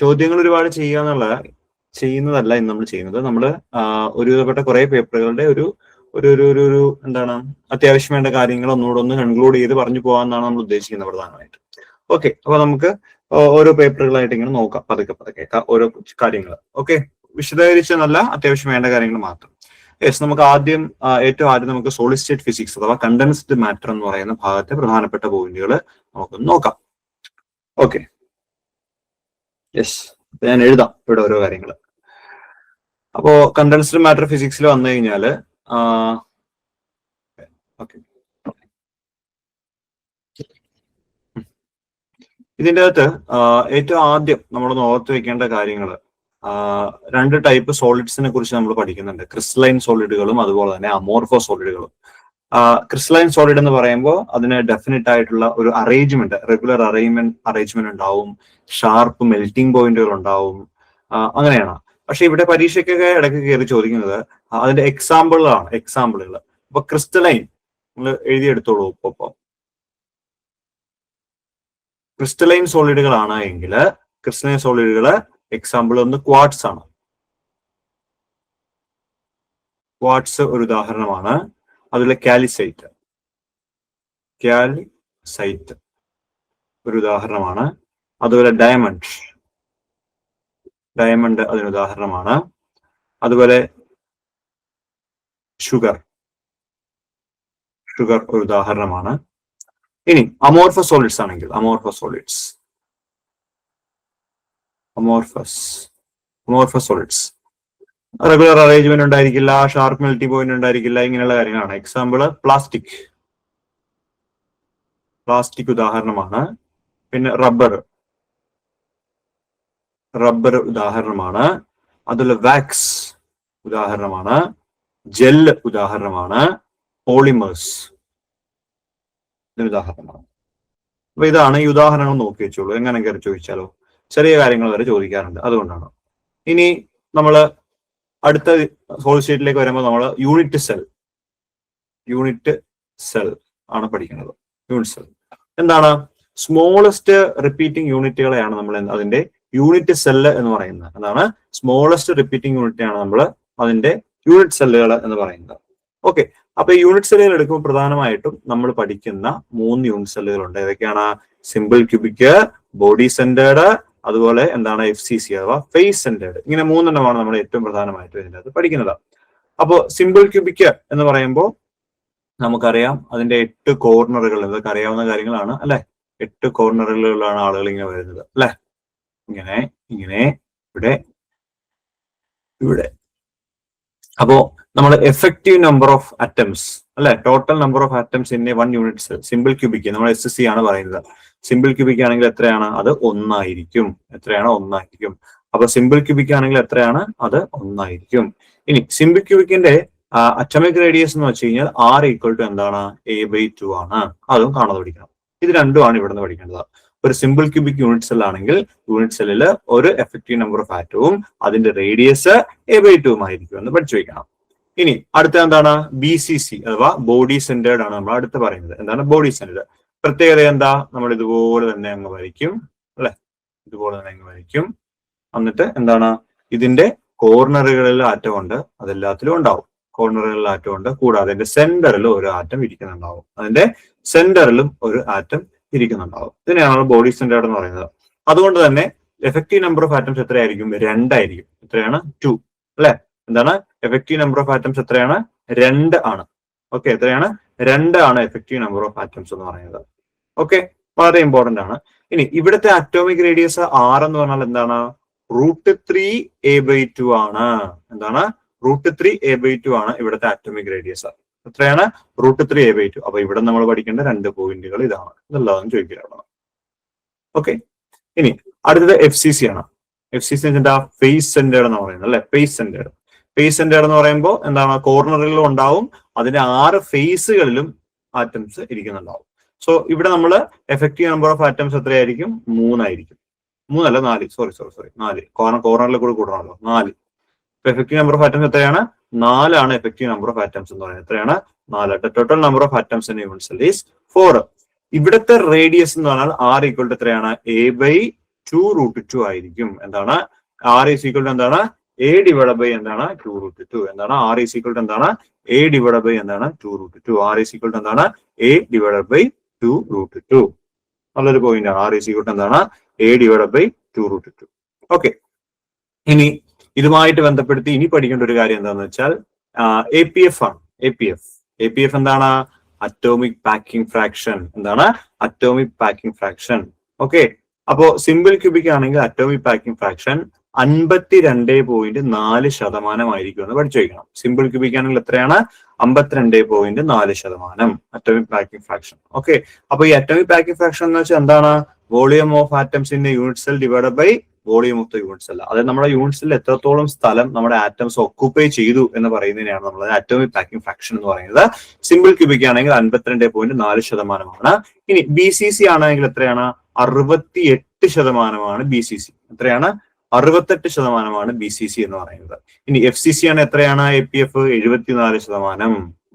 ചോദ്യങ്ങൾ ഒരുപാട് ചെയ്യുന്നതല്ല ഇന്ന് നമ്മൾ ചെയ്യുന്നത്. നമ്മൾ ഒരുവിധപ്പെട്ട കുറെ പേപ്പറുകളുടെ ഒരു എന്താണ് അത്യാവശ്യം വേണ്ട കാര്യങ്ങൾ ഒന്നുകൂടെ ഒന്ന് കൺക്ലൂഡ് ചെയ്ത് പറഞ്ഞു പോകാമെന്നാണ് നമ്മൾ ഉദ്ദേശിക്കുന്നത് പ്രധാനമായിട്ട്. ഓക്കെ, അപ്പൊ നമുക്ക് ഓരോ പേപ്പറുകളായിട്ട് ഇങ്ങനെ നോക്കാം പതുക്കെ ഓരോ കാര്യങ്ങൾ. ഓക്കെ, വിശദീകരിച്ചെന്നല്ല, അത്യാവശ്യം വേണ്ട കാര്യങ്ങൾ മാത്രം. യെസ്, നമുക്ക് ഏറ്റവും ആദ്യം നമുക്ക് സോളിഡ് സ്റ്റേറ്റ് ഫിസിക്സ് അഥവാ കണ്ടൻസ്ഡ് മാറ്റർ എന്ന് പറയുന്ന ഭാഗത്തെ പ്രധാനപ്പെട്ട പോയിന്റുകൾ നമുക്കൊന്ന് നോക്കാം. ഓക്കെ, യെസ്, ഞാൻ എഴുതാം ഇവിടെ ഓരോ കാര്യങ്ങൾ. അപ്പോ കണ്ടൻസ്ഡ് മാറ്റർ ഫിസിക്സിൽ വന്നു കഴിഞ്ഞാല് ഓക്കെ, ഇതിൻ്റെ അകത്ത് ഏറ്റവും ആദ്യം നമ്മളൊന്ന് ഓർത്ത് വെക്കേണ്ട കാര്യങ്ങൾ, രണ്ട് ടൈപ്പ് സോളിഡ്സിനെ കുറിച്ച് നമ്മൾ പഠിക്കുന്നുണ്ട്. ക്രിസ്റ്റലൈൻ സോളിഡുകളും അതുപോലെ തന്നെ അമോർഫോ സോളിഡുകളും. ക്രിസ്റ്റലൈൻ സോളിഡ് എന്ന് പറയുമ്പോൾ അതിന് ഡെഫിനറ്റ് ആയിട്ടുള്ള ഒരു അറേഞ്ച്മെന്റ്, റെഗുലർ അറേഞ്ച്മെന്റ് ഉണ്ടാവും, ഷാർപ്പ് മെൽറ്റിംഗ് പോയിന്റുകൾ ഉണ്ടാവും, അങ്ങനെയാണ്. പക്ഷെ ഇവിടെ പരീക്ഷയ്ക്കൊക്കെ ഇടയ്ക്ക് കയറി ചോദിക്കുന്നത് അതിന്റെ എക്സാമ്പിളുകൾ. അപ്പൊ ക്രിസ്റ്റലൈൻ നിങ്ങൾ എഴുതിയെടുത്തോളൂ. ഇപ്പൊ ക്രിസ്റ്റലൈൻ സോളിഡുകളാണ് എങ്കിൽ ക്രിസ്റ്റലൈൻ സോളിഡുകള് എക്സാമ്പിൾ ഒന്ന് ക്വാർട്സ് ആണ്. ക്വാർട്സ് ഒരു ഉദാഹരണമാണ്. അതുപോലെ കാലിസൈറ്റ് ഒരു ഉദാഹരണമാണ്. അതുപോലെ ഡയമണ്ട് അതിന് ഉദാഹരണമാണ്. അതുപോലെ ഷുഗർ ഒരു ഉദാഹരണമാണ്. ഇനി അമോർഫസ് സോളിഡ്സ് ആണെങ്കിൽ അമോർഫസ് സോളിഡ്സ് റെഗുലർ അറേഞ്ച്മെന്റ് ഉണ്ടായിരിക്കില്ല, ഷാർപ്പ് മെൽറ്റിംഗ് പോയിന്റ് ഉണ്ടായിരിക്കില്ല, ഇങ്ങനെയുള്ള കാര്യങ്ങളാണ്. എക്സാമ്പിള് പ്ലാസ്റ്റിക് ഉദാഹരണമാണ്. പിന്നെ റബ്ബർ ഉദാഹരണമാണ്. അതുപോലെ വാക്സ് ഉദാഹരണമാണ്. ജെല്ല് ഉദാഹരണമാണ്. പോളിമേഴ്സ് ഉദാഹരണമാണ്. അപ്പൊ ഇതാണ് ഈ ഉദാഹരണങ്ങൾ നോക്കി വെച്ചോളൂ. എങ്ങനെ കയറി ചോദിച്ചാലോ ചെറിയ കാര്യങ്ങൾ വരെ ചോദിക്കാറുണ്ട്, അതുകൊണ്ടാണ്. ഇനി നമ്മൾ അടുത്ത സോളിഡ് സ്റ്റേറ്റിലേക്ക് വരുമ്പോൾ നമ്മൾ യൂണിറ്റ് സെൽ ആണ് പഠിക്കുന്നത്. യൂണിറ്റ് സെൽ എന്താണ്? സ്മോളസ്റ്റ് റിപ്പീറ്റിംഗ് യൂണിറ്റുകളെയാണ് നമ്മൾ അതിന്റെ യൂണിറ്റ് സെല്ല് എന്ന് പറയുന്നത്. എന്താണ്? സ്മോളസ്റ്റ് റിപ്പീറ്റിംഗ് യൂണിറ്റാണ് നമ്മൾ അതിന്റെ യൂണിറ്റ് സെല്ലുകൾ എന്ന് പറയുന്നത്. ഓക്കെ, അപ്പൊ ഈ യൂണിറ്റ് സെല്ലുകൾ എടുക്കുമ്പോൾ പ്രധാനമായിട്ടും നമ്മൾ പഠിക്കുന്ന 3 യൂണിറ്റ് സെല്ലുകളുണ്ട്. ഏതൊക്കെയാണ്? സിമ്പിൾ ക്യൂബിക്, ബോഡി സെന്റേർഡ്, അതുപോലെ എന്താണ് FCC അഥവാ ഫേസ് സെന്റേർഡ്. ഇങ്ങനെ 3 എണ്ണമാണ് നമ്മൾ ഏറ്റവും പ്രധാനമായിട്ടും ഇതിൻ്റെ അകത്ത് പഠിക്കുന്നത്. അപ്പോൾ സിമ്പിൾ ക്യൂബിക് എന്ന് പറയുമ്പോൾ നമുക്കറിയാം അതിന്റെ 8 കോർണറുകൾ, ഇതൊക്കെ അറിയാവുന്ന കാര്യങ്ങളാണ് അല്ലെ. 8 കോർണറുകളിലാണ് ആളുകൾ ഇങ്ങനെ വരുന്നത് അല്ലെ. ഇങ്ങനെ ഇവിടെ. അപ്പോ നമ്മൾ എഫക്റ്റീവ് നമ്പർ ഓഫ് അറ്റംസ് അല്ലെ, total number of atoms in 1 unit cell simple cubic നമ്മൾ SC ആണ് പറയുന്നത്. സിമ്പിൾ ക്യൂബിക് ആണെങ്കിൽ എത്രയാണ്? അത് 1 ആയിരിക്കും. അപ്പൊ സിമ്പിൾ ക്യൂബിക് ആണെങ്കിൽ എത്രയാണ്? അത് 1 ആയിരിക്കും. ഇനി സിമ്പിൾ ക്യൂബിക്കിന്റെ അറ്റോമിക് റേഡിയസ് എന്ന് വെച്ച് കഴിഞ്ഞാൽ R = എന്താണ്? A/2 ആണ്. അതും കാണാതെ പഠിക്കണം. ഇത് രണ്ടുമാണ് ഇവിടുന്ന് പഠിക്കേണ്ടത്. ഒരു സിമ്പിൾ ക്യൂബിക് യൂണിറ്റ് സെൽ ആണെങ്കിൽ യൂണിറ്റ് സെല്ലില് ഒരു എഫക്റ്റീവ് നമ്പർ ഓഫ് ആറ്റവും അതിന്റെ റേഡിയസ് A/2 ആയിരിക്കും എന്ന് പഠിച്ചു വെക്കണം. ഇനി അടുത്ത എന്താണ്? BCC അഥവാ ബോഡി സെന്റേർഡ് ആണ് നമ്മൾ അടുത്ത് പറയുന്നത്. എന്താണ് ബോഡി സെന്റേർഡ്? പ്രത്യേകത എന്താ? നമ്മൾ ഇതുപോലെ തന്നെ അങ്ങ് വരയ്ക്കും അല്ലെ, എന്നിട്ട് എന്താണ്? ഇതിന്റെ കോർണറുകളിൽ ആറ്റം ഉണ്ട്, അതെല്ലാത്തിലും ഉണ്ടാവും. കോർണറുകളിൽ ആറ്റം ഉണ്ട്, കൂടാതെ അതിന്റെ സെന്ററിലും ഒരു ആറ്റം ഇരിക്കുന്നുണ്ടാവും. ഇതിനെയാണ് ബോഡി സെന്റേർഡ് എന്ന് പറയുന്നത്. അതുകൊണ്ട് തന്നെ എഫക്റ്റീവ് നമ്പർ ഓഫ് ആറ്റംസ് എത്രയായിരിക്കും? 2 ആയിരിക്കും. എത്രയാണ്? 2 അല്ലെ. എന്താണ്? എഫക്റ്റീവ് നമ്പർ ഓഫ് ആറ്റംസ് എത്രയാണ്? 2 ആണ്. ഓക്കെ, എത്രയാണ്? 2 ആണ് എഫക്റ്റീവ് നമ്പർ ഓഫ് ആറ്റംസ് എന്ന് പറയുന്നത്. ഓക്കെ, വളരെ ഇമ്പോർട്ടന്റ് ആണ്. ഇനി ഇവിടുത്തെ അറ്റോമിക് റേഡിയസ് R എന്ന് പറഞ്ഞാൽ എന്താണ്? √3a/2 ആണ്. എന്താണ്? √3a/2 ആണ് ഇവിടുത്തെ അറ്റോമിക് റേഡിയസ്. എത്രയാണ്? √3a/2. അപ്പൊ ഇവിടെ നമ്മൾ പഠിക്കേണ്ട 2 പോയിന്റുകൾ ഇതാണ്. ഇതെല്ലാം ചോദിക്കാറുണ്ട്. ഓക്കെ, ഇനി അടുത്തത് FCC ആണ്. FCC എന്താ? ഫേസ് സെന്റേർഡ് എന്ന് പറയുന്നത് അല്ലെ. ഫേസ് സെന്റേർഡ് എന്ന് പറയുമ്പോൾ എന്താണ്? കോർണറുകളിലും ഉണ്ടാവും, അതിന്റെ 6 ഫേസുകളിലും ആറ്റംസ് ഇരിക്കുന്നുണ്ടാവും. സോ ഇവിടെ നമ്മൾ എഫക്റ്റീവ് നമ്പർ ഓഫ് ആറ്റംസ് എത്രയായിരിക്കും? 3 ആയിരിക്കും. 3 അല്ല 4, സോറി 4. കോർണറിൽ കൂടെ കൂടണമല്ലോ, 4. എഫക്റ്റീവ് നമ്പർ ഓഫ് ആറ്റംസ് എത്രയാണ്? 4 ആണ് എഫക്റ്റീവ് നമ്പർ ഓഫ് ആറ്റംസ് എന്ന് പറയുന്നത്. എത്രയാണ്? 4. Total number of atoms in unit cell is 4. ഇവിടുത്തെ റേഡിയസ് എന്ന് പറഞ്ഞാൽ R = എത്രയാണ്? A/2 2√2 ആയിരിക്കും. എന്താണ് r is equal to എന്താണ് a divided by എന്താണ് 2√2. എന്താണ് r is equal to എന്താണ് a divided by എന്താണ് 2√2. r is equal to എന്താണ് a divided by 2√2. നല്ലൊരു പോയിന്റ് ആണ്. r is equal to എന്താണ് a divided by 2√2. ഓക്കെ, ഇനി ഇതുമായിട്ട് ബന്ധപ്പെടുത്തി ഇനി പഠിക്കേണ്ട ഒരു കാര്യം എന്താണെന്ന് വെച്ചാൽ APF ആണ്. APF എന്താണ് അറ്റോമിക് പാക്കിംഗ് ഫ്രാക്ഷൻ. എന്താണ് അറ്റോമിക് പാക്കിംഗ് ഫ്രാക്ഷൻ. ഓക്കെ, അപ്പോ സിമ്പിൾ ക്യൂബിക് ആണെങ്കിൽ അറ്റോമിക് പാക്കിംഗ് ഫ്രാക്ഷൻ 52.4% ആയിരിക്കും എന്ന് പഠിച്ചു വയ്ക്കണം. സിമ്പിൾ ക്യൂബിക് ആണെങ്കിൽ എത്രയാണ് 52.4% അറ്റോമിക് പാക്കിംഗ് ഫ്രാക്ഷൻ. ഓക്കെ, അപ്പൊ ഈ അറ്റോമിക് പാക്കിംഗ് ഫ്രാക്ഷൻ എന്ന് വെച്ചാൽ എന്താണ് volume of atoms in unit cell divided by volume of the unit cell. അതായത് നമ്മുടെ യൂണിറ്റ് സെല്ലിൽ എത്രത്തോളം സ്ഥലം നമ്മുടെ ആറ്റംസ് ഒക്കുപ്പൈ ചെയ്തു എന്ന് പറയുന്നതിനാണ് നമ്മൾ അറ്റോമിക് പാക്കിംഗ് ഫ്രാക്ഷൻ എന്ന് പറയുന്നത്. സിമ്പിൾ ക്യൂബിക് ആണെങ്കിൽ 52.4%. ഇനി BCC ആണെങ്കിൽ എത്രയാണ് 68% BCC. എത്രയാണ് 68% BCC എന്ന് പറയുന്നത്. ഇനി FCC ആണ് എത്രയാണ് APF 74%.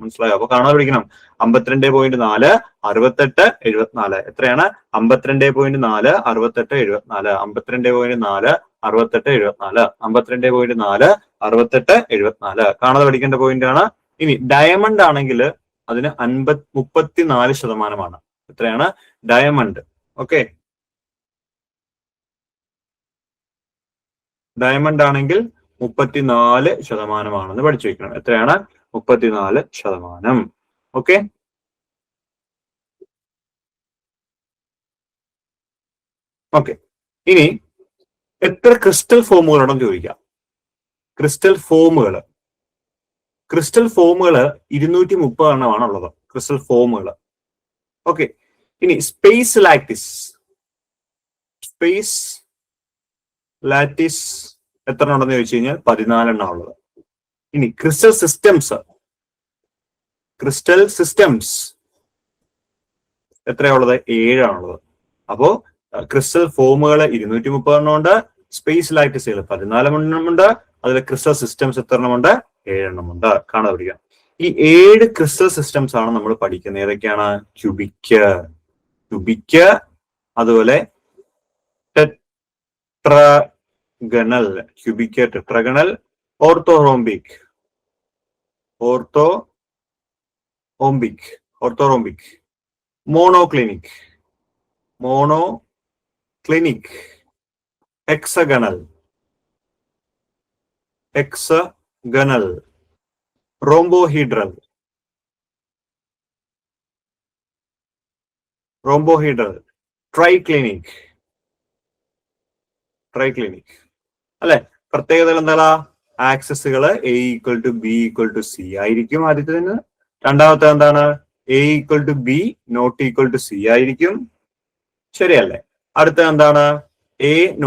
മനസ്സിലായോ? അപ്പൊ കാണാതെ പിടിക്കണം. 52.4 68 74 എത്രയാണ് 52.4 68 74 52.4 68 74 52.4 68 74 കാണാതെ പഠിക്കേണ്ട പോയിന്റ് ആണ്. ഇനി ഡയമണ്ട് ആണെങ്കിൽ അതിന് 34%. എത്രയാണ് ഡയമണ്ട്? ഓക്കെ, ഡയമണ്ട് ആണെങ്കിൽ 34%. പഠിച്ചു വെക്കണം. എത്രയാണ് 34%. Okay, okay. ഇനി എത്ര ക്രിസ്റ്റൽ ഫോമുകളുണ്ടെന്ന് ചോദിക്കാം. ക്രിസ്റ്റൽ ഫോമുകൾ 230 എണ്ണമാണ് ഉള്ളത് ക്രിസ്റ്റൽ ഫോമുകൾ. ഓക്കെ, ഇനി സ്പേസ് ലാറ്റിസ് എത്ര ഉണ്ടെന്ന് ചോദിച്ചു കഴിഞ്ഞാൽ 14 എണ്ണം ഉള്ളത്. ഇനി ക്രിസ്റ്റൽ സിസ്റ്റംസ് എത്രയുള്ളത് 7 ആണുള്ളത്. അപ്പോ ക്രിസ്റ്റൽ ഫോമുകൾ 230 എണ്ണമുണ്ട്, സ്പേസ് ലാറ്റിസുകൾ 14 എണ്ണമുണ്ട്, അതിൽ ക്രിസ്റ്റൽ സിസ്റ്റംസ് എത്ര എണ്ണമുണ്ട് 7 എണ്ണമുണ്ട്. കാണാതെ പഠിക്കാം. ഈ 7 ക്രിസ്റ്റൽ സിസ്റ്റംസ് ആണ് നമ്മൾ പഠിക്കുന്നത്. ഏതൊക്കെയാണ്? ക്യൂബിക്, അതുപോലെ tetragonal, cubic, tetragonal, orthorhombic, monoclinic, hexagonal, rhombohedral, triclinic അല്ലെ. പ്രത്യേകതകൾ എന്താ? ആക്സസുകൾ A = B = C ആയിരിക്കും ആദ്യത്തേതിന്. രണ്ടാമത്തെ എന്താണ്? A = B ≠ C ആയിരിക്കും. ശരിയല്ലേ? അടുത്ത എന്താണ്? A ≠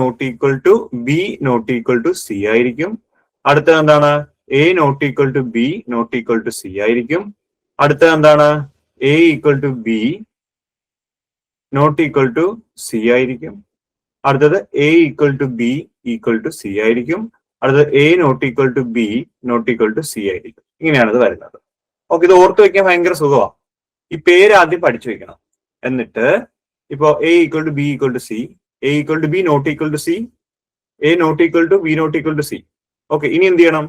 B ≠ C ആയിരിക്കും. അടുത്ത എന്താണ്? A ≠ B ≠ C ആയിരിക്കും. അടുത്ത എന്താണ്? A = B ≠ C ആയിരിക്കും. അടുത്തത് A = B = C ആയിരിക്കും. അടുത്തത് A ≠ B ≠ C ആയിരിക്കും. ഇങ്ങനെയാണ് ഇത് വരുന്നത്. ഓക്കെ, ഇത് ഓർത്ത് വെക്കാൻ ഭയങ്കര സുഖമാണ്. ഈ പേര് ആദ്യം പഠിച്ചു വെക്കണം. എന്നിട്ട് ഇപ്പോ A = B = C, A = B ≠ C, A ≠ B ≠ C. Okay, ഇനി എന്ത് ചെയ്യണം?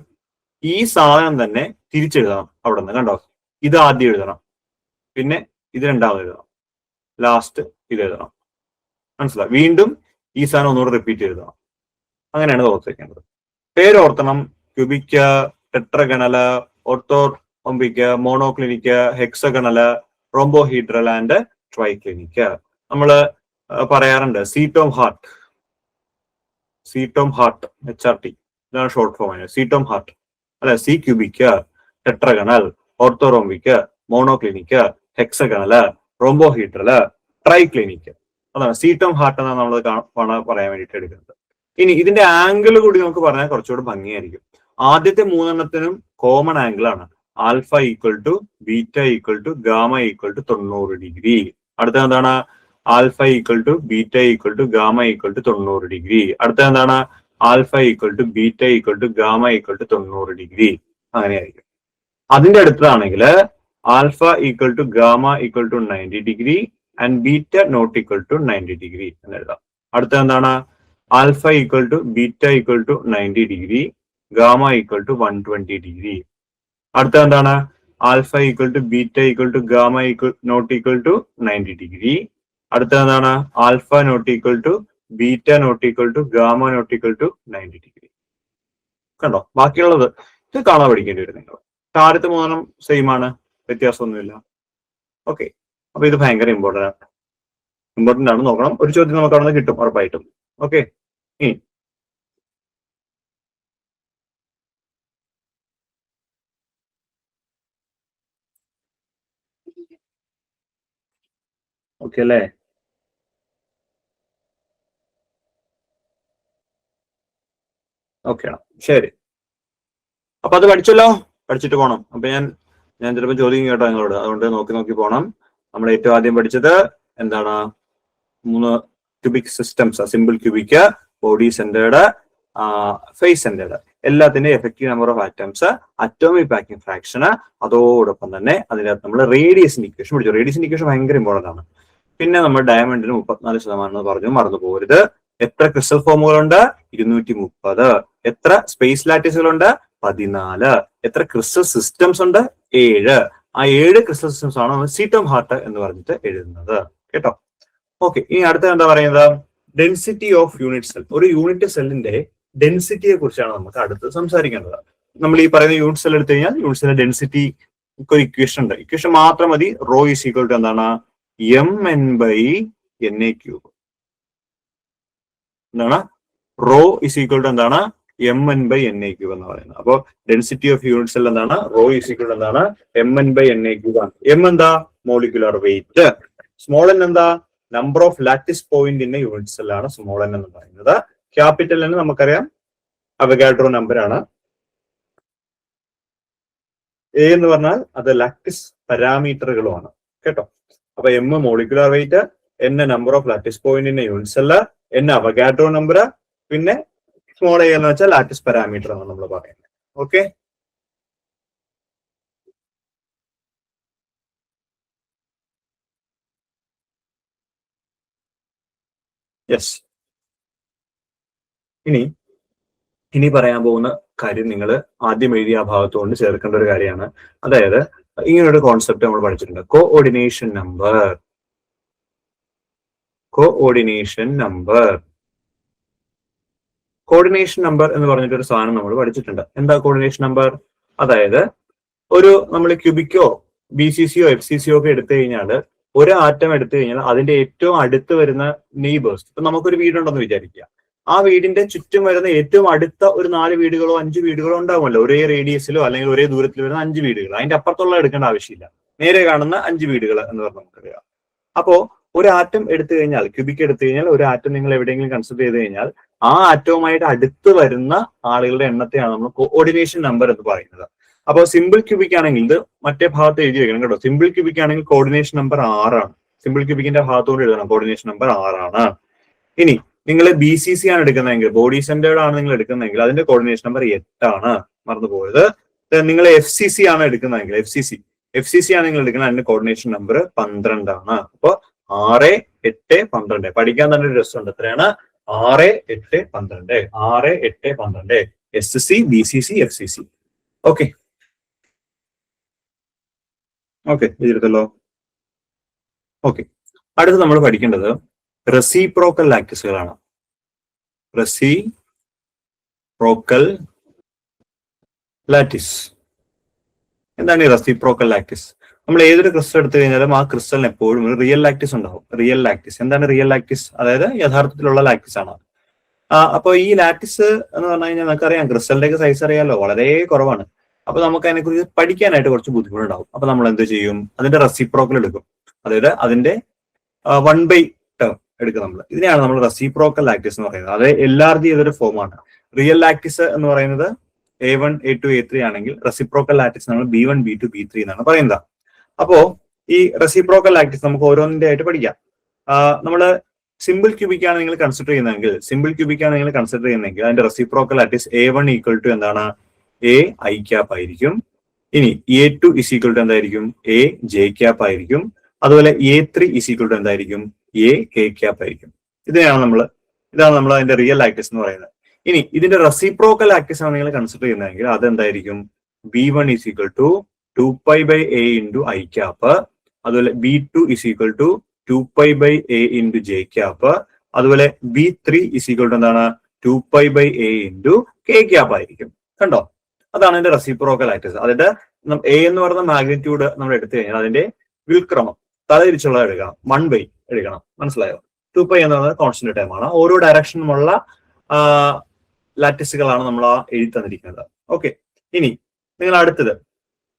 ഈ സാധനം തന്നെ തിരിച്ചെഴുതണം. അവിടെ നിന്ന് കണ്ടോ, ഇത് ആദ്യം എഴുതണം, പിന്നെ ഇത് രണ്ടാമത് എഴുതണം, ലാസ്റ്റ് ഇത് എഴുതണം. മനസ്സിലായി? വീണ്ടും ഈ സാധനം ഒന്നുകൂടെ റിപ്പീറ്റ് എഴുതണം. അങ്ങനെയാണ് ഓർത്ത് വെക്കേണ്ടത്. പേര് ഓർത്തണം. Cubic, tetragonal, orthorhombic, monoclinic, hexagonal, rhombohedral and triclinic. നമ്മള് പറയാറുണ്ട് സീറ്റോം ഹാർട്ട്, HRT, ഇതാണ് ഷോർട്ട് ഫോം. സീറ്റോം ഹാർട്ട് അല്ലെ. C cubic, tetragonal, orthorhombic, monoclinic, hexagonal, rhombohedral, triclinic. അതാണ് സീറ്റോം ഹാർട്ട് എന്നാണ് നമ്മൾ പറയാൻ വേണ്ടിയിട്ട് എടുക്കുന്നത്. ഇനി ഇതിന്റെ ആംഗിൾ കൂടി നമുക്ക് പറഞ്ഞാൽ കുറച്ചുകൂടി ഭംഗിയായിരിക്കും. ആദ്യത്തെ 3 കോമൺ ആംഗിൾ ആണ്. Alpha = beta = gamma = 90 degree. അടുത്ത എന്താണ്? Alpha = beta = gamma = 90 degree. അടുത്ത എന്താണ്? Alpha = beta = gamma = 90 degree. അങ്ങനെയായിരിക്കും. അതിന്റെ അടുത്താണെങ്കിൽ alpha = gamma = 90 degree and beta ≠ 90 degree എന്ന് എഴുതാം. അടുത്ത എന്താണ്? Alpha equal to beta equal to 90 degree, gamma equal to 120 degree. അടുത്ത എന്താണ്? Alpha equal to beta equal to gamma equal not equal to 90 degree. അടുത്ത എന്താണ്? Alpha not equal to beta not equal to gamma not equal to 90 degree. കണ്ടോ? ബാക്കിയുള്ളത് ഇത് കാണാൻ പഠിക്കേണ്ടി വരും നിങ്ങൾ. ആദ്യത്തെ മൂന്നെണ്ണം സെയിം ആണ്, വ്യത്യാസമൊന്നുമില്ല. ഓക്കെ, അപ്പൊ ഇത് ഭയങ്കര ഇമ്പോർട്ടന്റ് ആണ്, നോക്കണം. ഒരു ചോദ്യം നമുക്ക് അവിടെ നിന്ന് കിട്ടും ഉറപ്പായിട്ടും. ഓക്കെ, ഇനി ഓക്കെ അല്ലേ? ഓക്കെ, ശരി. അപ്പൊ അത് പഠിച്ചല്ലോ, പഠിച്ചിട്ട് പോണം. അപ്പൊ ഞാൻ ചിലപ്പോൾ ചോദ്യം കേട്ടോ നിങ്ങളോട്, അതുകൊണ്ട് നോക്കി പോണം. നമ്മൾ ഏറ്റവും ആദ്യം പഠിച്ചത് എന്താണ്? 3 cubic systems, simple cubic, body centred, face centred. എല്ലാത്തിന്റെ effective number of atoms, atomic packing fraction, അതോടൊപ്പം തന്നെ അതിനകത്ത് നമ്മൾ റേഡിയസിന്റെ ഇക്വേഷൻ പഠിച്ചു. റേഡിയസിന്റെ ഇക്വേഷൻ ഭയങ്കര ഇമ്പോർട്ടന്റ് ആണ്. പിന്നെ നമ്മൾ ഡയമണ്ടിന് 34% എന്ന് പറഞ്ഞു, മറന്നു പോകരുത്. എത്ര ക്രിസ്റ്റൽ ഫോമുകളുണ്ട്? 230. എത്ര സ്പേസ് ലാറ്റിസുകളുണ്ട്? 14. എത്ര ക്രിസ്റ്റൽ സിസ്റ്റംസ് ഉണ്ട്? 7. ആ 7 ക്രിസ്റ്റൽ സിസ്റ്റംസ് ആണ് നമ്മൾ സീറ്റം ഹാർട്ട് എന്ന് പറഞ്ഞിട്ട് എഴുതുന്നത്. കേട്ടോ? ഓക്കെ, ഇനി അടുത്ത എന്താ പറയുന്നത്? Density of unit cell. ഒരു യൂണിറ്റ് സെല്ലിന്റെ ഡെൻസിറ്റിയെ കുറിച്ചാണ് നമുക്ക് അടുത്ത് സംസാരിക്കേണ്ടത്. നമ്മൾ ഈ പറയുന്ന യൂണിറ്റ് സെൽ എടുത്തു കഴിഞ്ഞാൽ യൂണിറ്റ് സെല്ലിന്റെ ഡെൻസിറ്റി ഒരു ഇക്വേഷൻ ഉണ്ട്. ഇക്വേഷൻ മാത്രം മതി. റോ ഈസ് ഈക്വൽ ടു എന്താണ്? mn/na³. എന്താണ്? റോ ഈസ് ഈക്വൽ ടു എന്താണ്? mn/na³ എന്ന് പറയുന്നത്. അപ്പോൾ ഡെൻസിറ്റി ഓഫ് യൂണിറ്റ് സെൽ എന്താണ്? റോ ഈസ് ഈക്വൽ ടു എന്താണ്? mn/na³ ആണ്. m എന്താ? Molecular weight. സ്മോൾ n എന്താ? Number of lattice point in unit cell ആണ് സ്മോൾ n എന്ന് പറയുന്നത്. ക്യാപിറ്റൽ n നമുക്കറിയാം അവഗാഡ്രോ നമ്പർ ആണ്. എ എന്ന് പറഞ്ഞാൽ അത് ലാറ്റിസ് പാരാമീറ്ററുകളുമാണ്. കേട്ടോ? അപ്പൊ m molecular weight, n number of lattice point in unit cell, n Avogadro number, പിന്നെ സ്മോൾ a എന്ന് വെച്ചാൽ ലാറ്റിസ് പാരാമീറ്റർ ആണ് നമ്മൾ പറയുന്നത്. Okay, yes. ഇനി പറയാൻ പോകുന്ന കാര്യം നിങ്ങൾ ആദ്യം എഴുതിയ ആ ഭാഗത്തുകൊണ്ട് ചേർക്കേണ്ട ഒരു കാര്യമാണ്. അതായത് ഇങ്ങനൊരു കോൺസെപ്റ്റ് നമ്മൾ പഠിച്ചിട്ടുണ്ട്, കോഓർഡിനേഷൻ നമ്പർ. കോഓർഡിനേഷൻ നമ്പർ എന്ന് പറഞ്ഞിട്ടൊരു സാധനം നമ്മൾ പഠിച്ചിട്ടുണ്ട്. എന്താ കോർഡിനേഷൻ നമ്പർ? അതായത് നമ്മൾ ക്യൂബിക്കോ BCCയോ FCCയോ ഒക്കെ എടുത്തു കഴിഞ്ഞാൽ, ഒരു ആറ്റം എടുത്തു കഴിഞ്ഞാൽ അതിന്റെ ഏറ്റവും അടുത്ത് വരുന്ന നെയ്ബേഴ്സ്, ഇപ്പൊ നമുക്കൊരു വീടുണ്ടെന്ന് വിചാരിക്കുക. ആ വീടിന്റെ ചുറ്റും വരുന്ന ഏറ്റവും അടുത്ത ഒരു 4 വീടുകളോ 5 വീടുകളോ ഉണ്ടാവുമല്ലോ, ഒരേ റേഡിയസിലോ അല്ലെങ്കിൽ ഒരേ ദൂരത്തിൽ വരുന്ന 5 വീടുകൾ. അതിന്റെ അപ്പുറത്തുള്ള എടുക്കേണ്ട ആവശ്യമില്ല, നേരെ കാണുന്ന 5 വീടുകൾ എന്ന് പറഞ്ഞാൽ നമുക്കറിയാം. അപ്പോ ഒരു ആറ്റം എടുത്തു കഴിഞ്ഞാൽ, ക്യൂബിക് എടുത്തു കഴിഞ്ഞാൽ, ഒരു ആറ്റം നിങ്ങൾ എവിടെയെങ്കിലും കൺസിഡർ ചെയ്ത് കഴിഞ്ഞാൽ ആ ആറ്റവുമായിട്ട് അടുത്ത് വരുന്ന ആളുകളുടെ എണ്ണത്തെയാണ് നമ്മൾ കോഓർഡിനേഷൻ നമ്പർ എന്ന് പറയുന്നത്. അപ്പോൾ സിമ്പിൾ ക്യൂബിക് ആണെങ്കിൽ ഇത് മറ്റേ ഭാഗത്ത് എഴുതി വെക്കണം കേട്ടോ. സിമ്പിൾ ക്യൂബിക് ആണെങ്കിൽ കോർഡിനേഷൻ നമ്പർ 6 ആണ്. സിമ്പിൾ ക്യൂബിക്കിന്റെ ഭാഗത്തോട് എഴുതണം, കോർഡിനേഷൻ നമ്പർ 6 ആണ്. ഇനി നിങ്ങൾ BCC ആണ് എടുക്കുന്നതെങ്കിൽ, ബോഡി സെന്റേർഡ് ആണ് നിങ്ങൾ എടുക്കുന്നതെങ്കിൽ, അതിന്റെ കോർഡിനേഷൻ നമ്പർ 8 ആണ്, മറന്നു പോയത്. നിങ്ങൾ FCC ആണ് എടുക്കുന്നതെങ്കിൽ, FCC ആണ് നിങ്ങൾ എടുക്കുന്നത്, അതിന്റെ കോർഡിനേഷൻ നമ്പർ 12 ആണ്. അപ്പൊ 6, 8, 12 പഠിക്കാൻ തന്നെ ഒരു രസമുണ്ട്. എത്രയാണ്? 6, 8, 12. 6, 8, 12. SC, BCC, FCC. ഓക്കെ, എഴുതിയെടുത്തല്ലോ. ഓക്കെ, അടുത്ത് നമ്മൾ പഠിക്കേണ്ടത് റെസിപ്രോക്കൽ ലാറ്റിസുകളാണ്. Reciprocal lattice. എന്താണ് ഈ റെസിപ്രോക്കൽ ലാറ്റിസ്? നമ്മൾ ഏതൊരു ക്രിസ്റ്റൽ എടുത്തു കഴിഞ്ഞാലും ആ ക്രിസ്റ്റലിന് എപ്പോഴും ഒരു റിയൽ ലാറ്റിസ് ഉണ്ടാവും. റിയൽ ലാറ്റിസ് എന്താണ്? റിയൽ ലാറ്റിസ് അതായത് യഥാർത്ഥത്തിലുള്ള ലാറ്റിസ് ആണ്. അപ്പൊ ഈ ലാറ്റിസ് എന്ന് പറഞ്ഞു കഴിഞ്ഞാൽ നമുക്കറിയാം, ക്രിസ്റ്റലിന്റെ ഒക്കെ സൈസ് അറിയാലോ, വളരെ കുറവാണ്. അപ്പൊ നമുക്ക് അതിനെക്കുറിച്ച് പഠിക്കാനായിട്ട് കുറച്ച് ബുദ്ധിമുട്ടുണ്ടാവും. അപ്പൊ നമ്മൾ എന്ത് ചെയ്യും? അതിന്റെ റെസിപ്രോക്കൽ എടുക്കും. അതായത് അതിന്റെ 1/, എടുക്കും നമ്മൾ. ഇതിനെയാണ് നമ്മൾ റെസിപ്രോക്കൽ ലാറ്റിസ് എന്ന് പറയുന്നത്. അത് LRG ചെയ്തൊരു ഫോമാണ്. റിയൽ ലാറ്റിസ് എന്ന് പറയുന്നത് A1, A2, A3 ആണെങ്കിൽ റെസിപ്രോക്കൽ ലാറ്റിസ് നമ്മൾ B1, B2, B3 എന്നാണ് പറയുന്നത്. അപ്പോ ഈ റെസിപ്രോക്കൽ ലാറ്റിസ് നമുക്ക് ഓരോന്നിന്റെ ആയിട്ട് പഠിക്കാം. നമ്മള് സിമ്പിൾ ക്യൂബിക് ആണ് നിങ്ങൾ കൺസിഡർ ചെയ്യുന്നതെങ്കിൽ, അതിന്റെ reciprocal lattice A1 equal to എന്താണ്? A_i ആയിരിക്കും. ഇനി A2 ഇസ് ഈക്വൽ ടു എന്തായിരിക്കും? A_j ആയിരിക്കും. അതുപോലെ A3 ഇസ് ഈക്വൽ ടു എന്തായിരിക്കും? A_k ആയിരിക്കും. ഇതിനെയാണ് നമ്മൾ ഇതാണ് നമ്മൾ അതിന്റെ റിയൽ ആക്സിസ് എന്ന് പറയുന്നത്. ഇനി ഇതിന്റെ റെസിപ്രോക്കൽ ആക്സിസ് ആണ് നിങ്ങൾ കൺസിഡർ ചെയ്യുന്നതെങ്കിൽ അതെന്തായിരിക്കും? B1 is equal to 2 pi by a into I cap. അതുപോലെ B2 is equal to 2 pi by a into j cap. അതുപോലെ B3 is equal to എന്താണ്? 2 pi by a into k cap ആയിരിക്കും. കണ്ടോ? അതാണ് അതിന്റെ reciprocal axis. അതിന്റെ a എന്ന് പറയുന്ന മാഗ്നിറ്റ്യൂഡ് നമ്മൾ എടുത്തു കഴിഞ്ഞാൽ അതിന്റെ വ്യുൽക്രമം തലതിരിച്ചുള്ള എടുക്കണം, 1 by എടുക്കണം. മനസ്സിലായോ? 2 pi എന്ന് പറയുന്നത് കോൺസ്റ്റന്റ് ടൈം ആണ്. ഓരോ ഡയറക്ഷനുമുള്ള ലാറ്റിസുകളാണ് നമ്മൾ ആ എഴുതി തന്നിരിക്കുന്നത്. ഓക്കെ, ഇനി നിങ്ങൾ അടുത്തത്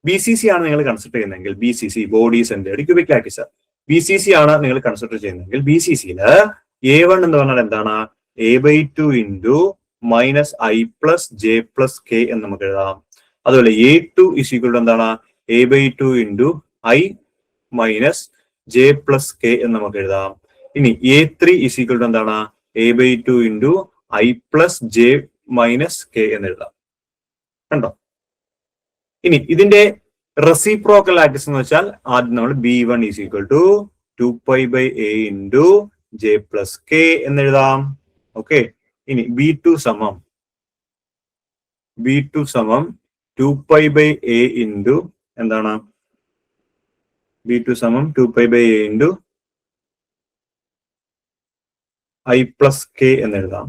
BCC ആണ് നിങ്ങൾ കൺസിഡർ ചെയ്യുന്നതെങ്കിൽ BCC body centred cubic lattice. BCC ആണ് നിങ്ങൾ കൺസിഡർ ചെയ്യുന്നതെങ്കിൽ BCC-യിൽ A1 എന്ന് പറഞ്ഞാൽ എന്താണ്? A/2 into minus I plus J plus K എന്ന് നമുക്ക് എഴുതാം. അതുപോലെ A2 is equal to എന്താണ്? A/2 into I minus J plus K എന്ന് നമുക്ക് എഴുതാം. ഇനി A3 is equal to എന്താണ്? A/2 into I plus J minus K എന്ന് എഴുതാം. കണ്ടോ? ഇനി ഇതിന്റെ റെസിപ്രോക്കൽ ആക്സിസ് എന്ന് വെച്ചാൽ ആദ്യം നമ്മൾ B1 is equal to 2 pi by a into J plus K എന്ന് എഴുതാം. ഓക്കെ, ഇനി B2 സമം 2 pi by a ഇൻറ്റു എന്താണ്? B2 സമം 2 pi by a into I plus K എന്ന് എഴുതാം.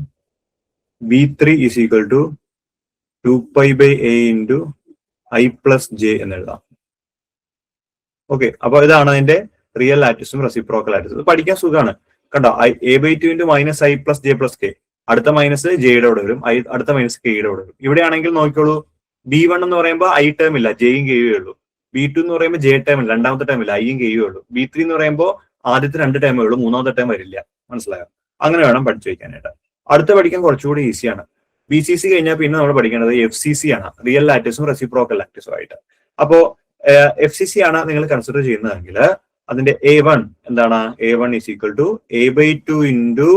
B3 is equal to 2 pi by a into I plus J എന്ന് എഴുതാം. ഓക്കെ, അപ്പൊ ഇതാണ് അതിന്റെ റിയൽ ലാറ്റിസും റെസിപ്രോക്കൽ ലാറ്റിസും. പഠിക്കാൻ സുഖമാണ്. കണ്ടോ? A/2 into minus I plus J plus K, അടുത്ത മൈനസ് ജെയുടെ കൂടെ വരും, അടുത്ത മൈനസ് കെയുടെ കൂടെ വരും. ഇവിടെയാണെങ്കിൽ നോക്കിക്കോളൂ, B1 എന്ന് പറയുമ്പോൾ I ടേം ഇല്ല, ജെയും കെയും ഉള്ളൂ. B2 എന്ന് പറയുമ്പോൾ ജെ ടേം ഇല്ല, രണ്ടാമത്തെ ടേം ഇല്ല, ഐയും കെയും ഉള്ളൂ. B3 എന്ന് പറയുമ്പോൾ ആദ്യത്തെ 2 ടേമേ ഉള്ളൂ, മൂന്നാമത്തെ ടേം വരില്ല. മനസ്സിലായോ? അങ്ങനെ വേണം പഠിച്ചു വയ്ക്കാനായിട്ട്. അടുത്ത പഠിക്കാൻ കുറച്ചുകൂടി ഈസിയാണ്. BCC കഴിഞ്ഞാൽ പിന്നെ നമ്മൾ പഠിക്കേണ്ടത് FCC ആണ്, റിയൽ ലാറ്റിസും റെസിപ്രോക്കൽ ലാറ്റിസും ആയിട്ട്. അപ്പോ FCC ആണ് നിങ്ങൾ കൺസിഡർ ചെയ്യുന്നതെങ്കിൽ അതിന്റെ A1 എന്താണ്? A1 is equal to A/2 into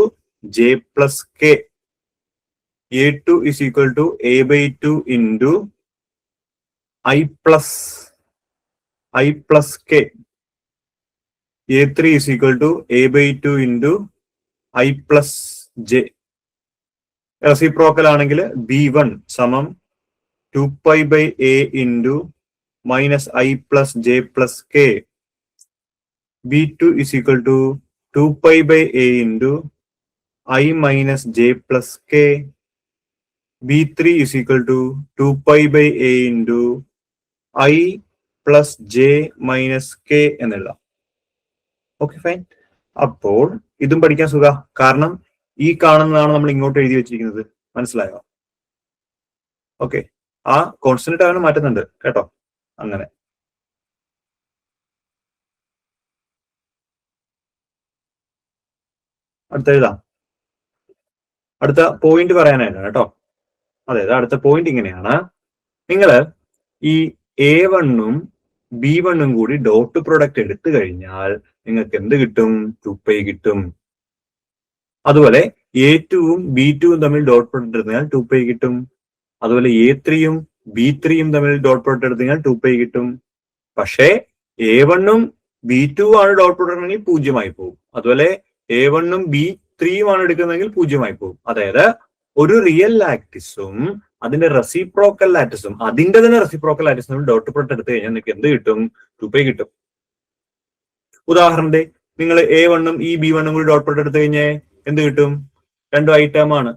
J plus K. A2 is equal to A/2 into I plus K. A3 is equal to A/2 into I plus J. Reciprocal ആണെങ്കിൽ B1 സമം 2 pi by a into minus I plus J plus K. B2 is equal to 2 pi by a into I minus J plus K. B3 is equal to 2 pi by a into I plus J minus K എന്നെഴുതാം. Okay, fine. അപ്പോൾ ഇതും പഠിക്കാൻ സുഖ, കാരണം ഈ കാണുന്നതാണ് നമ്മൾ ഇങ്ങോട്ട് എഴുതി വെച്ചിരിക്കുന്നത്. മനസ്സിലായോ? ഓക്കെ, ആ കോൺസ്റ്റന്റ് ടേം മാറ്റുന്നുണ്ട് കേട്ടോ. അങ്ങനെ അടുത്ത എഴുതാം. അടുത്ത പോയിന്റ് പറയാനായിട്ടാണ് കേട്ടോ. അതായത് അടുത്ത പോയിന്റ് ഇങ്ങനെയാണ്. നിങ്ങൾ ഈ A1ഉം B1ഉം കൂടി ഡോട്ട് പ്രൊഡക്റ്റ് എടുത്തു കഴിഞ്ഞാൽ നിങ്ങൾക്ക് എന്ത് കിട്ടും? 2 pi കിട്ടും. അതുപോലെ A2ഉം B2ഉം തമ്മിൽ ഡോട്ട് പ്രൊഡക്റ്റ് എടുത്താൽ 2 pi കിട്ടും. അതുപോലെ A3യും B3യും തമ്മിൽ ഡോട്ട് പ്രൊഡക്റ്റ് എടുത്താൽ 2 pi കിട്ടും. പക്ഷേ A1ഉം B2ഉം ആണ് ഡോട്ട് പ്രൊഡക്റ്റ് ആണെങ്കിൽ 0 ആയി പോകും. അതുപോലെ A1ഉം B3യും ആണ് എടുക്കുന്നതെങ്കിൽ 0 ആയി പോകും. അതായത് ഒരു റിയൽ ലാറ്റിസും അതിന്റെ റെസിപ്രോക്കൽ ലാറ്റിസും അതിന്റെ തന്നെ റെസിപ്രോക്കൽ ലാറ്റിസും ഡോട്ട് പ്രൊഡക്റ്റ് എടുത്തു കഴിഞ്ഞാൽ നിങ്ങൾക്ക് എന്ത് കിട്ടും? 2 pi കിട്ടും. ഉദാഹരണത്തിന് നിങ്ങൾ A1ഉം ഈ B1ഉം കൂടി ഡോട്ട് പ്രൊഡക്റ്റ് എടുത്തു കഴിഞ്ഞാൽ എന്ത് കിട്ടും? 2 ഐറ്റം ആണ്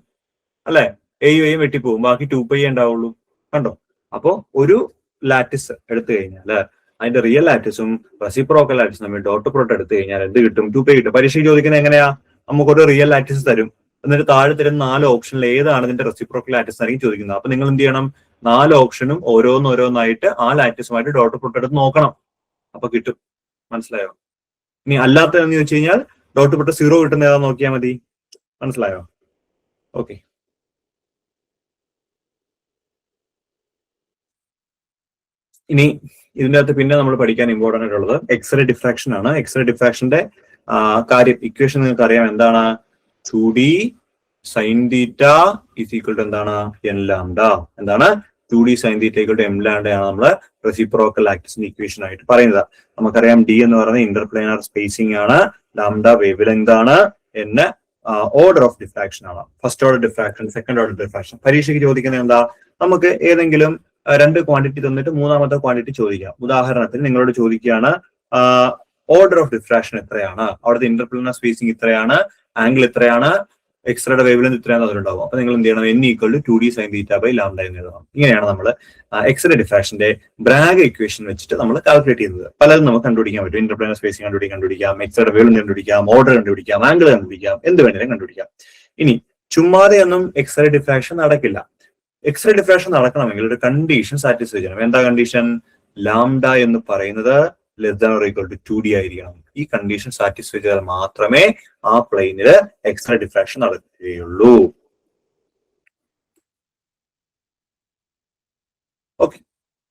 അല്ലെ? എയും വെട്ടിപ്പോവും, ബാക്കി 2 pi ഉണ്ടാവുള്ളൂ. കണ്ടോ? അപ്പോ ഒരു ലാറ്റിസ് എടുത്തു കഴിഞ്ഞാൽ അതിന്റെ റിയൽ ലാറ്റിസും റെസിപ്രോക്കൽ ലാറ്റിസും തമ്മിൽ ഡോട്ട് പ്രൊഡക്റ്റ് എടുത്തു കഴിഞ്ഞാൽ എന്ത് കിട്ടും? 2 pi കിട്ടും. പരീക്ഷ ചോദിക്കുന്നത് എങ്ങനെയാ? നമുക്കൊരു റിയൽ ലാറ്റിസ് തരും, എന്നിട്ട് താഴെ തരുന്ന 4 ഓപ്ഷനിൽ ഏതാണ് ഇതിന്റെ റെസിപ്രോക്കൽ ലാറ്റിസ് ആയിരിക്കും ചോദിക്കുന്നത്. അപ്പൊ നിങ്ങൾ എന്ത് ചെയ്യണം? 4 ഓപ്ഷനും ഓരോന്നോരോന്നായിട്ട് ആ ലാറ്റിസുമായിട്ട് ഡോട്ട് പ്രൊഡക്റ്റ് എടുത്ത് നോക്കണം. അപ്പൊ കിട്ടും. മനസ്സിലായോ? ഇനി അല്ലാത്തതെന്ന് ചോദിച്ചു കഴിഞ്ഞാൽ ഡോട്ട് പ്രൊഡക്റ്റ് 0 കിട്ടുന്ന ഏതാ നോക്കിയാൽ മതി. മനസ്സിലായോ? ഓക്കെ, ഇനി ഇതിന്റെ അകത്ത് പിന്നെ നമ്മൾ പഠിക്കാൻ ഇമ്പോർട്ടന്റ് ആയിട്ടുള്ളത് എക്സ്റേ ഡിഫ്രാക്ഷൻ ആണ്. എക്സ്റേ ഡിഫ്രാക്ഷന്റെ കാര്യം ഇക്വേഷൻ നിങ്ങൾക്ക് അറിയാം. എന്താണ്? 2D sin θ is equal to എന്താണ്? n lambda. എന്താണ്? 2D sin θ equal to m lambda ആണ് നമ്മള് റെസിപ്രോക്കൽ ആക്സിസിന്റെ ഇക്വേഷൻ ആയിട്ട് പറയുന്നത്. നമുക്കറിയാം D എന്ന് പറയുന്നത് ഇന്റർപ്ലാനർ സ്പേസിംഗ് ആണ്, ലാംഡ വേവ് ലെങ്ത് ആണ്, n ഓർഡർ ഓഫ് ഡിഫ്രാക്ഷൻ ആണ്. First order diffraction, second order diffraction. പരീക്ഷയ്ക്ക് ചോദിക്കുന്നത് എന്താ? നമുക്ക് ഏതെങ്കിലും രണ്ട് ക്വാണ്ടിറ്റി തന്നിട്ട് മൂന്നാമത്തെ ക്വാണ്ടിറ്റി ചോദിക്കാം. ഉദാഹരണത്തിന് നിങ്ങളോട് ചോദിക്കുകയാണ് ഓർഡർ ഓഫ് ഡിഫ്രാക്ഷൻ എത്രയാണ്, അവിടുത്തെ ഇന്റർപ്ലാനർ സ്പേസിംഗ് ഇത്രയാണ്, ആംഗിൾ എത്രയാണ്, എക്സ്റേയുടെ വേവ് ലെങ്ത് ഇത്രയാണ് അതിലുണ്ടാവും. അപ്പൊ നിങ്ങൾ എന്ത് ചെയ്യണം? n = 2d sin θ by λ എന്ന് എഴുതണം. ഇങ്ങനെയാണ് നമ്മൾ എക്സ്റേ ഡിഫ്രാക്ഷന്റെ ബ്രാഗ് ഇക്വേഷൻ വെച്ചിട്ട് നമ്മൾ കാൽക്കുലേറ്റ് ചെയ്യുന്നത്. പലതും നമുക്ക് കണ്ടുപിടിക്കാൻ പറ്റും. ഇന്റർപ്ലാനർ സ്പേസിംഗ് കണ്ടുപിടിക്കാം, എക്സ്റേയുടെ വേവ് ലെങ്ത് കണ്ടുപിടിക്കാം, ഓർഡർ കണ്ടുപിടിക്കാം, ആംഗിൾ കണ്ടുപിടിക്കാം, എന്ത് വേണമെങ്കിലും കണ്ടുപിടിക്കാം. ഇനി ചുമ്മാതെ ഒന്നും എക്സ്റേ ഡിഫ്രാക്ഷൻ നടക്കില്ല. എക്സ്റേ ഡിഫ്രാക്ഷൻ നടക്കണമെങ്കിൽ ഒരു കണ്ടീഷൻ സാറ്റിസ്ഫൈ ചെയ്യണം. എന്താ കണ്ടീഷൻ? ലാംഡ എന്ന് പറയുന്നത് <= 2d ആയിരിക്കണം. ഈ കണ്ടീഷൻ സാറ്റിസ്ഫൈ ചെയ്താൽ മാത്രമേ ആ പ്ലെയിനില് എക്സ്റേ ഡിഫ്രാക്ഷൻ നടക്കുകയുള്ളൂ. ഓക്കെ,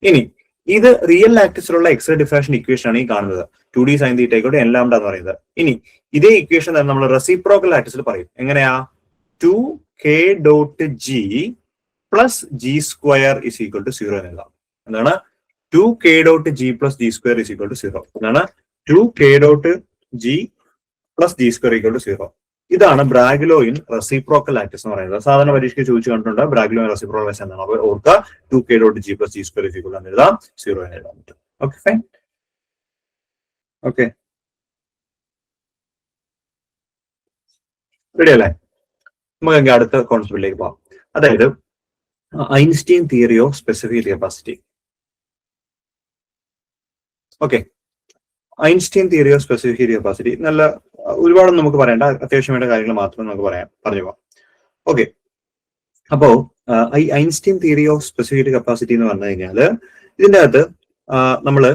ഇനി ഇത് റിയൽ ആക്സിസിലുള്ള എക്സ്റേ ഡിഫ്രാക്ഷൻ ഇക്വേഷൻ ആണ് ഈ കാണുന്നത്. 2d sin θ = n λ എന്ന് പറയുന്നത്. ഇനി ഇതേ ഇക്വേഷൻ തന്നെ നമ്മൾ റെസിപ്രോക്കൽ ആക്സിസിൽ പറയും. എങ്ങനെയാ? 2k.g plus g² is equal to 0 എന്നെഴുതാം. എന്താണ്? 2k.g plus g² is equal to 0. എന്താണ്? 2k.g plus g² equal to 0. ഇതാണ് ബ്രാഗ്ലോ ഇൻ റെസിപ്രോക്കൽ ആക്സിസ് എന്ന് പറയുന്നത്. സാധാരണ പരീക്ഷയ്ക്ക് ചോദിച്ചു കണ്ടിട്ടുണ്ട് ബ്രാഗ്ലോ ഇൻ റെസിപ്രോക്കൽ ആക്സിസ് എന്താണ്. അപ്പോൾ ഓർക്കുക 2k.g plus g² is equal to എഴുതാം, 0 എന്ന് എഴുതാൻ പറ്റും. Okay, fine. ഓക്കെ, റെഡി അല്ലേ? നമുക്ക് അടുത്ത കോൺസെപ്റ്റിലേക്ക് പോകാം. അതായത് Einstein theory of specific capacity. Okay, Einstein theory of specific capacity നല്ല ഒരുപാടൊന്നും നമുക്ക് പറയേണ്ട, അത്യാവശ്യം വേണ്ട കാര്യങ്ങൾ മാത്രം നമുക്ക് പറഞ്ഞു പോകാം. ഓക്കെ, അപ്പോ ഈ Einstein theory of specific capacity എന്ന് പറഞ്ഞു കഴിഞ്ഞാല് ഇതിന്റെ അകത്ത് നമ്മള്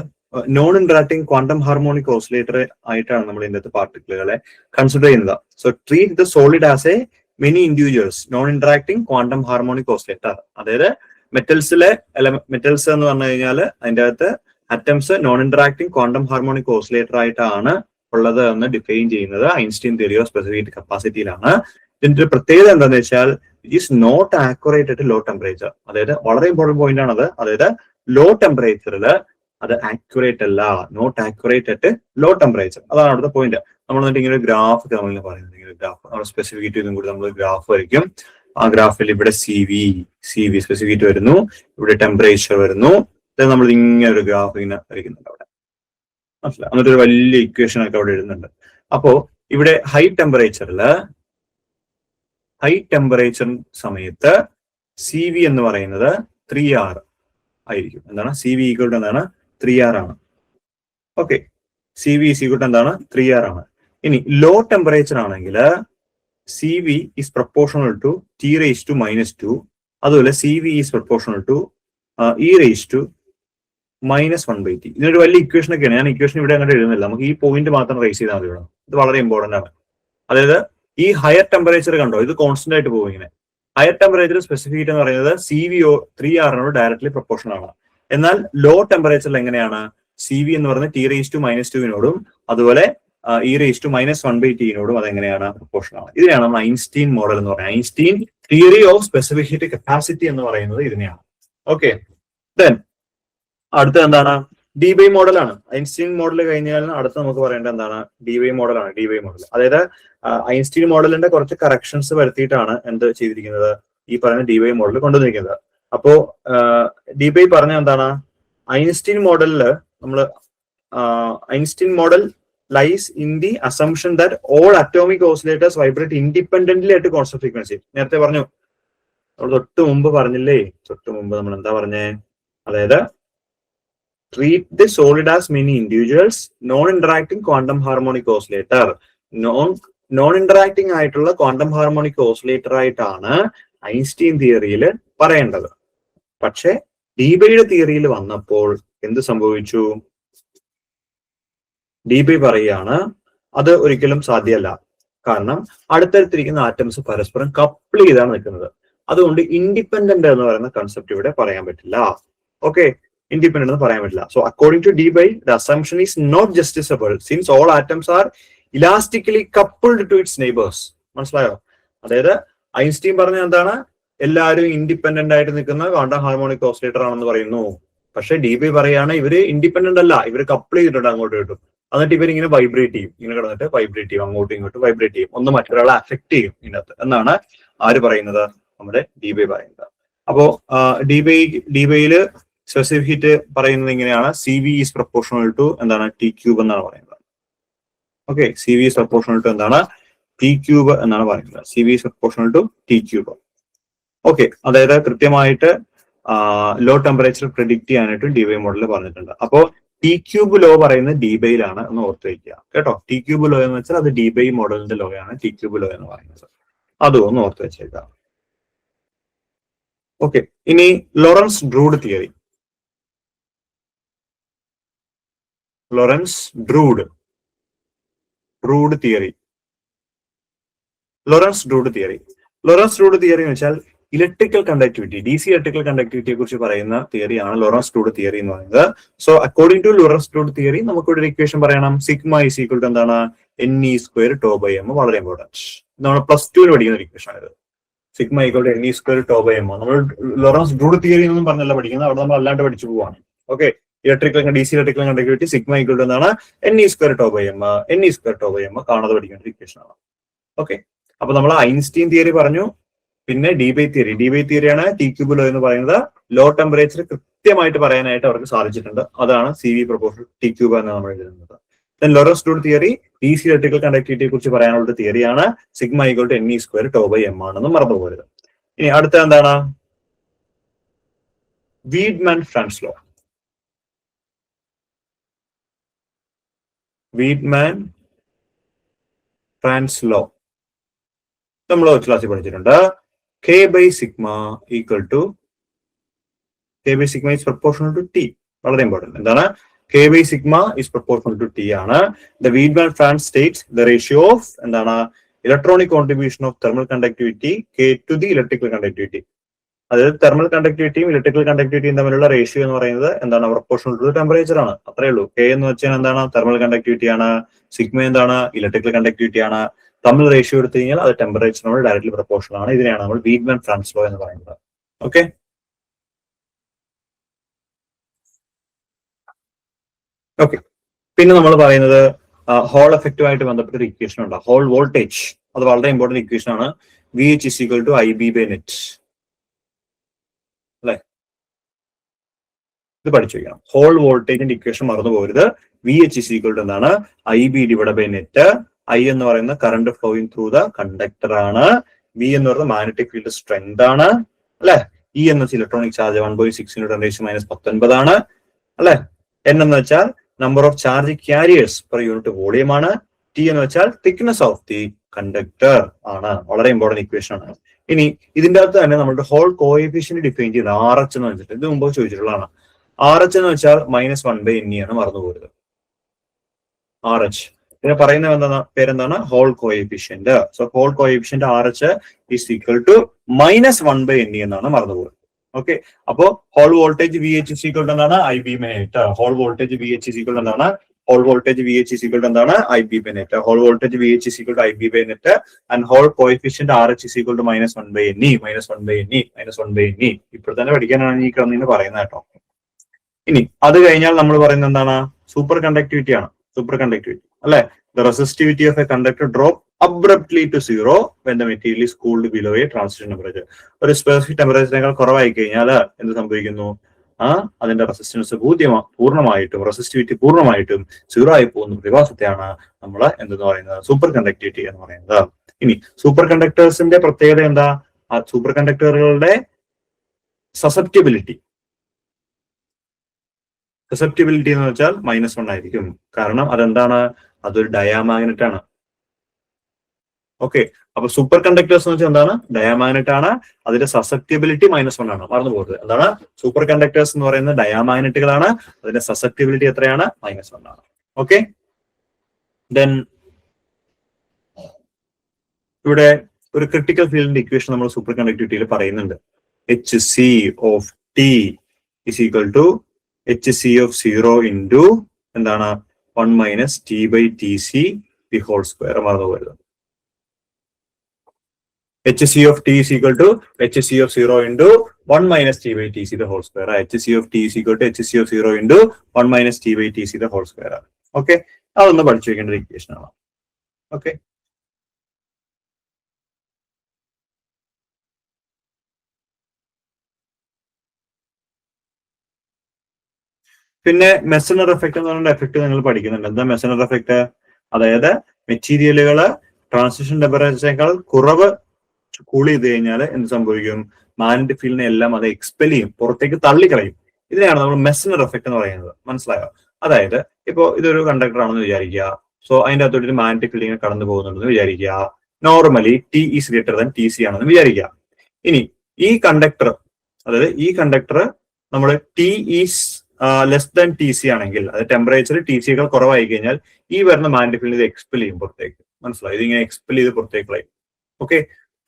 non interacting quantum harmonic oscillator ആയിട്ടാണ് നമ്മൾ ഇതിന്റെ അകത്ത് പാർട്ടിക്കിളുകളെ കൺസിഡർ ചെയ്യുന്നത്. So treat the solid as A many individuals non interacting quantum harmonic oscillator. അതായത് മെറ്റൽസ് എന്ന് പറഞ്ഞു കഴിഞ്ഞാൽ അതിന്റെ അകത്ത് atoms non interacting quantum harmonic oscillator ആയിട്ടാണ് ഉള്ളത് എന്ന് ഡിഫൈൻ ചെയ്യുന്നത് ഐൻസ്റ്റീൻ തിയറി ഓഫ് സ്പെസിഫിക് കപ്പാസിറ്റിയിലാണ്. ഇതിന്റെ ഒരു പ്രത്യേകത എന്താണെന്ന് വെച്ചാൽ it is not accurate at low temperature. അതായത് വളരെ ഇമ്പോർട്ടന്റ് പോയിന്റ് ആണത്. അതായത് ലോ ടെമ്പറേച്ചറിൽ അത് ആക്യുറേറ്റ് അല്ല, not accurate at low temperature. അതാണ് അവിടുത്തെ പോയിന്റ്. നമ്മൾ എന്നിട്ട് ഇങ്ങനെ ഒരു ഗ്രാഫ് നമ്മൾ പറയുന്നത്, ഇങ്ങനെ ഗ്രാഫ് നമ്മൾ സ്പെസിഫിക് ഇതും കൂടി നമ്മൾ ഗ്രാഫ് വരയ്ക്കും. ആ ഗ്രാഫിൽ ഇവിടെ സി വി സ്പെസിഫിക് വരുന്നു, ഇവിടെ ടെമ്പറേച്ചർ വരുന്നു. നമ്മൾ ഇങ്ങനെ ഒരു ഗ്രാഫ് ഇങ്ങനെ വരയ്ക്കുന്നുണ്ട് അവിടെ, മനസ്സിലായി? എന്നിട്ട് ഒരു വലിയ ഇക്വേഷൻ ഒക്കെ അവിടെ എഴുതുന്നുണ്ട്. അപ്പോ ഇവിടെ ഹൈ ടെമ്പറേച്ചർ സമയത്ത് സി വി എന്ന് പറയുന്നത് 3R ആയിരിക്കും. എന്താണ്? സി വി ഈക്വൽ ടു എന്താണ്? 3R ആണ്. Okay, C V equal to എന്താണ്? 3R ആണ്. ഇനി ലോ ടെമ്പറേച്ചർ ആണെങ്കിൽ C V is proportional to T⁻². അതുപോലെ C V is proportional to E⁻⁻1/T. ഇതിനൊരു വലിയ ഇക്വേഷൻ ഒക്കെയാണ്. ഞാൻ ഇക്വേഷൻ ഇവിടെ അങ്ങോട്ട് എഴുതുന്നില്ല, നമുക്ക് ഈ പോയിന്റ് മാത്രം റൈസ് ചെയ്താൽ മതി. വേണം, ഇത് വളരെ ഇമ്പോർട്ടന്റ് ആണ്. അതായത് ഈ ഹയർ ടെമ്പറേച്ചർ കണ്ടോ, ഇത് കോൺസ്റ്റന്റ് ആയിട്ട് പോകും ഇങ്ങനെ. ഹയർ ടെമ്പറേച്ചർ സ്പെസിഫിക് എന്ന് പറയുന്നത് C V 3R directly proportional ആണ്. എന്നാൽ ലോ ടെമ്പറേച്ചറിൽ എങ്ങനെയാണ്? സി വി എന്ന് പറയുന്നത് T⁻²-നോടും അതുപോലെ E⁻⁻1/T അതെങ്ങനെയാണ്? പ്രൊപ്പോർഷണൽ ആണ്. ഇതിനെയാണ് നമ്മൾ ഐൻസ്റ്റീൻ മോഡൽ എന്ന് പറയുന്നത്. Einstein theory of specific capacity എന്ന് പറയുന്നത് ഇതിനെയാണ്. ഓക്കെ, ദെൻ അടുത്ത എന്താണ്? ഡിബൈ മോഡലാണ്. ഐൻസ്റ്റീൻ മോഡൽ കഴിഞ്ഞാൽ അടുത്ത് നമുക്ക് പറയേണ്ടത് എന്താണ്? ഡിബൈ മോഡലാണ്. ഡിബൈ മോഡൽ അതായത് ഐൻസ്റ്റീൻ മോഡലിന്റെ കുറച്ച് കറക്ഷൻസ് വരുത്തിയിട്ടാണ് എന്ത് ചെയ്തിരിക്കുന്നത്? ഈ പറയുന്ന ഡിബൈ മോഡൽ കൊണ്ടുവന്നിരിക്കുന്നത്. അപ്പോ ഡിബൈ പറഞ്ഞ എന്താണ്? ഐൻസ്റ്റീൻ മോഡലില് Einstein model lies in the assumption that all atomic oscillators vibrate independently at constant frequency. നേരത്തെ പറഞ്ഞു, നമ്മൾ തൊട്ട് മുമ്പ് പറഞ്ഞില്ലേ? നമ്മൾ എന്താ പറഞ്ഞേ? അതായത് treat the solid as many individuals non-interacting quantum harmonic oscillator. non-interacting ആയിട്ടുള്ള ക്വാണ്ടം ഹാർമോണിക് ഓസിലേറ്റർ ആയിട്ടാണ് ഐൻസ്റ്റീൻ തിയറിയിൽ പറയേണ്ടത്. പക്ഷെ ഡിബൈയുടെ തിയറിയിൽ വന്നപ്പോൾ എന്ത് സംഭവിച്ചു? ഡിബൈ പറയുകയാണ് അത് ഒരിക്കലും സാധ്യമല്ല. കാരണം അടുത്തടുത്തിരിക്കുന്ന ആറ്റംസ് പരസ്പരം കപ്പിൾ ചെയ്താണ് നിൽക്കുന്നത്. അതുകൊണ്ട് ഇൻഡിപെൻഡന്റ് എന്ന് പറയുന്ന കൺസെപ്റ്റ് ഇവിടെ പറയാൻ പറ്റില്ല. ഓക്കെ, ഇൻഡിപെൻഡന്റ് എന്ന് പറയാൻ പറ്റില്ല. So according to Debye the assumption is not justifiable since all atoms are elastically coupled to its neighbours. മനസ്സിലായോ? അതായത് ഐൻസ്റ്റീൻ പറഞ്ഞ എന്താണ്? എല്ലാവരും ഇൻഡിപെൻഡന്റ് ആയിട്ട് നിൽക്കുന്ന ക്വാണ്ടം ഹാർമോണിക് ഓസിലേറ്റർ ആണെന്ന് പറയുന്നു. പക്ഷെ ഡിബൈ പറയാണ് ഇവര് ഇൻഡിപെൻഡന്റ് അല്ല, ഇവര് കപ്പിൾ ചെയ്തിട്ടുണ്ട് അങ്ങോട്ടും ഇങ്ങോട്ടും. എന്നിട്ട് ഇവരിങ്ങനെ വൈബ്രേറ്റ് ചെയ്യും, ഇങ്ങനെ കിടന്നിട്ട് വൈബ്രേറ്റ് ചെയ്യും, അങ്ങോട്ടും ഇങ്ങോട്ടും വൈബ്രേറ്റ് ചെയ്യും, ഒന്ന് മറ്റൊരാളെ അഫക്ട് ചെയ്യും ഇതിനകത്ത് എന്നാണ് ആര് പറയുന്നത്, നമ്മുടെ DBA പറയുന്നത്. അപ്പോ DBAയില് സ്പെസിഫിക് ഹീറ്റ് പറയുന്നത് ഇങ്ങനെയാണ്, CV ഈസ് പ്രൊപ്പോർഷണൽ ടു എന്താണ് T³ എന്നാണ് പറയുന്നത്. Okay, CV is proportional to എന്താണ് T³ എന്നാണ് പറയുന്നത്. CV is proportional to T³. Okay, അതായത് കൃത്യമായിട്ട് ലോ ടെമ്പറേച്ചർ പ്രിഡിക്ട് ചെയ്യാനായിട്ട് DBA മോഡൽ പറഞ്ഞിട്ടുണ്ട്. അപ്പോൾ T³ ലോ പറയുന്നത് DBAയിലാണ് എന്ന് ഓർത്ത് വയ്ക്കുക കേട്ടോ. T³ ലോ എന്ന് വെച്ചാൽ അത് DBA മോഡലിന്റെ ലോ ആണ് T³ ലോ എന്ന് പറയുന്നത്. അതും ഒന്ന് ഓർത്ത് വെച്ചേക്കാം. ഓക്കെ, ഇനി Lorentz Drude theory. Lorentz Drude theory. Lorentz Drude theory എന്ന് വെച്ചാൽ ഇലക്ട്രിക്കൽ കണ്ടക്ടിവിറ്റി, DC ഇലക്ട്രിക്കൽ കണ്ടക്ടിവിറ്റിയെ കുറിച്ച് പറയുന്ന തിയറിയാണ് ലോറൻസ് ഡ്രൂഡ് തിയറി എന്ന് പറയുന്നത്. So according to Lorentz Drude theory നമുക്ക് ഒരു ഇക്വേഷൻ പറയണം, സിഗ്മ ഈസ് ഈക്വൽ ടു എന്താണ് NE² τ by m. വളരെ ഇമ്പോർട്ടൻറ്റ്, നമ്മൾ +2 പഠിക്കുന്ന ഒരു ഇക്വേഷൻ ആണ് ഇത്. Sigma equal to NE² τ by m. നമ്മൾ ലോറൻസ് ഡ്രൂഡ് തിയറി ഒന്നും പറഞ്ഞല്ല പഠിക്കുന്നത്, അവിടെ നമ്മൾ അല്ലാണ്ട് പഠിച്ചു പോവാണ്. Okay, DC electrical conductivity sigma equal to എന്താണ് NE² τ by m. NE² τ by m കാണാതെ പഠിക്കേണ്ട ഒരു ഇക്വേഷൻ ആണ്. ഓക്കെ, അപ്പൊ നമ്മൾ ഐൻസ്റ്റീൻ തിയറി പറഞ്ഞു, പിന്നെ DBA തിയറിയാണ് T³ ലോ എന്ന് പറയുന്നത്. ലോ ടെമ്പറേച്ചർ കൃത്യമായിട്ട് പറയാനായിട്ട് അവർക്ക് സാധിച്ചിട്ടുണ്ട്, അതാണ് CV പ്രൊപ്പോർഷണൽ T³ എന്ന് നമ്മൾ എഴുതുന്നത്. Lorentz Drude theory DC electrical കണ്ടക്ടിവിറ്റിയെ കുറിച്ച് പറയാനുള്ള തിയറിയാണ്, sigma equal to NE² τ by m ആണെന്ന് മറന്നു പോകരുത്. ഇനി അടുത്ത എന്താണ്, വീഡ്മാൻ ഫ്രാൻസ് ലോ. വീഡ്മാൻ ഫ്രാൻസ് ലോ നമ്മൾ ക്ലാസ്സിൽ പഠിച്ചിട്ടുണ്ട്. K by sigma equal to K by sigma is proportional to T. വളരെ ഇമ്പോർട്ടൻറ്റ്. എന്താണ് K by sigma is proportional to T ആണ്. The Weidmann-Franz states the ratio of എന്താണ് electronic contribution of thermal conductivity K to the electrical conductivity. അതായത് thermal കണ്ടക്ടിവിറ്റിയും electrical കണ്ടക്ടിവിറ്റിയും തമ്മിലുള്ള ratio എന്ന് പറയുന്നത് എന്താണ് proportional to temperature ആണ്. അത്രേ ഉള്ളൂ. K എന്ന് വെച്ചാൽ എന്താണ് തെർമൽ കണ്ടക്ടിവിറ്റി ആണ്, സിഗ്മ എന്താണ് ഇലക്ട്രിക്കൽ കണ്ടക്ടിവിറ്റി ആണ്. തമ്മിൽ റേഷ്യോ എടുത്തു കഴിഞ്ഞാൽ അത് ടെമ്പറേച്ചറിനോട് ഡയറക്ട്ലി പ്രൊപ്പോർഷണൽ ആണ്. ഇതിനെയാണ് നമ്മൾ വീഡ്മാൻ-ഫ്രാൻസ് ലോ എന്ന് പറയുന്നത്. ഓക്കെ, പിന്നെ നമ്മൾ പറയുന്നത് ഹോൾ എഫക്റ്റുമായിട്ട് ബന്ധപ്പെട്ട ഒരു ഇക്വേഷൻ ഉണ്ട്, ഹോൾ വോൾട്ടേജ്. അത് വളരെ ഇമ്പോർട്ടന്റ് ഇക്വേഷൻ ആണ്. VH is equal to IB by net. അല്ലെ, ഇത് പഠിച്ചു വയ്ക്കണം. ഹോൾ വോൾട്ടേജിന്റെ ഇക്വേഷൻ മറന്നു പോകരുത്. VH is equal to എന്താണ് IB divided by net. I എന്ന് പറയുന്ന current flowing through the conductor ആണ്. V എന്ന് പറയുന്നത് മാഗ്നറ്റിക് ഫീൽഡ് സ്ട്രെങ്ത് ആണ് അല്ലെ. E എന്ന് വെച്ചാൽ ഇലക്ട്രോണിക് ചാർജ് 1/6 × 10⁻⁻⁻19 ആണ് അല്ലെ. N എന്ന് വെച്ചാൽ number of charge carriers per unit volume ആണ്. T എന്ന് വെച്ചാൽ തിക്നെസ് ഓഫ് ദി കണ്ടക്ടർ ആണ്. വളരെ ഇമ്പോർട്ടന്റ് ഇക്വേഷൻ ആണ്. ഇനി ഇതിന്റെ അകത്ത് തന്നെ നമ്മുടെ ഹോൾ കോഎഫിഷ്യന്റ് ഡിഫൈൻ ചെയ്ത് RH എന്ന് വെച്ചിട്ട് ഇത് മുമ്പ് ചോദിച്ചിട്ടുള്ളതാണ്. RH എന്ന് വെച്ചാൽ -1/NE ആണ്, മറന്നു പോകരുത്. RH ഇതിനെ പറയുന്നത് എന്താണ്, പേരെന്താണ്, Hall coefficient. So Hall coefficient RH is equal to -1/NE എന്നാണ്, മറന്നു പോകരുത്. ഓക്കെ, അപ്പോ Hall voltage VH is equal to എന്താണ് IB by net. Hall voltage VH is equal to എന്താണ്, Hall voltage VH is equal to എന്താണ് IB by net. Hall voltage VH is equal to IB by net and Hall coefficient RH is equal to -1/NE. -1/NE ഇപ്പോൾ തന്നെ പഠിക്കാനാണ് ഈ ക്രമീന്ന് പറയുന്നത് കേട്ടോ. ഇനി അത് കഴിഞ്ഞാൽ നമ്മൾ പറയുന്നത് എന്താണ്, സൂപ്പർ കണ്ടക്ടിവിറ്റി ആണ്. സൂപ്പർ കണ്ടക്ടിവിറ്റി അല്ലെ. The resistivity of a conductor drop abruptly to 0 when the material is cooled below a transition temperature. ഒരു സ്പെസിഫിക് ടെമ്പറേച്ചറിനേക്കാൾ കുറവായി കഴിഞ്ഞാൽ എന്ത് സംഭവിക്കുന്നു, അതിന്റെ റെസിസ്റ്റൻസ് പൂർണ്ണമായിട്ടും റെസിസ്റ്റിവിറ്റി പൂർണ്ണമായിട്ടും 0 ആയി പോകുന്ന പ്രതിഭാസത്തെയാണ് നമ്മൾ എന്തെന്ന് പറയുന്നത്, സൂപ്പർ കണ്ടക്ടിവിറ്റി എന്ന് പറയുന്നത്. ഇനി സൂപ്പർ കണ്ടക്ടേഴ്സിന്റെ പ്രത്യേകത എന്താ, ആ സൂപ്പർ കണ്ടക്ടറുകളുടെ സസെപ്റ്റിബിലിറ്റി എന്ന് വെച്ചാൽ -1 ആയിരിക്കും. കാരണം അതെന്താണ്, അതൊരു ഡയാമാഗ്നറ്റ് ആണ്. ഓക്കെ, അപ്പൊ സൂപ്പർ കണ്ടക്ടേഴ്സ് എന്ന് വെച്ചാൽ എന്താണ്, ഡയാമാഗ്നറ്റ് ആണ്. അതിന്റെ സസെപ്റ്റിബിലിറ്റി -1 ആണ്, മറന്നു പോകരുത്. എന്താണ്, സൂപ്പർ കണ്ടക്ടേഴ്സ് എന്ന് പറയുന്നത് ഡയാമാഗ്നറ്റുകളാണ്. അതിന്റെ സസെപ്റ്റിബിലിറ്റി എത്രയാണ്, -1 ആണ്. ഓക്കെ, ദെൻ ഇവിടെ ഒരു ക്രിട്ടിക്കൽ ഫീൽഡിന്റെ ഇക്വേഷൻ നമ്മൾ സൂപ്പർ കണ്ടക്ടിവിറ്റിയിൽ പറയുന്നുണ്ട്. HC of T is equal to HC of 0 into എന്താണ് 1 - T by TC the whole square. മറന്നു പോയത്. HC of T is equal to HC of 0 into 1 - T by TC the whole square. HC of T is equal to HC of 0 into 1 - T by TC the whole square. Okay, അതൊന്ന് പഠിച്ചു വെക്കേണ്ട ഒരു equation ആണ്. Okay, പിന്നെ മെസണർ effect എന്ന് പറയുന്ന effect നിങ്ങൾ പഠിക്കുന്നുണ്ട്. എന്താ മെസണർ എഫക്ട്? അതായത് മെറ്റീരിയലുകള് ട്രാൻസിഷൻ ടെമ്പറേച്ചറിനേക്കാൾ കുറവ് കൂൾ ചെയ്ത് കഴിഞ്ഞാൽ എന്ത് സംഭവിക്കും? മാഗ്നറ്റിക് ഫീൽഡിനെ എല്ലാം അത് എക്സ്പെൽ ചെയ്യും, പുറത്തേക്ക് തള്ളിക്കളയും. ഇതിനെയാണ് നമ്മൾ മെസണർ എഫക്ട് എന്ന് പറയുന്നത്. മനസ്സിലായോ? അതായത് ഇപ്പോ ഇതൊരു കണ്ടക്ടർ ആണെന്ന് വിചാരിക്കുക. സോ അതിന്റെ അകത്തോട്ട് ഒരു മാഗ്നറ്റിക് ഫീൽഡ് ഇങ്ങനെ കടന്നു പോകുന്നുണ്ടെന്ന് വിചാരിക്കുക. Normally T is greater than T C ആണെന്ന് വിചാരിക്കുക. ഇനി ഈ കണ്ടക്ടർ, അതായത് ഈ കണ്ടക്ടർ നമ്മൾ T is less than T C ആണെങ്കിൽ, അത് ടെമ്പറേച്ചർ ടി സിയേക്കാൾ കുറവായി കഴിഞ്ഞാൽ ഈ വരുന്ന മാഗ്നറ്റിക് ഫീൽഡ് ഇത് എക്സ്പെൽ ചെയ്യും പുറത്തേക്ക്. മനസ്സിലായി? ഇതിങ്ങനെ എക്സ്പെൽ ചെയ്ത് പുറത്തേക്ക് കളയും. ഓക്കെ,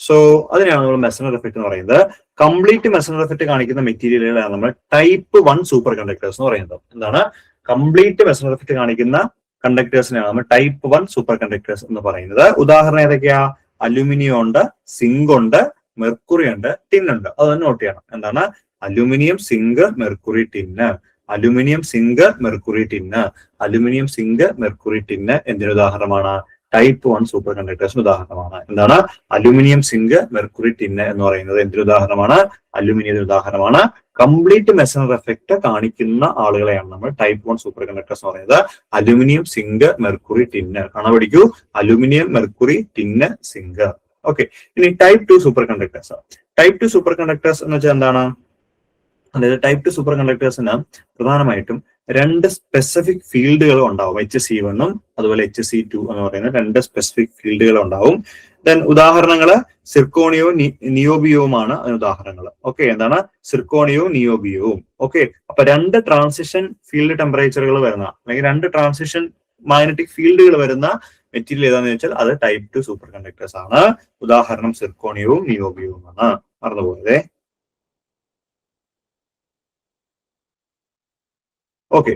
സോ അതിനെയാണ് നമ്മൾ മെസണർ എഫക്ട് എന്ന് പറയുന്നത്. കംപ്ലീറ്റ് മെസണർ എഫക്ട് കാണിക്കുന്ന മെറ്റീരിയലുകളാണ് നമ്മൾ ടൈപ്പ് 1 സൂപ്പർ കണ്ടക്ടേഴ്സ് എന്ന് പറയുന്നത്. എന്താണ്? കംപ്ലീറ്റ് മെസണർ എഫക്ട് കാണിക്കുന്ന കണ്ടക്ടേഴ്സിനെയാണ് നമ്മൾ ടൈപ്പ് 1 സൂപ്പർ കണ്ടക്ടേഴ്സ് എന്ന് പറയുന്നത്. ഉദാഹരണം ഏതൊക്കെയാ? അലുമിനിയം ഉണ്ട്, സിങ്ക് ഉണ്ട്, മെർക്കുറി ഉണ്ട്, ടിൻ ഉണ്ട്. അതൊന്ന് നോട്ട് ചെയ്യണം. എന്താണ്? Aluminium, zinc, mercury, tin. Aluminium, zinc, mercury, tin. Aluminium, zinc, mercury, tin എന്തിന് ഉദാഹരണമാണ്? ടൈപ്പ് 1 സൂപ്പർ കണ്ടക്ടേഴ്സിന് ഉദാഹരണമാണ്. എന്താണ്? അലുമിനിയം, സിങ്ക്, മെർക്കുറി, ടിന്ന് എന്ന് പറയുന്നത് എന്തിന് ഉദാഹരണമാണ്? അലുമിനിയത്തിന് ഉദാഹരണമാണ്. കംപ്ലീറ്റ് മെസണർ എഫക്ട് കാണിക്കുന്ന ആളുകളെയാണ് നമ്മൾ ടൈപ്പ് 1 സൂപ്പർ കണ്ടക്ടേഴ്സ് എന്ന് പറയുന്നത്. Aluminium, zinc, mercury, tin. കാണാൻ പഠിക്കൂ. Aluminium, mercury, tin, zinc. Okay, ഇനി type 2 super conductors. Type 2 super conductors എന്ന് വെച്ചാൽ എന്താണ്? അതായത് ടൈപ്പ് 2 സൂപ്പർ കണ്ടക്ടേഴ്സിന് പ്രധാനമായിട്ടും രണ്ട് സ്പെസിഫിക് ഫീൽഡുകളും ഉണ്ടാവും. HC1 അതുപോലെ HC2 എന്ന് പറയുന്ന രണ്ട് സ്പെസിഫിക് ഫീൽഡുകൾ ഉണ്ടാവും. ദെൻ ഉദാഹരണങ്ങള് സിർക്കോണിയവും നിയോബിയവുമാണ് അതിന് ഉദാഹരണങ്ങൾ. ഓക്കെ, എന്താണ്? സിർക്കോണിയവും നിയോബിയവും. ഓക്കെ, അപ്പൊ രണ്ട് ട്രാൻസിഷൻ ഫീൽഡ് ടെമ്പറേച്ചറുകൾ വരുന്ന, അല്ലെങ്കിൽ രണ്ട് ട്രാൻസിഷൻ മാഗ്നറ്റിക് ഫീൽഡുകൾ വരുന്ന മെറ്റീരിയൽ ഏതാണെന്ന് വെച്ചാൽ അത് ടൈപ്പ് 2 സൂപ്പർ കണ്ടക്ടേഴ്സ് ആണ്. ഉദാഹരണം സിർക്കോണിയവും നിയോബിയവുമാണ്. മറന്നുപോയതേ. ഓക്കെ,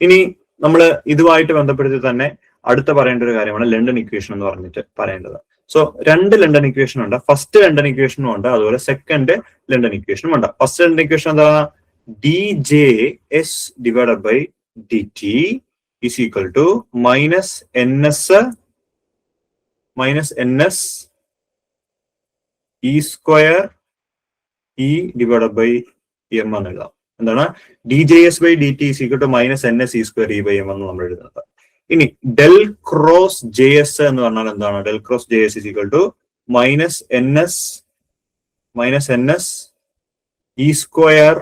ഇനി നമ്മൾ ഇതുമായിട്ട് ബന്ധപ്പെടുത്തി തന്നെ അടുത്ത പറയേണ്ട ഒരു കാര്യമാണ് ലണ്ടൻ ഇക്വേഷൻ എന്ന് പറഞ്ഞിട്ട് പറയേണ്ടത്. സോ രണ്ട് ലണ്ടൻ ഇക്വേഷൻ ഉണ്ട്. ഫസ്റ്റ് ലണ്ടൻ ഇക്വേഷനും ഉണ്ട്, അതുപോലെ സെക്കൻഡ് ലണ്ടൻ ഇക്വേഷനും ഉണ്ട്. ഫസ്റ്റ് ലണ്ടൻ ഇക്വേഷൻ എന്താ? D J S divided by D T is equal to minus N S E square E divided by M എന്ന് എഴുതാം. എന്താണ്? D J S by D T equal to minus N S E square E by M എന്ന് നമ്മൾ എഴുതുന്നത്. ഇനി del cross J S എന്ന് പറഞ്ഞാൽ എന്താണ്? Del cross J S equal to minus N S E square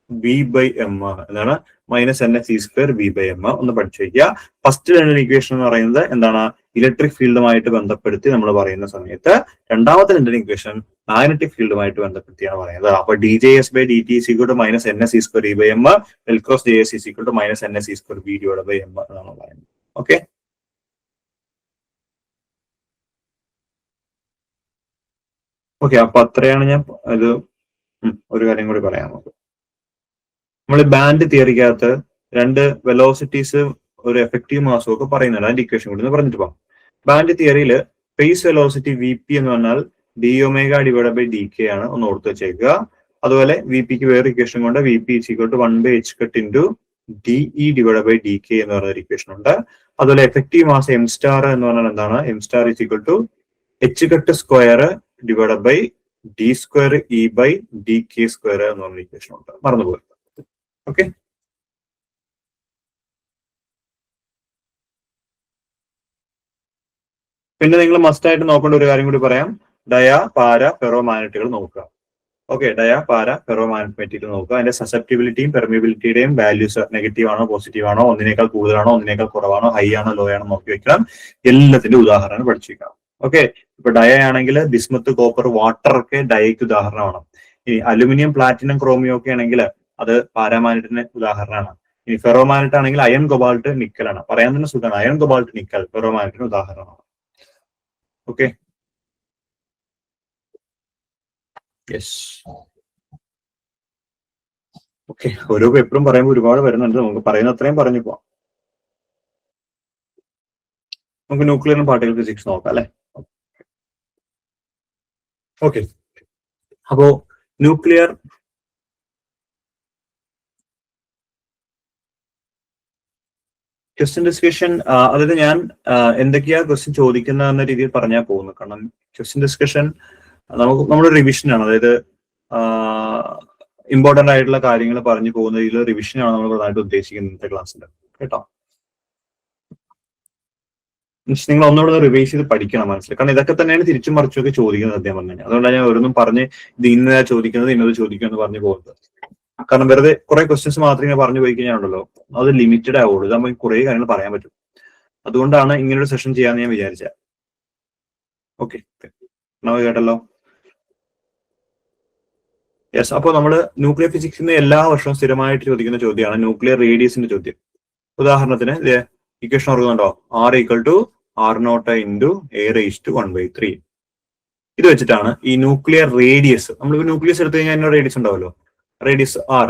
B by M. എന്താണ്? Minus N S E square B by M. ഒന്ന് പഠിച്ചു വയ്ക്കുക. ഫസ്റ്റ് ലണ്ടൻ ഇക്വേഷൻ എന്ന് പറയുന്നത് എന്താണ്? ഇലക്ട്രിക് ഫീൽഡുമായിട്ട് ബന്ധപ്പെടുത്തി നമ്മൾ പറയുന്ന സമയത്ത്, രണ്ടാമത്തെ ലണ്ടൻ ഇക്വേഷൻ മാഗ്നറ്റിക് ഫീൽഡുമായിട്ട് ബന്ധപ്പെടുത്തിയാണ് പറയുന്നത്. അപ്പൊ D J S by D T is equal to minus N S E square E by M, del cross J S is equal to minus N S E square B divide by M എന്നാണ് പറയുന്നത്. Okay, okay, അപ്പൊ അത്രയാണ് ഞാൻ ഇത്. ഒരു കാര്യം കൂടി പറയാം നമുക്ക്. നമ്മൾ ബാൻഡ് തിയറിക്കകത്ത് രണ്ട് വെലോസിറ്റീസ് ഒരു എഫക്റ്റീവ് മാസും ഒക്കെ പറയുന്നുണ്ട്. അതിന്റെ ഇക്വേഷൻ കൂടി പറഞ്ഞിട്ട് പോകാം. ബാൻഡ് തിയറിയിൽ ഫേസ് വെലോസിറ്റി വി പി എന്ന് പറഞ്ഞാൽ D omega divide by D K ആണ്. ഒന്ന് ഓർത്ത് വെച്ചേക്കുക. അതുപോലെ വി പിക്ക് വേറെ ഇക്വേഷൻ കൊണ്ട് V P is equal to 1/h cut into D E divide by D K എന്ന് പറയുന്ന ഇക്വേഷൻ ഉണ്ട്. അതുപോലെ എഫക്റ്റീവ് മാസ് എം സ്റ്റാർ എന്ന് പറഞ്ഞാൽ എന്താണ്? M star is equal to H cut square divide by D square E by D K square എന്ന് പറഞ്ഞ equation ഉണ്ട്. മറന്നുപോയി. ഓക്കെ, പിന്നെ നിങ്ങൾ മസ്റ്റ് ആയിട്ട് നോക്കേണ്ട ഒരു കാര്യം കൂടി പറയാം. ഡയ, പാര, ഫെറോ മാഗ്നറ്റുകൾ നോക്കുക. ഓക്കെ, ഡയ, പാര, ഫെറോ മാഗ്നറ്റ് മെറ്റീരിയൽ നോക്കുക. അതിന്റെ സസെപ്റ്റിബിലിറ്റിയും പെർമിബിലിറ്റിയുടെയും വാല്യൂസ് നെഗറ്റീവ് ആണോ പോസിറ്റീവ് ആണോ, ഒന്നിനേക്കാൾ കൂടുതലാണോ ഒന്നിനേക്കാൾ കുറവാണോ, ഹൈ ആണോ ലോ ആണോ നോക്കി വെക്കണം. എല്ലാത്തിന്റെ ഉദാഹരണം പഠിച്ചു വെക്കണം. ഓക്കെ, ഇപ്പൊ ഡയ ആണെങ്കിൽ ബിസ്മത്ത്, കോപ്പർ, വാട്ടർ ഒക്കെ ഡയക്ക് ഉദാഹരണമാണ്. ഇനി അലുമിനിയം, പ്ലാറ്റിനം, ക്രോമിയം ഒക്കെ ആണെങ്കിൽ അത് പാരാമാഗ്നറ്റിന് ഉദാഹരണമാണ്. ഇനി ഫെറോ മാഗ്നറ്റ് ആണെങ്കിൽ അയൺ, കൊബാൾട്ട്, നിക്കലാണ്. പറയാൻ തന്നെ സുഖമാണ്. അയൺ, കൊബാൾട്ട്, നിക്കൽ ഫെറോ മാഗ്നറ്റിന് ഉദാഹരണമാണ്. Okay, yes. ഓക്കെ, ഓരോ പേപ്പറും പറയുമ്പോൾ ഒരുപാട് വരുന്നുണ്ട്. നമുക്ക് പറയുന്ന അത്രയും പറഞ്ഞു പോവാം. നമുക്ക് ന്യൂക്ലിയർ പാർട്ടിക്കൽ ഫിസിക്സ് നോക്കാം അല്ലെ? ഓക്കെ, അപ്പോ ന്യൂക്ലിയർ ക്വസ്റ്റ്യൻ ഡിസ്കഷൻ അതായത് ഞാൻ എന്തൊക്കെയാ ക്വസ്റ്റ്യൻ ചോദിക്കുന്ന എന്ന രീതിയിൽ പറഞ്ഞാൽ പോകുന്നു. കാരണം ക്വസ്റ്റ്യൻ ഡിസ്കഷൻ നമ്മുടെ റിവിഷനാണ്. അതായത് ഇമ്പോർട്ടന്റ് ആയിട്ടുള്ള കാര്യങ്ങൾ പറഞ്ഞു പോകുന്ന രീതിയിൽ റിവിഷനാണ് നമ്മൾ പ്രധാനമായിട്ട് ഉദ്ദേശിക്കുന്നത് ഇന്നത്തെ ക്ലാസ്സിൽ. കേട്ടോ, നിങ്ങൾ ഒന്നുകൂടെ റിവൈസ് ചെയ്ത് പഠിക്കണം മനസ്സിലായി. കാരണം ഇതൊക്കെ തന്നെയാണ് തിരിച്ചും മറിച്ചൊക്കെ ചോദിക്കുന്നത് അദ്ദേഹം പറഞ്ഞു. അതുകൊണ്ടാണ് ഞാൻ ഓരോന്നും പറഞ്ഞ് ഇത് ഇന്നതാ ചോദിക്കുന്നത് ഇന്നത് ചോദിക്കും എന്ന് പറഞ്ഞു പോകുന്നത്. കാരണം വെറുതെ കുറെ ക്വസ്റ്റ്യൻസ് മാത്രം ഇങ്ങനെ പറഞ്ഞു പോയി കഴിഞ്ഞാണല്ലോ അത് ലിമിറ്റഡ് ആവുള്ളൂ. ഇത് നമുക്ക് കുറെ കാര്യങ്ങൾ പറയാൻ പറ്റും. അതുകൊണ്ടാണ് ഇങ്ങനൊരു സെഷൻ ചെയ്യാന്ന് ഞാൻ വിചാരിച്ചത്. ഓക്കെ, നമ്മൾ കേട്ടല്ലോ. യെസ്, അപ്പോൾ നമ്മൾ ന്യൂക്ലിയർ ഫിസിക്സിന് എല്ലാ വർഷവും സ്ഥിരമായിട്ട് ചോദിക്കുന്ന ചോദ്യമാണ് ന്യൂക്ലിയർ റേഡിയസിന്റെ ചോദ്യം. ഉദാഹരണത്തിന് ഇക്വേഷൻ ഓർക്കുന്നുണ്ടോ? R = R0 into A⁻1/3. ഇത് വെച്ചിട്ടാണ് ഈ ന്യൂക്ലിയർ റേഡിയസ്, നമ്മളിപ്പോ ന്യൂക്ലിയസ് എടുത്തു കഴിഞ്ഞാൽ അതിന്റെ റേഡിയസ് ഉണ്ടാവല്ലോ, റേഡിയസ് R.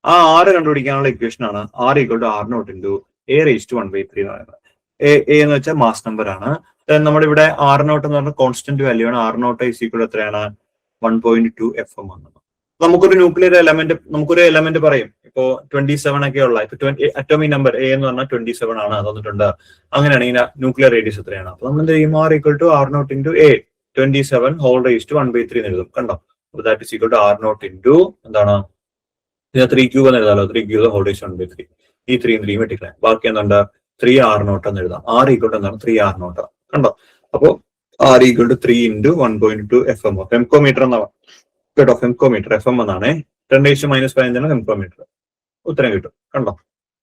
ആ R കണ്ടുപിടിക്കാനുള്ള ഇക്വേഷൻ ആണ് R = R0 ഇൻറ്റു A⁻1/3 എന്ന് പറയുന്നത്. A എന്ന് വെച്ചാൽ മാസ് നമ്പർ ആണ്. നമ്മുടെ ഇവിടെ R0 എന്ന് പറഞ്ഞ കോൺസ്റ്റന്റ് വാല്യൂ ആണ്. R0 എത്രയാണ്? 1.2 FM ആണ്. നമുക്കൊരു ന്യൂക്ലിയർ എലമെന്റ്, നമുക്കൊരു എലമെന്റ് പറയും ഇപ്പോ 27 ഒക്കെ ഉള്ള, ഇപ്പൊ അറ്റോമിക് നമ്പർ A എന്ന് പറഞ്ഞാൽ 27 ആണ് തന്നിട്ടുണ്ട്. അങ്ങനെയാണെങ്കിൽ ന്യൂക്ലിയർ റേഡിയസ് എത്രയാണ്? അപ്പൊ നമ്മൾ എന്ത് ചെയ്യും? R = R0 ഇൻറ്റു A27 എന്ന് എഴുതും. കണ്ടോ? That is equal to R0 into എന്താണ്? 3³ എന്ന് എഴുതാലോ. 3³ ഈ 3 വെട്ടിക്കളയാം. ബാക്കി എന്തുണ്ട്? 3R0 എന്ന് എഴുതാം. R = എന്താണ്? 3R0. കണ്ടോ? അപ്പോ R = 3 ഇൻറ്റു 1.2 FM. ഫെംകോമീറ്റർ എന്നാണ് കേട്ടോ. ഫെംകോമീറ്റർ FM എന്നാണ്. 10⁻⁻⁵ ഫെംകോമീറ്റർ. ഉത്തരം കിട്ടും. കണ്ടോ?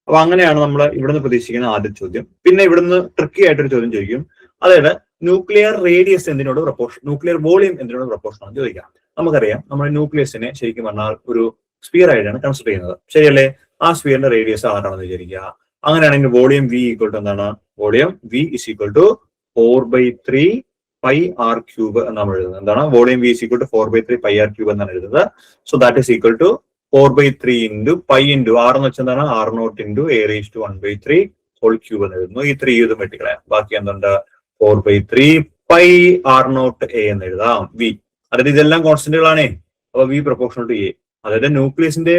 അപ്പൊ അങ്ങനെയാണ് നമ്മൾ ഇവിടുന്ന് പ്രതീക്ഷിക്കുന്ന ആദ്യ ചോദ്യം. പിന്നെ ഇവിടുന്ന് ട്രിക്കി ആയിട്ടൊരു ചോദ്യം ചോദിക്കും. അതായത് ന്യൂക്ലിയർ റേഡിയസ് എന്തിനോട് പ്രൊപ്പോർഷൻ, ന്യൂക്ലിയർ വോളിയം എന്തിനോട് പ്രൊപ്പോർഷൻ ആണ് ചോദിക്കാം. നമുക്കറിയാം നമ്മുടെ ന്യൂക്ലിയസിനെ ശരിക്കും പറഞ്ഞാൽ ഒരു സ്ഫിയർ ആയിട്ടാണ് കൺസിഡർ ചെയ്യുന്നത്. ശരിയല്ലേ? ആ സ്ഫിയറിന്റെ റേഡിയസ് ആരാണെന്ന് വിചാരിക്കുക. അങ്ങനെയാണെങ്കിൽ വോളിയം V = എന്താണ്? വോളിയം V = 4/3 πr³ എന്നാണ് എഴുതുന്നത്. എന്താണ്? വോളിയം V = 4/3 πr³ എന്നാണ് എഴുതുന്നത്. So that is equal to 4/3 into pi into R എന്ന് വെച്ചാൽ എന്താണ്? R0 ഇൻറ്റു A⁻1/3 3 എന്ന് എഴുതുന്നു. ഈ 3 ഇതും വെട്ടിക്കളയാം. ബാക്കി എന്തുണ്ട്? 4/3 πr0A എന്ന് എഴുതാം. V, അതായത് ഇതെല്ലാം കോൺസ്റ്റന്റുകളാണേ. അപ്പൊ V പ്രൊപ്പോർഷണൽ ടു A. അതായത് ന്യൂക്ലിയസിന്റെ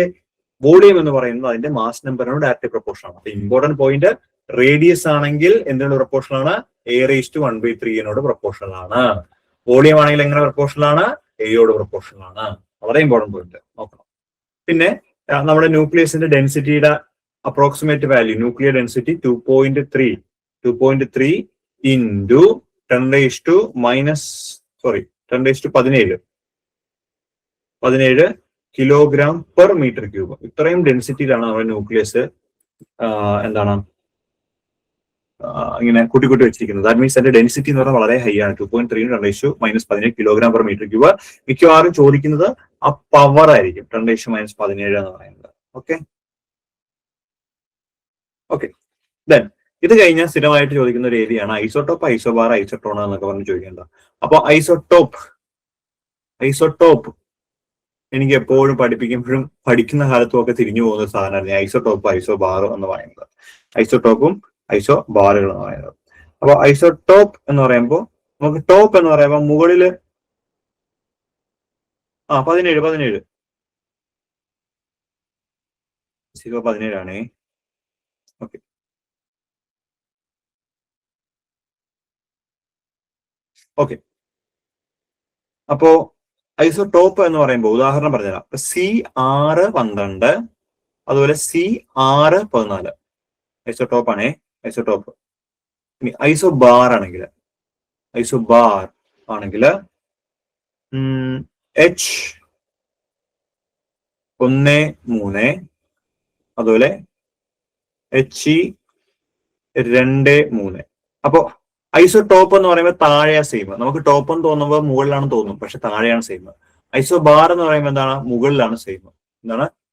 വോളിയം എന്ന് പറയുന്നത് അതിന്റെ മാസ് നമ്പറിനോട് ഡയറക്റ്റ് പ്രൊപ്പോർഷൻ ആണ്. അപ്പൊ ഇമ്പോർട്ടന്റ് പോയിന്റ്, റേഡിയസ് ആണെങ്കിൽ എന്തിനോട് പ്രൊപ്പോർഷണൽ ആണ്? A⁻1/3 പ്രൊപ്പോർഷണൽ ആണ്. വോളിയം ആണെങ്കിൽ എങ്ങനെ പ്രൊപ്പോർഷണൽ ആണ്? എയോട് പ്രൊപ്പോർഷണൽ ആണ്. വളരെ ഇമ്പോർട്ടന്റ് പോയിന്റ് നോക്കണം. പിന്നെ നമ്മുടെ ന്യൂക്ലിയസിന്റെ ഡെൻസിറ്റിയുടെ approximate value, nuclear density 2.3 into 10⁻17 kilogram per metre cube. ഇത്രയും ഡെൻസിറ്റിയിലാണ് നമ്മുടെ ന്യൂക്ലിയസ് എന്താണ് ഇങ്ങനെ കൂട്ടി വെച്ചിരിക്കുന്നത്. ദാറ്റ് മീൻസ് അതിന്റെ ഡെൻസിറ്റി എന്ന് പറഞ്ഞാൽ വളരെ ഹൈ ആണ്. 2.3 10⁻17 കിലോഗ്രാം പെർ മീറ്റർ ക്യൂബ്. മിക്കവാറും ചോദിക്കുന്നത് ആ പവർ ആയിരിക്കും, 10⁻17 എന്ന് പറയുന്നത്. ഓക്കെ. ദെൻ ഇത് കഴിഞ്ഞാൽ സ്ഥിരമായിട്ട് ചോദിക്കുന്ന ഒരു ഏരിയയാണ് ഐസോടോപ്പ്, ഐസോബാർ, ഐസോട്രോൺ എന്നൊക്കെ പറഞ്ഞ് ചോദിക്കേണ്ടത്. അപ്പൊ ഐസോടോപ്പ് എനിക്ക് എപ്പോഴും പഠിപ്പിക്കുമ്പോഴും പഠിക്കുന്ന കാലത്തും ഒക്കെ തിരിഞ്ഞു പോകുന്ന സാധനമാണ് ഐസോടോപ്പ്, ഐസോബാർ എന്ന് പറയുന്നത്. ഐസോടോപ്പും ഐസോബാറുകൾ എന്ന് പറയുന്നത്. അപ്പൊ ഐസോടോപ്പ് എന്ന് പറയുമ്പോൾ നമുക്ക് ടോപ്പ് എന്ന് പറയുമ്പോൾ മുകളില് 17 ആണേ. ഓക്കെ. അപ്പോ ഐസോടോപ്പ് എന്ന് പറയുമ്പോൾ ഉദാഹരണം പറഞ്ഞുതരാം. C612 അതുപോലെ C614 ഐസോടോപ്പ് ആണേ. ഐസോടോപ്പ്. ഇനി ഐസോബാർ ആണെങ്കിൽ H13 അതുപോലെ He23. അപ്പോ ഐസോടോപ്പ് എന്ന് പറയുമ്പോൾ താഴെയാ സെയിം. നമുക്ക് ടോപ്പ് എന്ന് തോന്നുമ്പോൾ മുകളിലാണ് തോന്നും, പക്ഷെ താഴെയാണ് സെയിം. ഐസോബാർ എന്ന് പറയുമ്പോൾ എന്താണ്? മുകളിലാണ് സെയിം.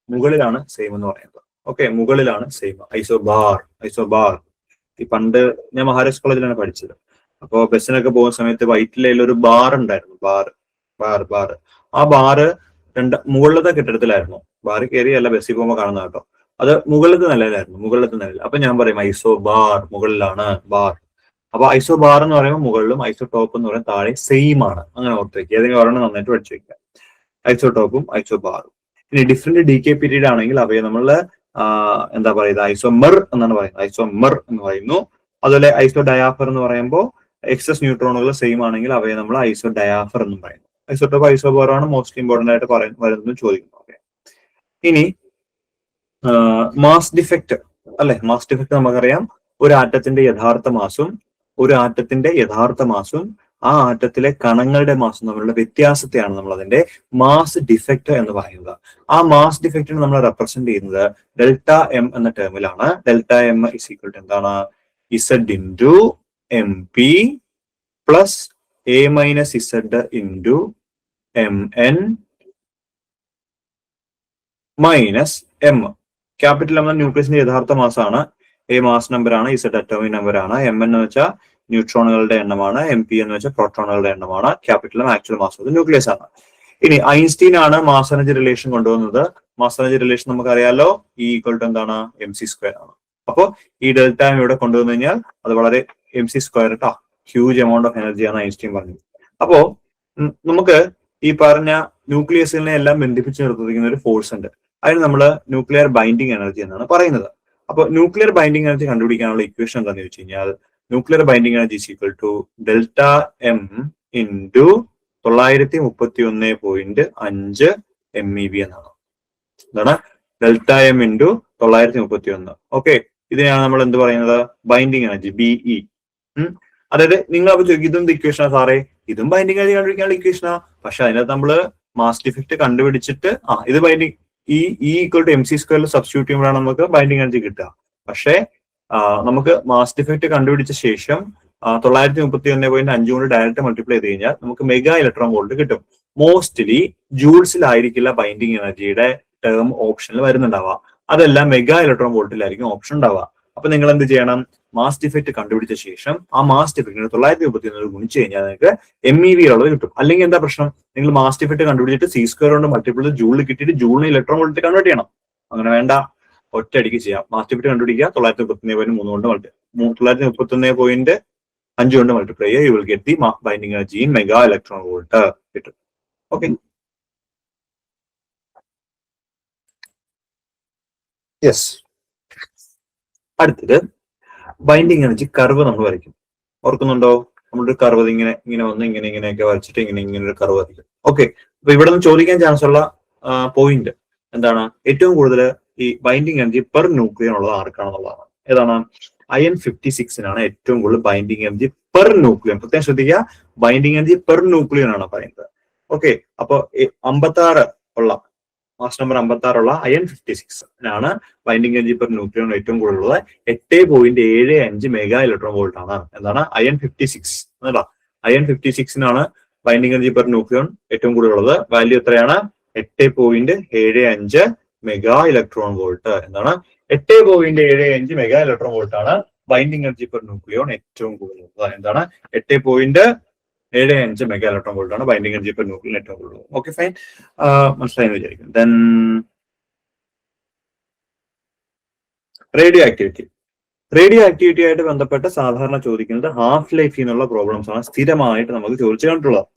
മുകളിലാണ് സെയിം എന്ന് പറയുന്നത്. ഓക്കെ, മുകളിലാണ് സെയിം. ഐസോബാർ ഈ പണ്ട് ഞാൻ മഹാരാജ് കോളേജിലാണ് പഠിച്ചത്. അപ്പോ ബസ്സിനൊക്കെ പോകുന്ന സമയത്ത് വൈറ്റിലയിൽ ഒരു ബാർ ഉണ്ടായിരുന്നു. ബാർ ആ ബാറ് മുകളിലത്തെ കെട്ടിടത്തിലായിരുന്നു. ബാർ കയറിയല്ല ബസ്സിൽ പോകുമ്പോൾ കാണുന്ന കേട്ടോ. അത് മുകളിലത്തെ നിലയിലായിരുന്നു. അപ്പൊ ഞാൻ പറയും ഐസോബാർ, മുകളിലാണ് ബാർ. അപ്പൊ ഐസോബാർ എന്ന് പറയുമ്പോൾ മുകളിലും ഐസോടോപ്പ് എന്ന് പറയുമ്പോൾ താഴെ സെയിം ആണ്. അങ്ങനെ ഓർത്ത് വെക്കുക. ഏതെങ്കിലും ഒരെണ്ണം നന്നായിട്ട് പഠിച്ചു വെക്കുക. ഐസോടോപ്പും ഐസോബാറും. ഇനി ഡിഫറെന്റ് ഡീകെ പീരീഡ് ആണെങ്കിൽ അവയെ നമ്മൾ എന്താ പറയുക, ഐസോമെർ എന്നാണ് പറയുന്നത്, ഐസോമെർ എന്ന് പറയുന്നു. അതുപോലെ ഐസോ ഡയാഫർ എന്ന് പറയുമ്പോൾ എക്സസ് ന്യൂട്രോണുകൾ സെയിം ആണെങ്കിൽ അവയെ നമ്മൾ ഐസോ ഡയാഫർ എന്നും പറയുന്നു. ഐസോട്ടോപ്പ് ഐസോബോർ ആണ് മോസ്റ്റ് ഇമ്പോർട്ടന്റ് ആയിട്ട് വരുന്നത് ചോദിക്കുന്നു. ഓക്കെ, ഇനി മാസ് ഡിഫക്റ്റ് അല്ലെ, മാസ് ഡിഫക്റ്റ് നമുക്കറിയാം ഒരു ആറ്റത്തിന്റെ യഥാർത്ഥ മാസും ആ ആറ്റത്തിലെ കണങ്ങളുടെ മാസും തമ്മിലുള്ള വ്യത്യാസത്തെയാണ് നമ്മൾ അതിന്റെ മാസ് ഡിഫക്റ്റ് എന്ന് പറയുന്നത്. ആ മാസ് ഡിഫക്റ്റിനെ നമ്മൾ റെപ്രസെന്റ് ചെയ്യുന്നത് ഡെൽറ്റ എം എന്ന ടേമിലാണ്. Delta M is equal to എന്താണ്? Z into M P plus A minus Z into M N minus M. Capital M എന്ന ന്യൂക്ലിയസിന്റെ യഥാർത്ഥ മാസാണ്, എ മാസ് നമ്പർ ആണ്, ഇസഡ് അറ്റോമിക് നമ്പർ ആണ്, എം എന്ന് വെച്ചാൽ ന്യൂട്രോണുകളുടെ എണ്ണമാണ്, എം പി എന്ന് വെച്ചാൽ പ്രോട്ടോണുകളുടെ എണ്ണമാണ്, capital M actual mass of nucleus ആണ്. ഇനി ഐൻസ്റ്റീൻ ആണ് മാസ് എനർജി റിലേഷൻ കൊണ്ടുവന്നത്. മാസ് എനർജി റിലേഷൻ നമുക്കറിയാലോ, ഇ ഈക്വൽ ടു എന്താണ്? എം സി സ്ക്വയർ ആണ്. അപ്പോൾ ഈ ഡെൽറ്റ എം ഇവിടെ കൊണ്ടുവന്നു കഴിഞ്ഞാൽ അത് വളരെ എം സി സ്ക്വയർ കേട്ടോ, ഹ്യൂജ് എമൗണ്ട് ഓഫ് എനർജിയാണ് ഐൻസ്റ്റീൻ പറഞ്ഞത്. അപ്പോ നമുക്ക് ഈ പറഞ്ഞ ന്യൂക്ലിയസിനെ എല്ലാം ബന്ധിപ്പിച്ച് നിർത്തിയിരിക്കുന്ന ഒരു ഫോഴ്സ് ഉണ്ട്, അതിന് നമ്മൾ ന്യൂക്ലിയർ ബൈൻഡിങ് എനർജി എന്നാണ് പറയുന്നത്. അപ്പൊ ന്യൂക്ലിയർ ബൈൻഡിങ് എനർജി കണ്ടുപിടിക്കാനുള്ള ഇക്വേഷൻ എന്താണെന്ന് വെച്ച് കഴിഞ്ഞാൽ nuclear binding energy is equal to delta M into 931.5 MEV എന്നാണ്. എന്താണ്? Delta M into 931. ഓക്കെ, ഇതിനെയാണ് നമ്മൾ എന്ത് പറയുന്നത്? Binding energy, BE. അതായത് നിങ്ങൾ അപ്പൊ ചോദിക്കും ഇതും ഇക്വേഷനാ സാറേ, ഇതും ബൈൻഡിങ് എനർജി കണ്ടുപിടിക്കാനുള്ള ഇക്വേഷനാ, പക്ഷെ അതിനകത്ത് നമ്മള് മാസ് ഡിഫക്റ്റ് കണ്ടുപിടിച്ചിട്ട് ഇത് ബൈൻഡിങ് ഈ ഈക്വൽ ടു എം സി സ്ക്വയറിൽ സബ്സ്റ്റിറ്റ്യൂട്ട് ചെയ്യുമ്പോഴാണ് നമുക്ക് ബൈൻഡിങ് എനർജി കിട്ടുക. പക്ഷേ നമുക്ക് മാസ് ഡിഫക്റ്റ് കണ്ടുപിടിച്ച ശേഷം 931.5 കൊണ്ട് ഡയറക്റ്റ് മൾട്ടിപ്ലൈ ചെയ്ത് കഴിഞ്ഞാൽ നമുക്ക് മെഗാ ഇലക്ട്രോൺ വോൾട്ട് കിട്ടും. മോസ്റ്റ്ലി ജൂൾസിലായിരിക്കില്ല ബൈൻഡിങ് എനർജിയുടെ ടേം ഓപ്ഷനിൽ വരുന്നുണ്ടാവുക, അതെല്ലാം മെഗാ ഇലക്ട്രോൺ വോൾട്ടിലായിരിക്കും ഓപ്ഷൻ ഉണ്ടാവുക. അപ്പൊ നിങ്ങൾ എന്ത് ചെയ്യണം? മാസ് ഡിഫക്റ്റ് കണ്ടുപിടിച്ച ശേഷം ആ മാസ് ഡിഫക്റ്റിന് 931 ഗുണിച്ച് കഴിഞ്ഞാൽ നിങ്ങൾക്ക് MEV ഉള്ളത് കിട്ടും. അല്ലെങ്കിൽ എന്താ പ്രശ്നം? നിങ്ങൾ മാസ് ഡിഫക്റ്റ് കണ്ടുപിടിച്ചിട്ട് സി സ്ക്വയർ കൊണ്ട് മൾട്ടിപ്പിൾ ജൂളിൽ കിട്ടിയിട്ട് ജൂളിന് ഇലക്ട്രോൺ വോൾട്ട് കൺവേർട്ട് ചെയ്യണം. അങ്ങനെ വേണ്ട, ഒറ്റയടിക്ക് ചെയ്യാം. മാസ് ഡിഫക്റ്റ് കണ്ടുപിടിക്കുക, 931.3 കൊണ്ട് 931.5 കൊണ്ട് മൾട്ടിപ്ലൈ ചെയ്യുക, you will get the binding energy in mega electron volt കിട്ടും. Okay, yes. അടുത്തത് ബൈൻഡിങ് എനർജി കർവ് നമ്മൾ വരയ്ക്കും. ഓർക്കുന്നുണ്ടോ? നമ്മളൊരു കർവ് ഇങ്ങനെ വന്ന് ഇങ്ങനെയൊക്കെ വരച്ചിട്ട് ഇങ്ങനെ ഒരു കർവ് വരയ്ക്കും. ഓക്കെ, അപ്പൊ ഇവിടെ നിന്ന് ചോദിക്കാൻ ചാൻസ് ഉള്ള പോയിന്റ് എന്താണ്? ഏറ്റവും കൂടുതൽ ഈ ബൈൻഡിങ് എനർജി പെർ ന്യൂക്ലിയൻ ഉള്ളത് ആർക്കാണെന്നുള്ളതാണ്. ഏതാണ്? IN56 ഏറ്റവും കൂടുതൽ ബൈൻഡിങ് എനർജി പെർ ന്യൂക്ലിയൻ. പ്രത്യേകം ശ്രദ്ധിക്കുക, ബൈൻഡിങ് എനർജി പെർ ന്യൂക്ലിയൻ ആണ് പറയുന്നത്. ഓക്കെ, അപ്പൊ 56 ഉള്ള മാസ് നമ്പർ 56 ഉള്ള IN56 binding energy per nuclein ഏറ്റവും കൂടുതലുള്ളത് 8.75 മെഗാ ഇലക്ട്രോൺ വോൾട്ട് ആണ്. എന്താണ്? IN56 എന്നല്ല, IN56 binding energy per nuclein ഏറ്റവും കൂടുതലുള്ളത്. വാല്യൂ എത്രയാണ്? 8.75 മെഗാ ഇലക്ട്രോൺ വോൾട്ട്. എന്താണ്? 8.75 മെഗാ ഇലക്ട്രോൺ വോൾട്ട് ആണ് ബൈൻഡിങ് എനർജി പെർ ന്യൂക്ലിയോൺ ഏറ്റവും കൂടുതലുള്ളത്. എന്താണ്? 8.75 മെഗാ ഇലക്ട്രോൺ വോൾട്ട് ആണ് ബൈൻഡിങ് എനർജി പെർ ന്യൂക്ലിയൻ ഏറ്റവും കൂടുതലുള്ളത്. ഓക്കെ, ഫൈൻ, മനസ്സിലായെന്ന് വിചാരിക്കും. Then radio activity. Radio activity ആയിട്ട് ബന്ധപ്പെട്ട് സാധാരണ ചോദിക്കുന്നത് ഹാഫ് ലൈഫിൽ നിന്നുള്ള പ്രോബ്ലംസ് ആണ് സ്ഥിരമായിട്ട് നമുക്ക് ചോദിച്ചു കണ്ടിട്ടുള്ളത്.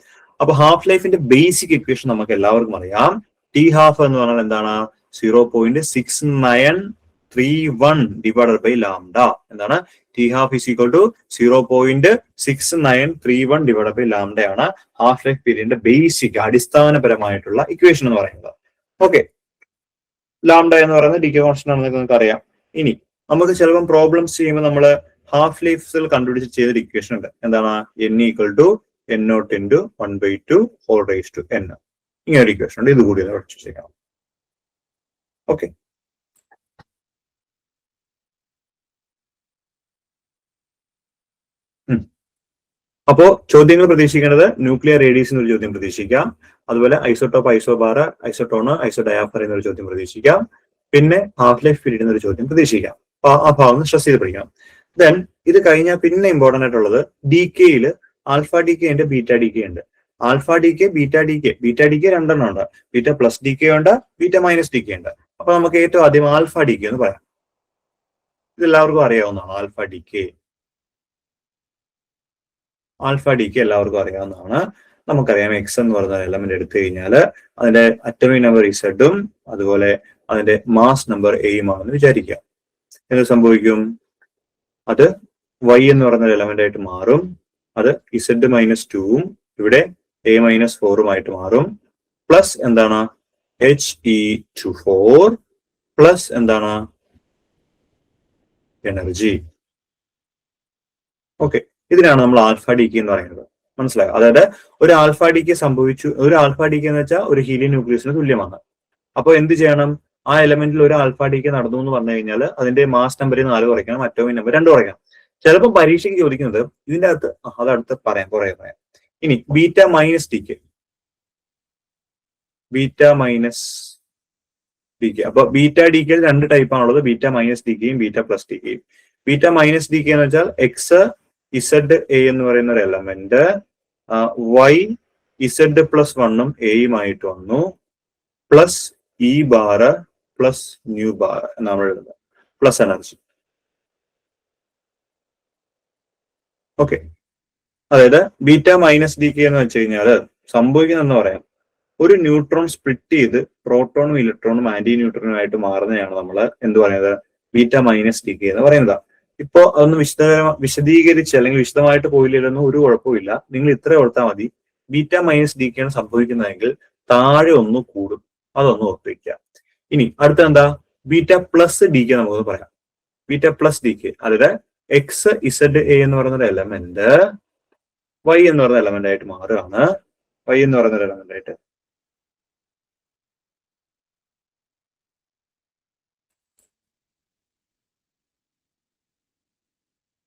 അപ്പൊ ഹാഫ് ലൈഫിന്റെ ബേസിക് ഇക്വേഷൻ നമുക്ക് എല്ലാവർക്കും അറിയാം. ടി ഹാഫ് എന്ന് പറഞ്ഞാൽ എന്താണ്? 0.6931 ഡിവൈഡഡ് ബൈ ലാംഡ. എന്താണ്? T half is equal to 0.6931 divided by lambda ആണ് ഹാഫ് ലൈഫ് പീരീഡിന്റെ ബേസിക് അടിസ്ഥാനപരമായിട്ടുള്ള ഇക്വേഷൻ എന്ന് പറയുന്നത്. ഓക്കെ, ലാംഡ എന്ന് പറയുന്നത് ഡി കെ കോൺസ്റ്റന്റ് ആണെന്ന് നിങ്ങൾക്ക് അറിയാം. ഇനി നമുക്ക് ചിലപ്പം പ്രോബ്ലംസ് ചെയ്യുമ്പോൾ നമ്മൾ ഹാഫ് ലൈഫിൽ കണ്ടുപിടിച്ച് ചെയ്തൊരു ഇക്വേഷൻ ഉണ്ട്. എന്താണ്? N equal to N0 into 1/2 whole raised to N. ഇങ്ങനെ ഒരു ഇക്വേഷൻ ഉണ്ട്, ഇത് കൂടി പഠിച്ചു ചെയ്യണം. ഓക്കെ, അപ്പോ ചോദ്യങ്ങൾ പ്രതീക്ഷിക്കേണ്ടത് ന്യൂക്ലിയർ റേഡിയസ് എന്നൊരു ചോദ്യം പ്രതീക്ഷിക്കാം. അതുപോലെ ഐസോട്ടോപ്പ്, ഐസോബാർ, ഐസോട്ടോണ്, ഐസോഡയാഫർ എന്നൊരു ചോദ്യം പ്രതീക്ഷിക്കാം. പിന്നെ ഹാഫ് ലൈഫ് പീരീഡ് എന്നൊരു ചോദ്യം പ്രതീക്ഷിക്കാം. അപ്പൊ ആ ഭാഗം സ്ട്രെസ് ചെയ്ത് പഠിക്കണം. ദെൻ ഇത് കഴിഞ്ഞാൽ പിന്നെ ഇമ്പോർട്ടന്റ് ആയിട്ടുള്ളത് ഡി കെയിൽ ആൽഫ ഡി കെ ഉണ്ട്, ബീറ്റ ഡി കെ ഉണ്ട്. Alpha D K, beta D K. Beta D K രണ്ടെണ്ണം ഉണ്ട്, ബീറ്റ പ്ലസ് ഡി കെ ഉണ്ട്, ബീറ്റ മൈനസ് ഡി കെ ഉണ്ട്. അപ്പൊ നമുക്ക് ഏറ്റവും ആദ്യം ആൽഫ ഡി കെ എന്ന് പറയാം. ഇതെല്ലാവർക്കും അറിയാവുന്നതാണ്. ആൽഫ ഡി കെ എല്ലാവർക്കും അറിയാവുന്നതാണ്. നമുക്കറിയാം എക്സ് എന്ന് പറയുന്ന എലമെന്റ് എടുത്തു കഴിഞ്ഞാൽ അതിന്റെ അറ്റോമിക് നമ്പർ ഇസഡും അതുപോലെ അതിന്റെ മാസ് നമ്പർ എയും ആണെന്ന് വിചാരിക്കുക. എന്ത് സംഭവിക്കും? അത് y എന്ന് പറയുന്ന എലമെന്റ് ആയിട്ട് മാറും. അത് Z-2ഉം ഇവിടെ A-4ഉമായിട്ട് മാറും. പ്ലസ് എന്താണ്? He2 പ്ലസ് എന്താണ്? എനർജി. ഓക്കെ, ഇതിനാണ് നമ്മൾ ആൽഫ ഡിക്ക് എന്ന് പറയുന്നത്. മനസ്സിലായോ? അതായത് ഒരു ആൽഫ ഡിക്ക് സംഭവിച്ചു. ഒരു ആൽഫ ഡിക്ക് എന്ന് വെച്ചാൽ ഒരു ഹീലിയം ന്യൂക്ലിയസിന് തുല്യമാണ്. അപ്പോൾ എന്ത് ചെയ്യണം? ആ എലമെന്റിൽ ഒരു ആൽഫ ഡിക്ക് നടന്നു എന്ന് പറഞ്ഞു കഴിഞ്ഞാൽ അതിന്റെ മാസ് നമ്പർ 4 കുറയ്ക്കണം, അറ്റോമിക് നമ്പർ 2 കുറയ്ക്കണം. ചിലപ്പോൾ പരീക്ഷയ്ക്ക് ചോദിക്കുന്നത് ഇതിന്റെ അകത്ത് അതടുത്ത് പറയാം, പറയാം. ഇനി ബീറ്റ മൈനസ് ഡിക്ക്, അപ്പൊ ബീറ്റ ഡിക്ക് 2 ടൈപ്പാണുള്ളത്, ബീറ്റ മൈനസ് ഡിക്കയും ബീറ്റ പ്ലസ് ഡിക്കയും. ബീറ്റ മൈനസ് ഡിക്ക് എന്ന് വെച്ചാൽ XZ എന്ന് പറയുന്ന ഒരു എലമെന്റ് Y Z+1ഉം എയുമായിട്ട് വന്നു, plus E bar plus new bar നമ്മൾ എഴുതുന്നത്, പ്ലസ് എനർജി. ഓക്കെ, അതായത് ബീറ്റ മൈനസ് ഡിക്ക് എന്ന് വെച്ച് കഴിഞ്ഞാൽ സംഭവിക്കുന്നതെന്ന് പറയാം, ഒരു ന്യൂട്രോൺ സ്പ്ലിറ്റ് ചെയ്ത് പ്രോട്ടോണും ഇലക്ട്രോണും ആന്റി ന്യൂട്രോണും ആയിട്ട് മാറുന്നതാണ് നമ്മൾ എന്ത് പറയുന്നത്? ബീറ്റ മൈനസ് ഡിക്ക് എന്ന് പറയുന്നത്. ഇപ്പോ അതൊന്ന് വിശദീകരിച്ച് അല്ലെങ്കിൽ വിശദമായിട്ട് പോയില്ലെന്നും ഒരു കുഴപ്പമില്ല. നിങ്ങൾ ഇത്ര ഓർത്താൽ മതി. ബീറ്റ മൈനസ് ഡിക്ക് ആണ് സംഭവിക്കുന്നതെങ്കിൽ താഴെ ഒന്ന് കൂടും, അതൊന്ന് ഓർത്തിരിക്കുക. ഇനി അടുത്ത എന്താ? ബീറ്റ പ്ലസ് ഡിക്ക് നമുക്കൊന്ന് പറയാം. ബീറ്റ പ്ലസ് ഡിക്ക്, അതായത് XZ എന്ന് പറയുന്ന എലമെന്റ് Y എന്ന് പറയുന്ന എലമെന്റ് ആയിട്ട് മാറുകയാണ്. Y എന്ന് പറയുന്ന എലമെന്റ് ആയിട്ട്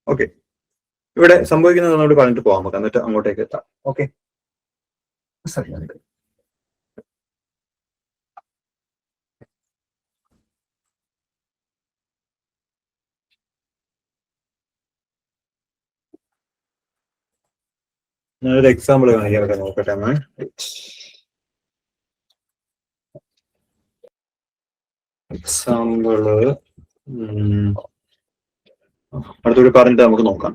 ഓക്കെ, ഇവിടെ സംഭവിക്കുന്നത് നമ്മളോട് പറഞ്ഞിട്ട് പോകാം നമുക്ക്, എന്നിട്ട് അങ്ങോട്ടേക്ക് എത്താം. ഓക്കെ, ഞാനൊരു എക്സാമ്പിൾ കാണിക്കാം, ഇവിടെ നോക്കട്ടെ. എക്സാമ്പിള് അടുത്തൊരു പറഞ്ഞിട്ട് നമുക്ക് നോക്കാം.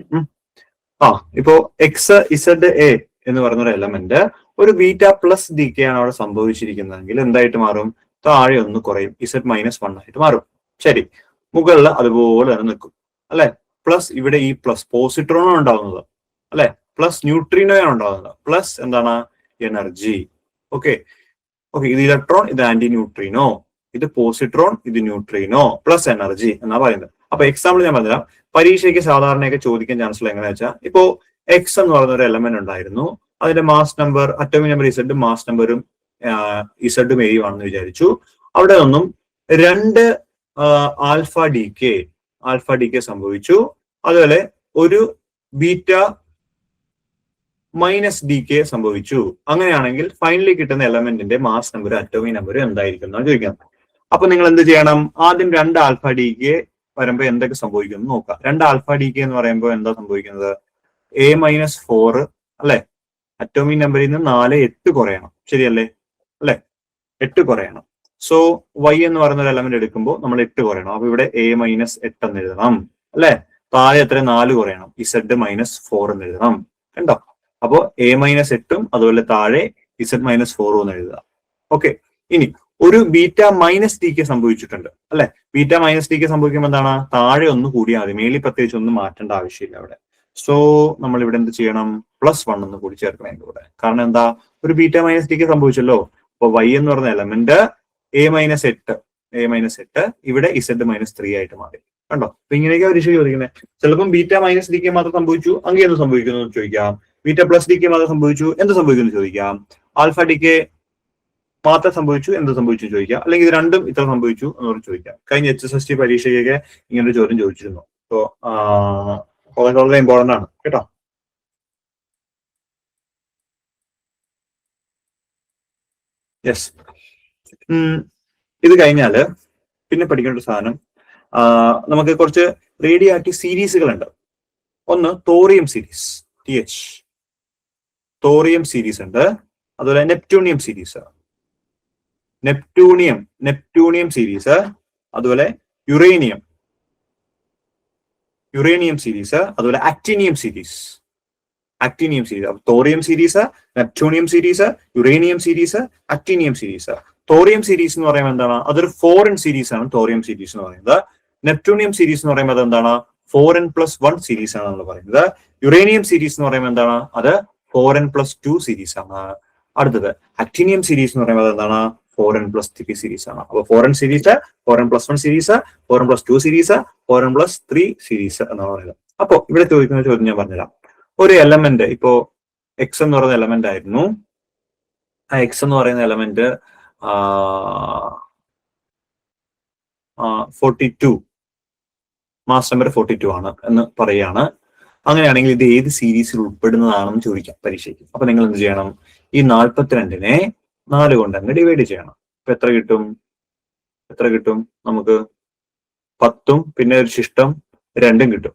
ഇപ്പോ XZ എന്ന് പറയുന്ന ഒരു എലമെന്റ് ഒരു ബീറ്റ പ്ലസ് ഡിക്കെ ആണ് അവിടെ സംഭവിച്ചിരിക്കുന്നതെങ്കിൽ എന്തായിട്ട് മാറും? താഴെ ഒന്ന് കുറയും, Z-1 ആയിട്ട് മാറും. ശരി, മുകളിൽ അതുപോലെ തന്നെ നിൽക്കും അല്ലെ. പ്ലസ് ഇവിടെ ഈ പ്ലസ് പോസിട്രോണോ ഉണ്ടാവുന്നത് അല്ലെ, പ്ലസ് ന്യൂട്രീനോയാണ് ഉണ്ടാവുന്നത്, പ്ലസ് എന്താണ്? എനർജി. ഓക്കെ, ഇത് ഇലക്ട്രോൺ, ഇത് ആന്റി ന്യൂട്രീനോ, ഇത് പോസിട്രോൺ, ഇത് ന്യൂട്രീനോ, പ്ലസ് എനർജി എന്നാ പറയുന്നത്. അപ്പൊ എക്സാമ്പിൾ ഞാൻ പറഞ്ഞുതരാം. പരീക്ഷയ്ക്ക് സാധാരണയൊക്കെ ചോദിക്കാൻ ചാൻസ് ഉള്ള എങ്ങനെയാ വെച്ചാൽ, ഇപ്പോ X എന്ന് പറയുന്ന ഒരു എലമെന്റ് ഉണ്ടായിരുന്നു, അതിന്റെ mass number atomic number Z, mass നമ്പറും Z എയും ആണെന്ന് വിചാരിച്ചു. അവിടെ നിന്നും 2 ആൽഫ ഡി കെ സംഭവിച്ചു. അതുപോലെ ഒരു ബീറ്റ മൈനസ് ഡി കെ സംഭവിച്ചു. അങ്ങനെയാണെങ്കിൽ ഫൈനലി കിട്ടുന്ന എലമെന്റിന്റെ മാസ് നമ്പറും അറ്റോമിക് നമ്പറും എന്തായിരിക്കും എന്നാണ് ചോദിക്കുന്നത്. അപ്പൊ നിങ്ങൾ എന്ത് ചെയ്യണം? ആദ്യം 2 ആൽഫ ഡി കെ വരുമ്പോ എന്തൊക്കെ സംഭവിക്കുന്നു നോക്കാം. 2 ആൽഫ ഡി കെ എന്ന് പറയുമ്പോൾ എന്താ സംഭവിക്കുന്നത്? A-4 അല്ലെ, അറ്റോമിക് നമ്പറിൽ നിന്ന് 4 8 കുറയണം, ശരിയല്ലേ? അല്ലെ, 8 കുറയണം. സോ Y എന്ന് പറയുന്ന ഒരു എലമെന്റ് എടുക്കുമ്പോൾ നമ്മൾ 8 കുറയണം. അപ്പൊ ഇവിടെ A-8 എന്ന് എഴുതണം അല്ലെ. താഴെ എത്ര? 4 കുറയണം, Z-4 എന്ന് എഴുതണം. കണ്ടോ? അപ്പോ A-8ഉം അതുപോലെ താഴെ Z-4 എന്ന് എഴുതുക. ഓക്കെ, ഇനി ഒരു ബീറ്റ മൈനസ് ഡി കെ സംഭവിച്ചിട്ടുണ്ട് അല്ലെ. ബീറ്റ മൈനസ് ഡി കെ സംഭവിക്കുമ്പോൾ എന്താണ്? താഴെ ഒന്ന് കൂടിയാൽ മതി, മേലിൽ പ്രത്യേകിച്ച് ഒന്നും മാറ്റേണ്ട ആവശ്യമില്ല അവിടെ. സോ നമ്മൾ ഇവിടെ എന്ത് ചെയ്യണം? +1 എന്ന് കൂടി ചേർക്കണം അതിന്റെ കൂടെ. കാരണം എന്താ? ഒരു ബീറ്റ മൈനസ് ഡി കെ സംഭവിച്ചല്ലോ. അപ്പൊ Y എന്ന് പറഞ്ഞ എലമെന്റ് A-8 ഇവിടെ Z-3 ആയിട്ട് മാറി. കണ്ടോ? അപ്പൊ ഇങ്ങനെയൊക്കെ പരീക്ഷ ചോദിക്കുന്നത്. ചിലപ്പം ബീറ്റ മൈനസ് ഡി കെ മാത്രം സംഭവിച്ചു, അങ്ങനെ എന്ത് സംഭവിക്കുന്നു എന്ന് ചോദിക്കാം. ബീറ്റ പ്ലസ് ഡി കെ മാത്രം സംഭവിച്ചു, എന്ത് സംഭവിക്കുന്നു ചോദിക്കാം. ആൽഫ ഡി കെ മാത്രം സംഭവിച്ചു, എന്ത് സംഭവിച്ചു ചോദിക്കാം. അല്ലെങ്കിൽ ഇത് രണ്ടും ഇത്ര സംഭവിച്ചു എന്ന് പറഞ്ഞ് ചോദിക്കാം. കഴിഞ്ഞ HSST പരീക്ഷയ്ക്കൊക്കെ ഇങ്ങനൊരു ചോദ്യം ചോദിച്ചിരുന്നു. സോ വളരെ ഇമ്പോർട്ടന്റ് ആണ് കേട്ടോ. യെസ്, ഇത് കഴിഞ്ഞാല് പിന്നെ പഠിക്കേണ്ട ഒരു സാധനം, നമുക്ക് കുറച്ച് റേഡിയോ ആക്റ്റീവ് സീരീസുകളുണ്ട്. ഒന്ന് തോറിയം സീരീസ്, തോറിയം സീരീസ് ഉണ്ട്. അതുപോലെ നെപ്റ്റ്യൂണിയം സീരീസ്, നെപ്റ്റ്യൂണിയം സീരീസ്. അതുപോലെ യുറേനിയം സീരീസ്. അതുപോലെ actinium series. Thorium series, neptunium series, uranium series, actinium series. Thorium series എന്ന് പറയുമ്പോൾ എന്താണ്? അതൊരു 4n സീരീസ് ആണ് തോറിയം സീരീസ് എന്ന് പറയുന്നത്. നെപ്റ്റൂണിയം സീരീസ് എന്ന് പറയുമ്പോൾ അതെന്താണ്? 4n+1 സീരീസ് ആണ് നമ്മൾ പറയുന്നത്. യുറേനിയം സീരീസ് എന്ന് പറയുമ്പോൾ എന്താണ്? അത് 4n+2 സീരീസ് ആണ്. അടുത്തത് ആക്ടീനിയം സീരീസ് എന്ന് പറയുമ്പോൾ എന്താണ്? 4n+3 സീരീസ് ആണ്. അപ്പൊ 4n series, 4n+1 series, 4n+2 series, 4n+3 series എന്നാണ് പറയുന്നത്. അപ്പോ ഇവിടെ ചോദിക്കുന്ന ചോദ്യം ഞാൻ പറഞ്ഞുതരാം. ഒരു എലമെന്റ് ഇപ്പോ എക്സ് എന്ന് പറയുന്ന എലമെന്റ് ആയിരുന്നു. ആ എക്സ് എന്ന് പറയുന്ന എലമെന്റ് 42 മാസ് നമ്പർ 42 ആണ് എന്ന് പറയുകയാണ്. അങ്ങനെയാണെങ്കിൽ ഇത് ഏത് സീരീസിൽ ഉൾപ്പെടുന്നതാണെന്ന് ചോദിക്കാം പരീക്ഷയ്ക്ക്. അപ്പൊ നിങ്ങൾ എന്ത് ചെയ്യണം? ഈ 42നെ 4 കൊണ്ട് അങ്ങ് ഡിവൈഡ് ചെയ്യണം. അപ്പൊ എത്ര കിട്ടും? നമുക്ക് 10ഉം പിന്നെ ഒരു ശിഷ്ടം 2ഉം കിട്ടും.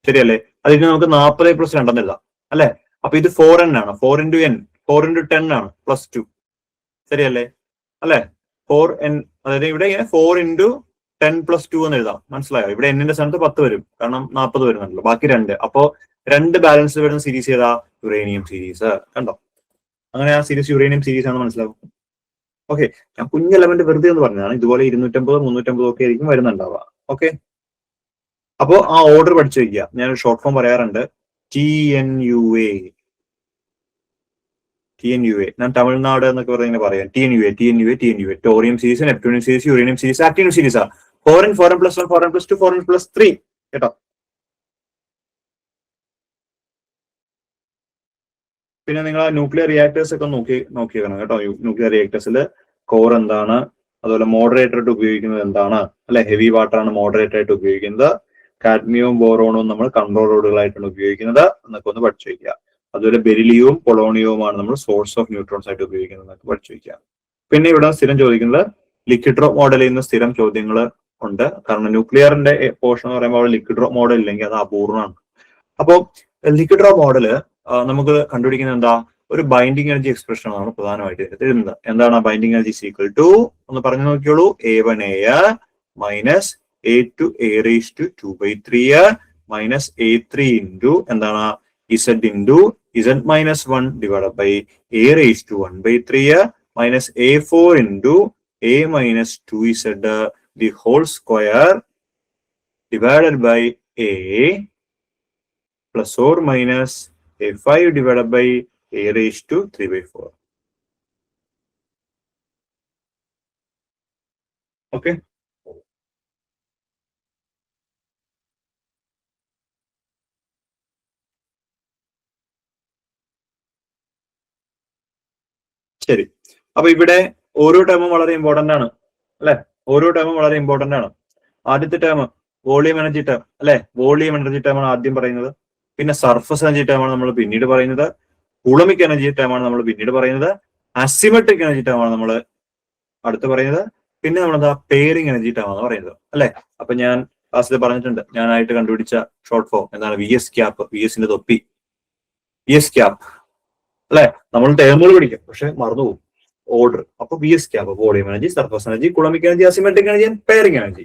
ശരിയല്ലേ? അതിന് നമുക്ക് 40+2 എന്ന് എഴുതാം അല്ലെ? അപ്പൊ ഇത് 4n ആണ്. 4 × n 4 × 10 ആണ് +2. ശരിയല്ലേ? അല്ലെ? 4n, അതായത് ഇവിടെ 4 × 10+2 എന്ന് എഴുതാം. മനസ്സിലായോ? ഇവിടെ n ന്റെ സ്ഥാനത്ത് 10 വരും, കാരണം 40 വരുന്നുണ്ടല്ലോ. ബാക്കി 2. അപ്പോ 2 ബാലൻസ് വരുന്ന സീരീസ് ഏതാ? Uranium series. കണ്ടോ? അങ്ങനെ ആ സീരീസ് യുറേനിയം സീരീസ് ആണെന്ന് മനസ്സിലാവും. ഓക്കെ, ഞാൻ കുഞ്ഞ് എലമെന്റ് വെറുതെ എന്ന് പറഞ്ഞതാണ്. ഇതുപോലെ 250, 350 ഒക്കെ ആയിരിക്കും വരുന്നുണ്ടാവുക. ഓക്കെ, അപ്പോ ആ ഓർഡർ പഠിച്ചു വയ്ക്കുക. ഞാനൊരു ഷോർട്ട് ഫോം പറയാറുണ്ട്, TNUA. ഞാൻ തമിഴ്നാട് എന്നൊക്കെ പറഞ്ഞാൽ പറയാം. TNUA. Thorium series, neptunium series, uranium series, actinium series. 4n, 4n+1, 4n+2, 4n+3. കേട്ടോ? പിന്നെ നിങ്ങൾ ആ ന്യൂക്ലിയർ റിയാക്ടേഴ്സ് ഒക്കെ നോക്കിയേക്കണം കേട്ടോ. ന്യൂക്ലിയർ റിയാക്ടേഴ്സിൽ കോർ എന്താണ്, അതുപോലെ മോഡറേറ്റർ ആയിട്ട് ഉപയോഗിക്കുന്നത് എന്താണ്, അല്ലെ? ഹെവി വാട്ടർ ആണ് മോഡറേറ്റർ ആയിട്ട് ഉപയോഗിക്കുന്നത്. കാഡ്മിയവും ബോറോണും നമ്മൾ കൺട്രോൾ റോഡുകളായിട്ടാണ് ഉപയോഗിക്കുന്നത് എന്നൊക്കെ ഒന്ന് പഠിച്ചു വയ്ക്കുക. അതുപോലെ ബെരിലിയവും പൊളോണിയവുമാണ് നമ്മൾ സോഴ്സ് ഓഫ് ന്യൂട്രോൺസ് ആയിട്ട് ഉപയോഗിക്കുന്നത് എന്നൊക്കെ പഠിച്ചു വയ്ക്കുക. പിന്നെ ഇവിടെ സ്ഥിരം ചോദിക്കുന്നത് ലിക്വിഡ് ഡ്രോപ്പ് മോഡലിൽ നിന്ന് സ്ഥിരം ചോദ്യങ്ങൾ ഉണ്ട്. കാരണം ന്യൂക്ലിയറിന്റെ പോർഷൻ എന്ന് പറയുമ്പോൾ അവിടെ ലിക്വിഡ് ഡ്രോപ്പ് മോഡൽ ഇല്ലെങ്കിൽ അത് അപൂർവമാണ്. അപ്പോൾ ലിക്വിഡ് ഡ്രോപ്പ് മോഡല് നമുക്ക് കണ്ടുപിടിക്കുന്നത് എന്താ? ഒരു ബൈൻഡിങ് എനർജി എക്സ്പ്രഷൻ ആണ് പ്രധാനമായിട്ട് എഴുതുന്നത്. എന്താണ് ബൈൻഡിങ് എനർജി? ഈക്വൽ ടു ഒന്ന് പറഞ്ഞു നോക്കിയോളൂ, A1A minus A2A⁻²3 minus A3 into എന്താണ്? Z into Z-1 divide by A⁻⁴ minus A4 into A-2Z the whole square divided by A plus or minus A5 divided by A⁻3/4. Okay, ശരി. അപ്പൊ ഇവിടെ ഓരോ ടേമും വളരെ important ആണ് അല്ലെ? ഓരോ ടേമും വളരെ ഇമ്പോർട്ടന്റ് ആണ്. ആദ്യത്തെ ടേം വോളിയം എനർജി ടേം അല്ലെ? വോളിയം എനർജി ടേം ആണ് ആദ്യം പറയുന്നത്. പിന്നെ സർഫസ് എനർജി ടേം ആണ് നമ്മൾ പിന്നീട് പറയുന്നത്. കൂളമിക് എനർജി ടേം ആണ് നമ്മൾ പിന്നീട് പറയുന്നത്. അസിമെട്രിക് എനർജി ടേം ആണ് നമ്മൾ അടുത്ത് പറയുന്നത്. പിന്നെ നമ്മളെന്താ? പെയറിംഗ് എനർജി ടേം ആണ് പറയുന്നത് അല്ലെ? അപ്പൊ ഞാൻ ക്ലാസ്സിൽ പറഞ്ഞിട്ടുണ്ട്, ഞാനായിട്ട് കണ്ടുപിടിച്ച ഷോർട്ട് ഫോം എന്താണ്? VS ക്യാപ്പ്, VSന്റെ തൊപ്പി, VS ക്യാപ്പ് അല്ലെ? നമ്മൾ ടേമുകൾ പഠിക്കും, പക്ഷെ മറന്നുപോകും ഓർഡർ. അപ്പൊ VS cap volume energy, surface energy, coulombic energy, asymmetric energy, pairing energy.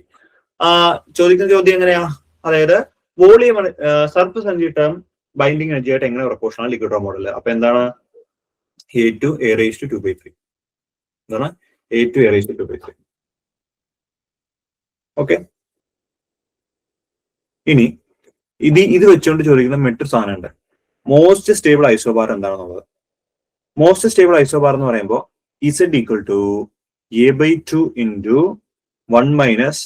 ചോദിക്കുന്ന ചോദ്യം എങ്ങനെയാ? അതായത് volume surface energy term binding energy ആയിട്ട് എങ്ങനെ പ്രൊപ്പോർഷൻ ആണ് ലിക്വിഡ് ഡ്രോപ്പ് മോഡൽ? അപ്പൊ എന്താണ്? A2A⁻²2/3. എന്താണ്? A2A⁻²2/3. ഓക്കെ, ഇനി ഇത് വെച്ചുകൊണ്ട് ചോദിക്കുന്ന മറ്റൊരു സാധനം ഉണ്ട്. മോസ്റ്റ് സ്റ്റേബിൾ ഐസോബാർ എന്താണെന്നുള്ളത്. മോസ്റ്റ് സ്റ്റേബിൾ ഐസോബാർ എന്ന് പറയുമ്പോൾ Z equal to A/2 into 1 minus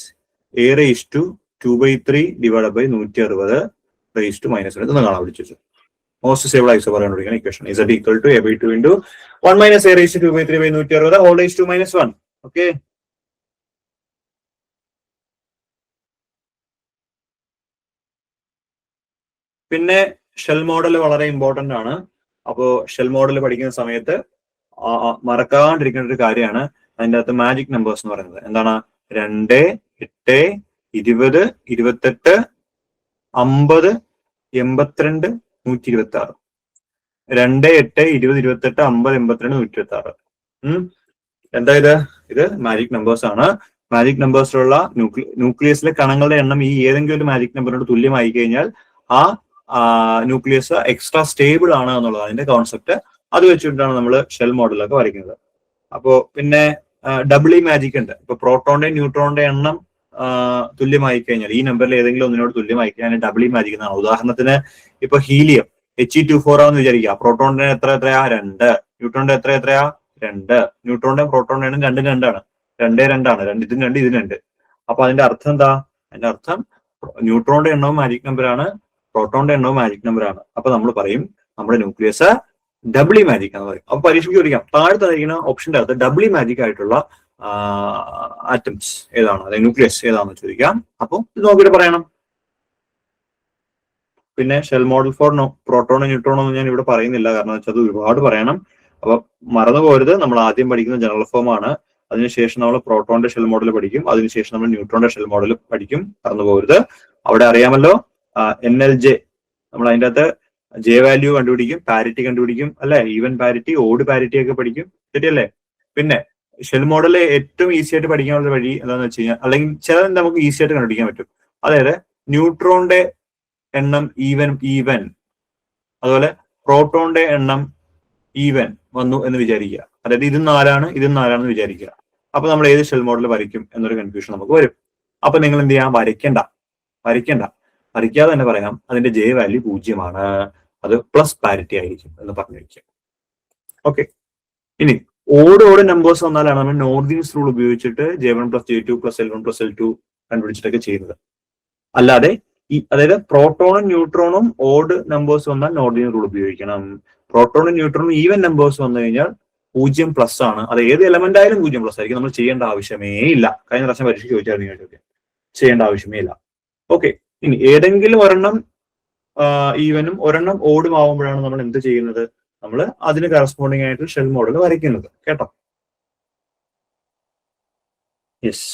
A⁻²2/3 divide by 160 ഇതൊന്ന് കാണാൻ വിളിച്ചു. മോസ്റ്റ് സ്റ്റേബിൾ ഐസോബാർ കണ്ടുപിടിക്കുന്ന equation Z equal to A/2 into 1 minus A⁻²2/3 by 160 whole raise to -1. Okay, പിന്നെ shell model വളരെ important ആണ്. അപ്പോ ഷെൽ മോഡൽ പഠിക്കുന്ന സമയത്ത് മറക്കാണ്ടിരിക്കേണ്ട ഒരു കാര്യമാണ് അതിൻ്റെ അകത്ത് മാജിക് നമ്പേഴ്സ് എന്ന് പറയുന്നത്. എന്താണ്? 2, 8, 20, 28, 50, 82, 126. 2, 8, 20, 28, 50, 82, 126. എന്താ ഇത് മാജിക് നമ്പേഴ്സ് ആണ്. മാജിക് നമ്പേഴ്സിലുള്ള ന്യൂക്ലിയസിലെ കണങ്ങളുടെ എണ്ണം ഈ ഏതെങ്കിലും ഒരു മാജിക് നമ്പറിനോട് തുല്യമായി കഴിഞ്ഞാൽ ആ ന്യൂക്ലിയസ് എക്സ്ട്രാ സ്റ്റേബിൾ ആണ് എന്നുള്ളത് അതിന്റെ കോൺസെപ്റ്റ്. അത് വെച്ചിട്ടാണ് നമ്മൾ ഷെൽ മോഡലൊക്കെ വരയ്ക്കുന്നത്. അപ്പോ പിന്നെ ഡബിളി മാജിക് ഉണ്ട്. ഇപ്പൊ പ്രോട്ടോണിന്റെ ന്യൂട്രോണിന്റെ എണ്ണം തുല്യമായി കഴിഞ്ഞാൽ, ഈ നമ്പറിൽ ഏതെങ്കിലും ഒന്നിനോട് തുല്യമായി കഴിഞ്ഞാൽ ഡബിളി മാജിക് എന്നാണ്. ഉദാഹരണത്തിന് ഇപ്പൊ ഹീലിയം He224 ആണെന്ന് വിചാരിക്കുക. പ്രോട്ടോണിന്റെ എത്രയാ 2, ന്യൂട്രോണിന്റെ എത്രയാ 2, ന്യൂട്രോണിന്റെ പ്രോട്ടോണിന്റെ എണ്ണം 2 2 2 ഇതിന് 2 ഇതിന് 2. അപ്പൊ അതിന്റെ അർത്ഥം എന്താ? അതിന്റെ അർത്ഥം ന്യൂട്രോണിന്റെ എണ്ണവും മാജിക് നമ്പർ ആണ്, പ്രോട്ടോണിന്റെ എണ്ണവും മാജിക് നമ്പർ ആണ്. അപ്പൊ നമ്മൾ പറയും നമ്മുടെ ന്യൂക്ലിയസ് ഡബിളി മാജിക് എന്ന് പറയും. അപ്പൊ പരീക്ഷയ്ക്ക് ചോദിക്കാം, താഴെ തന്നിരിക്കുന്ന ഓപ്ഷന്റെ അകത്ത് ഡബിളി മാജിക് ആയിട്ടുള്ള ആറ്റംസ് ഏതാണ്, അതായത് ന്യൂക്ലിയസ് ഏതാണെന്ന് ചോദിക്കാം. അപ്പൊ ഇത് നോക്കിയിട്ട് പറയണം. പിന്നെ ഷെൽ മോഡൽ ഫോർ പ്രോട്ടോണോ ന്യൂട്രോണോ ഒന്നും ഞാൻ ഇവിടെ പറയുന്നില്ല, കാരണം വെച്ചാൽ അത് ഒരുപാട് പറയണം. അപ്പൊ മറന്നു പോരുത്, നമ്മൾ ആദ്യം പഠിക്കുന്ന ജനറൽ ഫോം ആണ്, അതിനുശേഷം നമ്മൾ പ്രോട്ടോണിന്റെ ഷെൽ മോഡൽ പഠിക്കും, അതിനുശേഷം നമ്മൾ ന്യൂട്രോണിന്റെ ഷെൽ മോഡൽ പഠിക്കും. മറന്നു പോരുത്. അവിടെ അറിയാമല്ലോ NLJ, നമ്മൾ അതിൻ്റെ അകത്ത് ജെ വാല്യൂ കണ്ടുപിടിക്കും, പാരിറ്റി കണ്ടുപിടിക്കും അല്ലെ, ഈവൻ പാരിറ്റി, ഓഡ് പാരിറ്റി ഒക്കെ പഠിക്കും, ശരിയല്ലേ? പിന്നെ ഷെൽ മോഡല് ഏറ്റവും ഈസി ആയിട്ട് പഠിക്കാനുള്ള വഴി എന്താണെന്ന് വെച്ച് കഴിഞ്ഞാൽ, അല്ലെങ്കിൽ ചിലത് നമുക്ക് ഈസി ആയിട്ട് കണ്ടുപിടിക്കാൻ പറ്റും. അതായത് ന്യൂട്രോണിന്റെ എണ്ണം ഈവൻ, അതുപോലെ പ്രോട്ടോണിന്റെ എണ്ണം ഈവൻ വന്നു എന്ന് വിചാരിക്കുക. അതായത് ഇതും 4 ഇതും 4 വിചാരിക്കുക. അപ്പൊ നമ്മൾ ഏത് ഷെൽ മോഡൽ വരയ്ക്കും എന്നൊരു കൺഫ്യൂഷൻ നമുക്ക് വരും. അപ്പൊ നിങ്ങൾ എന്ത് ചെയ്യാം? വരയ്ക്കാതെ തന്നെ പറയാം അതിന്റെ ജെ വാല്യൂ 0 അത് പ്ലസ് പാരിറ്റി ആയിരിക്കും എന്ന് പറഞ്ഞു വയ്ക്കുക. ഓക്കെ. ഇനി ഓട് നമ്പേഴ്സ് വന്നാലാണ് നമ്മൾ നോർദീൻസ് റൂൾ ഉപയോഗിച്ചിട്ട് J1 + J2 + L1 + L2 കണ്ടുപിടിച്ചിട്ടൊക്കെ ചെയ്യുന്നത്. അല്ലാതെ അതായത് പ്രോട്ടോണും ന്യൂട്രോണും ഓഡ് നമ്പേഴ്സ് വന്നാൽ നോർദീൻ റൂൾ ഉപയോഗിക്കണം. പ്രോട്ടോണും ന്യൂട്രോണും ഈവൻ നമ്പേഴ്സ് വന്നു കഴിഞ്ഞാൽ 0+ ആണ്. അത് ഏത് എലമെന്റ് ആയാലും 0+ ആയിരിക്കും. നമ്മൾ ചെയ്യേണ്ട ആവശ്യമേ ഇല്ല. കഴിഞ്ഞ പ്രാവശ്യം പരീക്ഷ ചോദിച്ചായിരുന്നു, ചെയ്യേണ്ട ആവശ്യമേ ഇല്ല. ഓക്കെ. ഇനി ഏതെങ്കിലും ഒരെണ്ണം ഈവനും ഒരെണ്ണം ഓടും ആവുമ്പോഴാണ് നമ്മൾ എന്ത് ചെയ്യുന്നത്? നമ്മൾ അതിന് കറസ്പോണ്ടിങ് ആയിട്ട് ഷെൽ മോഡൽ വരയ്ക്കുന്നത്. കേട്ടോ? യെസ്.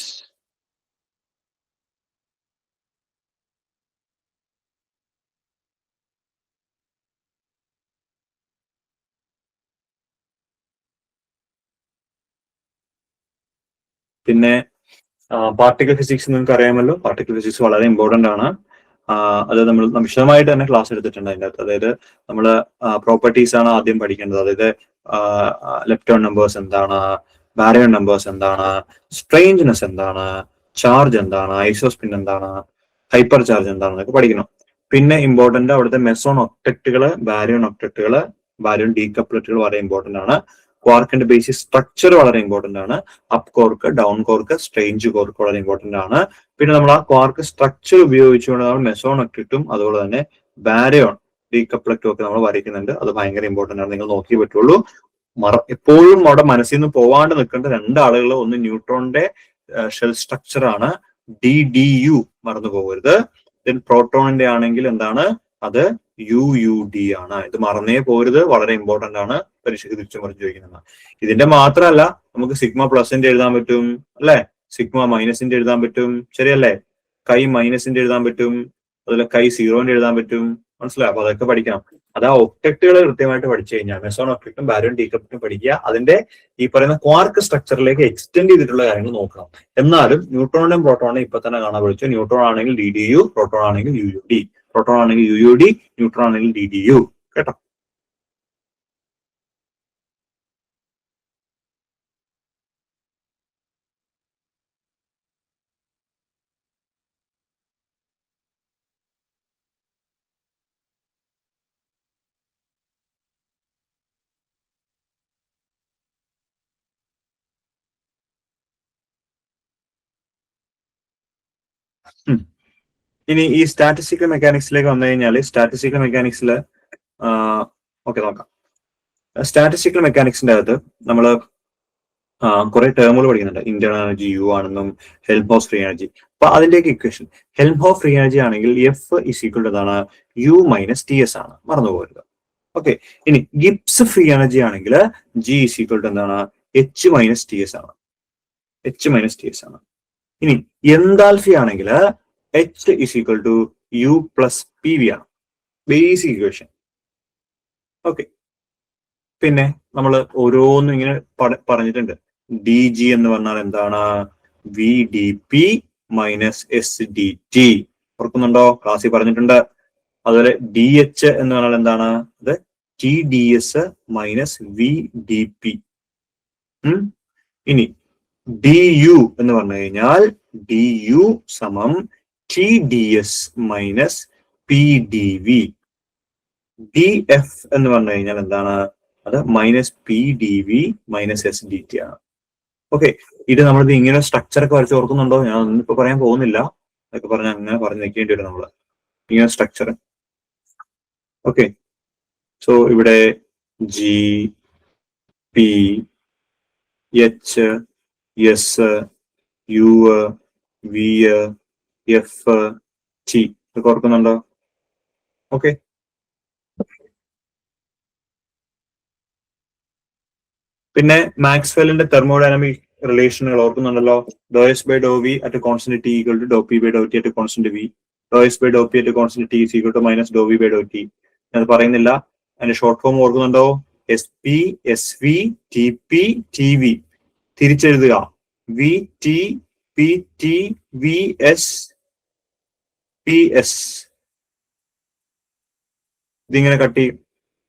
പിന്നെ പാർട്ടിക്കൽ ഫിസിക്സ് നിങ്ങൾക്ക് അറിയാമല്ലോ. പാർട്ടിക്കൽ ഫിസിക്സ് വളരെ ഇമ്പോർട്ടന്റ് ആണ്. അത് നമ്മൾ വിശദമായിട്ട് തന്നെ ക്ലാസ് എടുത്തിട്ടുണ്ട് അതിൻ്റെ അകത്ത്. അതായത് നമ്മൾ പ്രോപ്പർട്ടീസ് ആണ് ആദ്യം പഠിക്കേണ്ടത്. അതായത് ലെപ്റ്റോൺ നമ്പേഴ്സ് എന്താണ്, ബാരിയോൺ നമ്പേഴ്സ് എന്താണ്, സ്ട്രേഞ്ച്നെസ് എന്താണ്, ചാർജ് എന്താണ്, ഐസോസ്പിൻ എന്താണ്, ഹൈപ്പർ ചാർജ് എന്താണെന്നൊക്കെ പഠിക്കണം. പിന്നെ ഇമ്പോർട്ടന്റ് അവിടുത്തെ മെസോൺ ഒക്ടക്റ്റുകള്, ബാരിയോൺ ഒക്ടക്റ്റുകള്, ബാരിയോൺ ഡീകപ്ലറ്റുകൾ വളരെ ഇമ്പോർട്ടന്റ് ആണ്. ക്വാർക്കിന്റെ ബേസിക് സ്ട്രക്ചർ വളരെ ഇമ്പോർട്ടന്റ് ആണ്. Up cork, down cork, strange cork വളരെ ഇമ്പോർട്ടന്റ് ആണ്. പിന്നെ നമ്മൾ ആ ക്വാർക്ക് സ്ട്രക്ചർ ഉപയോഗിച്ചുകൊണ്ട് നമ്മൾ മെസോൺ ഒക്ടക്റ്റും അതുപോലെ തന്നെ ബാരിയോൺ ഡീകപ്ലറ്റും ഒക്കെ നമ്മൾ വരയ്ക്കുന്നുണ്ട്. അത് ഭയങ്കര ഇമ്പോർട്ടന്റ് ആണ്. നിങ്ങൾ നോക്കിയേ പറ്റുള്ളൂ. എപ്പോഴും അവിടെ മനസ്സിൽ നിന്ന് പോവാണ്ട് നിൽക്കേണ്ട 2 ആളുകൾ, ഒന്ന് ന്യൂട്രോണിന്റെ ഷെൽ സ്ട്രക്ചർ ആണ്, DDU, മറന്നു പോകരുത്. ദെൻ പ്രോട്ടോണിന്റെ ആണെങ്കിൽ എന്താണ്? അത് UUD ആണ്. ഇത് മറന്നേ പോരുത്, വളരെ ഇമ്പോർട്ടന്റ് ആണ്. പരീക്ഷയ്ക്ക് തിരിച്ചു മറിച്ച് ചോദിക്കുന്നതാണ്. ഇതിന്റെ മാത്രമല്ല, നമുക്ക് സിഗ്മ പ്ലസിന്റെ എഴുതാൻ പറ്റും അല്ലെ, സിഗ്മ മൈനസിന്റെ എഴുതാൻ പറ്റും, ശരിയല്ലേ? കൈ മൈനസിന്റെ എഴുതാൻ പറ്റും, അതുപോലെ കൈ 0ന്റെ എഴുതാൻ പറ്റും. മനസ്സിലായി? അപ്പൊ അതൊക്കെ പഠിക്കണം. അത് ആ ഒക്ടക്റ്റുകൾ കൃത്യമായിട്ട് പഠിച്ചു കഴിഞ്ഞാൽ മെസോൺ ഒക്ടക്റ്റും ബാരിയോൺ ഡീകപ്ലറ്റും പഠിക്കുക. അതിന്റെ ഈ പറയുന്ന ക്വാർക്ക് സ്ട്രക്ചറിലേക്ക് എക്സ്റ്റെൻഡ് ചെയ്തിട്ടുള്ള കാര്യങ്ങൾ നോക്കണം. എന്നാലും ന്യൂട്രോണിനും പ്രോട്ടോണിനും ഇപ്പൊ തന്നെ കാണാൻ പഠിച്ചു. ന്യൂട്രോൺ ആണെങ്കിൽ DDU, പ്രോട്ടോൺ ആണെങ്കിൽ UUD, പ്രോട്ടോൺ ആണെങ്കിൽ UUD, ന്യൂട്രോൺ ആണെങ്കിൽ DDU. കേട്ടോ? ഇനി ഈ സ്റ്റാറ്റിസ്റ്റിക്കൽ മെക്കാനിക്സിലേക്ക് വന്നു കഴിഞ്ഞാൽ, സ്റ്റാറ്റിസ്റ്റിക്കൽ മെക്കാനിക്സിൽ ഓക്കെ നോക്കാം. സ്റ്റാറ്റിസ്റ്റിക്കൽ മെക്കാനിക്സിന്റെ അകത്ത് നമ്മൾ കുറെ ടേമുകൾ പഠിക്കുന്നുണ്ട്. ഇന്റേണൽ എനർജി U ആണെന്നും, ഹെൽംഹോൾട്ട്സ് ഫ്രീ എനർജി. അപ്പൊ അതിന്റെയൊക്കെ ഇക്വേഷൻ, ഹെൽംഹോൾട്ട്സ് ഫ്രീ എനർജി ആണെങ്കിൽ F = എന്താണ്? U - TS ആണ്. മറന്നു പോകരുത്. ഓക്കെ. ഇനി ഗിബ്സ് ഫ്രീ എനർജി ആണെങ്കിൽ G = എന്താണ്? H - TS ആണ്. H - TS ആണ്. ഇനി എൻതാൽഫി ആണെങ്കിൽ H = U + PV ആണ്. Basic equation. ഓക്കെ. പിന്നെ നമ്മൾ ഓരോന്നും ഇങ്ങനെ പറഞ്ഞിട്ടുണ്ട്. DG എന്ന് പറഞ്ഞാൽ എന്താണ്? VdP - SdT. ഓർക്കുന്നുണ്ടോ? ക്ലാസ്സിൽ പറഞ്ഞിട്ടുണ്ട്. അതുപോലെ DH എന്ന് പറഞ്ഞാൽ എന്താണ്? അത് TdS - VdP. ഇനി ഡി യു എന്ന് പറഞ്ഞു കഴിഞ്ഞാൽ ഡി യു സമം T D S minus P D V. D F എന്ന് പറഞ്ഞു കഴിഞ്ഞാൽ എന്താണ്? അത് minus P D V minus S D T ആണ്. ഓക്കെ, ഇത് നമ്മളിത് ഇങ്ങനെ സ്ട്രക്ചർ ഒക്കെ വരച്ച് ഓർക്കുന്നുണ്ടോ? ഞാൻ ഒന്നും ഇപ്പൊ പറയാൻ പോകുന്നില്ല. അതൊക്കെ പറഞ്ഞ അങ്ങനെ പറഞ്ഞു നിൽക്കേണ്ടി വരും നമ്മള് ഇങ്ങനെ സ്ട്രക്ചർ. ഓക്കെ, സോ ഇവിടെ G P H S U V F T ഇതൊക്കെ ഓർക്കുന്നുണ്ടോ? ഓക്കെ, പിന്നെ മാക്സ്വെല്ലിന്റെ തെർമോഡൈനാമിക് റിലേഷനുകൾ ഓർക്കുന്നുണ്ടല്ലോ. Do S by do V at constant T equal to do P by do T at constant V. Do S by do P at constant T is equal to minus do V by do T. ഞാൻ പറയുന്നില്ല. അതിന്റെ short form ഓർക്കുന്നുണ്ടോ? S P S V T P T V. തിരിച്ചെഴുതുക. V T P T V S P S. ഇതിങ്ങനെ cut ചെയ്യും,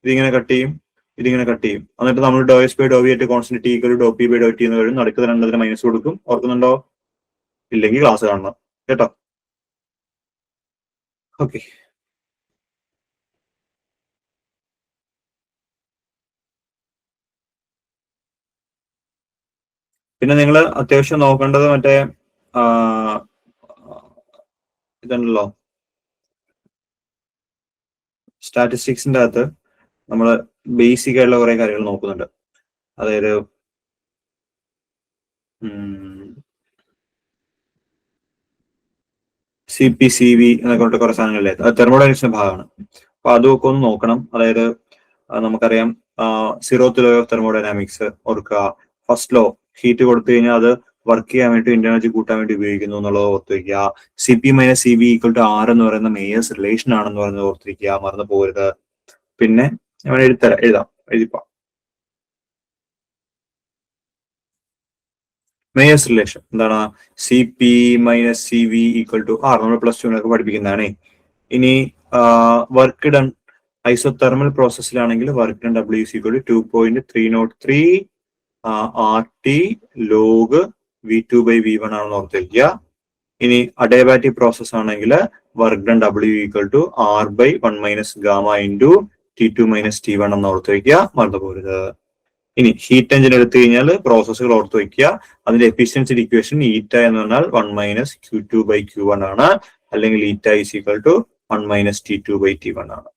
ഇതിങ്ങനെ cut ചെയ്യും, ഇതിങ്ങനെ കട്ട് ചെയ്യും. എന്നിട്ട് നമ്മൾ do S by do V ആയിട്ട് constant T equal do P by do T എന്ന് വരും. നടുക്ക് രണ്ടതിന് മൈനസ് കൊടുക്കും. ഓർക്കുന്നുണ്ടോ? ഇല്ലെങ്കിൽ ക്ലാസ് കാണണം കേട്ടോ. ഓക്കെ, പിന്നെ നിങ്ങൾ അത്യാവശ്യം നോക്കേണ്ടത് മറ്റേ ഇതുണ്ടല്ലോ, സ്റ്റാറ്റിസ്റ്റിക്സിന്റെ അകത്ത് നമ്മൾ ബേസിക് ആയിട്ടുള്ള കുറെ കാര്യങ്ങൾ നോക്കുന്നുണ്ട്. അതായത് സി പി സി വി എന്നൊക്കെ കുറെ സാധനങ്ങളില്ലേ, അത് തെർമോഡൈനാമിക്സിന്റെ ഭാഗമാണ്. അപ്പൊ അതൊക്കെ ഒന്ന് നോക്കണം. അതായത് നമുക്കറിയാം സീറോത്ത് ലോ ഓഫ് തെർമോഡൈനാമിക്സ് ഓർക്കുക. ഫസ്റ്റ് ലോ, ഹീറ്റ് കൊടുത്തു കഴിഞ്ഞാൽ അത് വർക്ക് ചെയ്യാൻ വേണ്ടി എനർജി കൂട്ടാൻ വേണ്ടി ഉപയോഗിക്കുന്നു എന്നുള്ളത് ഓർത്തിരിക്കുക. C P minus C B equal to R എന്ന് പറയുന്ന മേയേഴ്സ് റിലേഷൻ ആണെന്ന് പറയുന്നത് ഓർത്തിരിക്കുക, മറന്നു പോകരുത്. പിന്നെ ഞാൻ എഴുതാം, എഴുതിപ്പോ മേയേഴ്സ് റിലേഷൻ എന്താണ്? C P minus C V equal to R. നമ്മൾ പ്ലസ് ടുവിനൊക്കെ പഠിപ്പിക്കുന്നതാണ്. ഇനി വർക്ക് ഡൺ ഐസോതെർമൽ പ്രോസസ്സിലാണെങ്കിൽ work done W is equal to 2.303 R T log V two by V one ആണെന്ന് ഓർത്തിരിക്കുക. ഇനി അഡയബാറ്റിക് പ്രോസസ് ആണെങ്കിൽ work done W equal to R by 1 minus gamma into T two minus T one എന്ന് ഓർത്തിരിക്കുക, മറന്നു പോരുത്. ഇനി heat engine എടുത്തു കഴിഞ്ഞാൽ പ്രോസസ്സുകൾ ഓർത്ത് വയ്ക്കുക. അതിന്റെ എഫിഷ്യൻസി ഇക്വേഷൻ ഈറ്റ എന്ന് പറഞ്ഞാൽ 1 minus Q two by Q one ആണ്, അല്ലെങ്കിൽ eta is equal to 1 minus T two by T one ആണ്.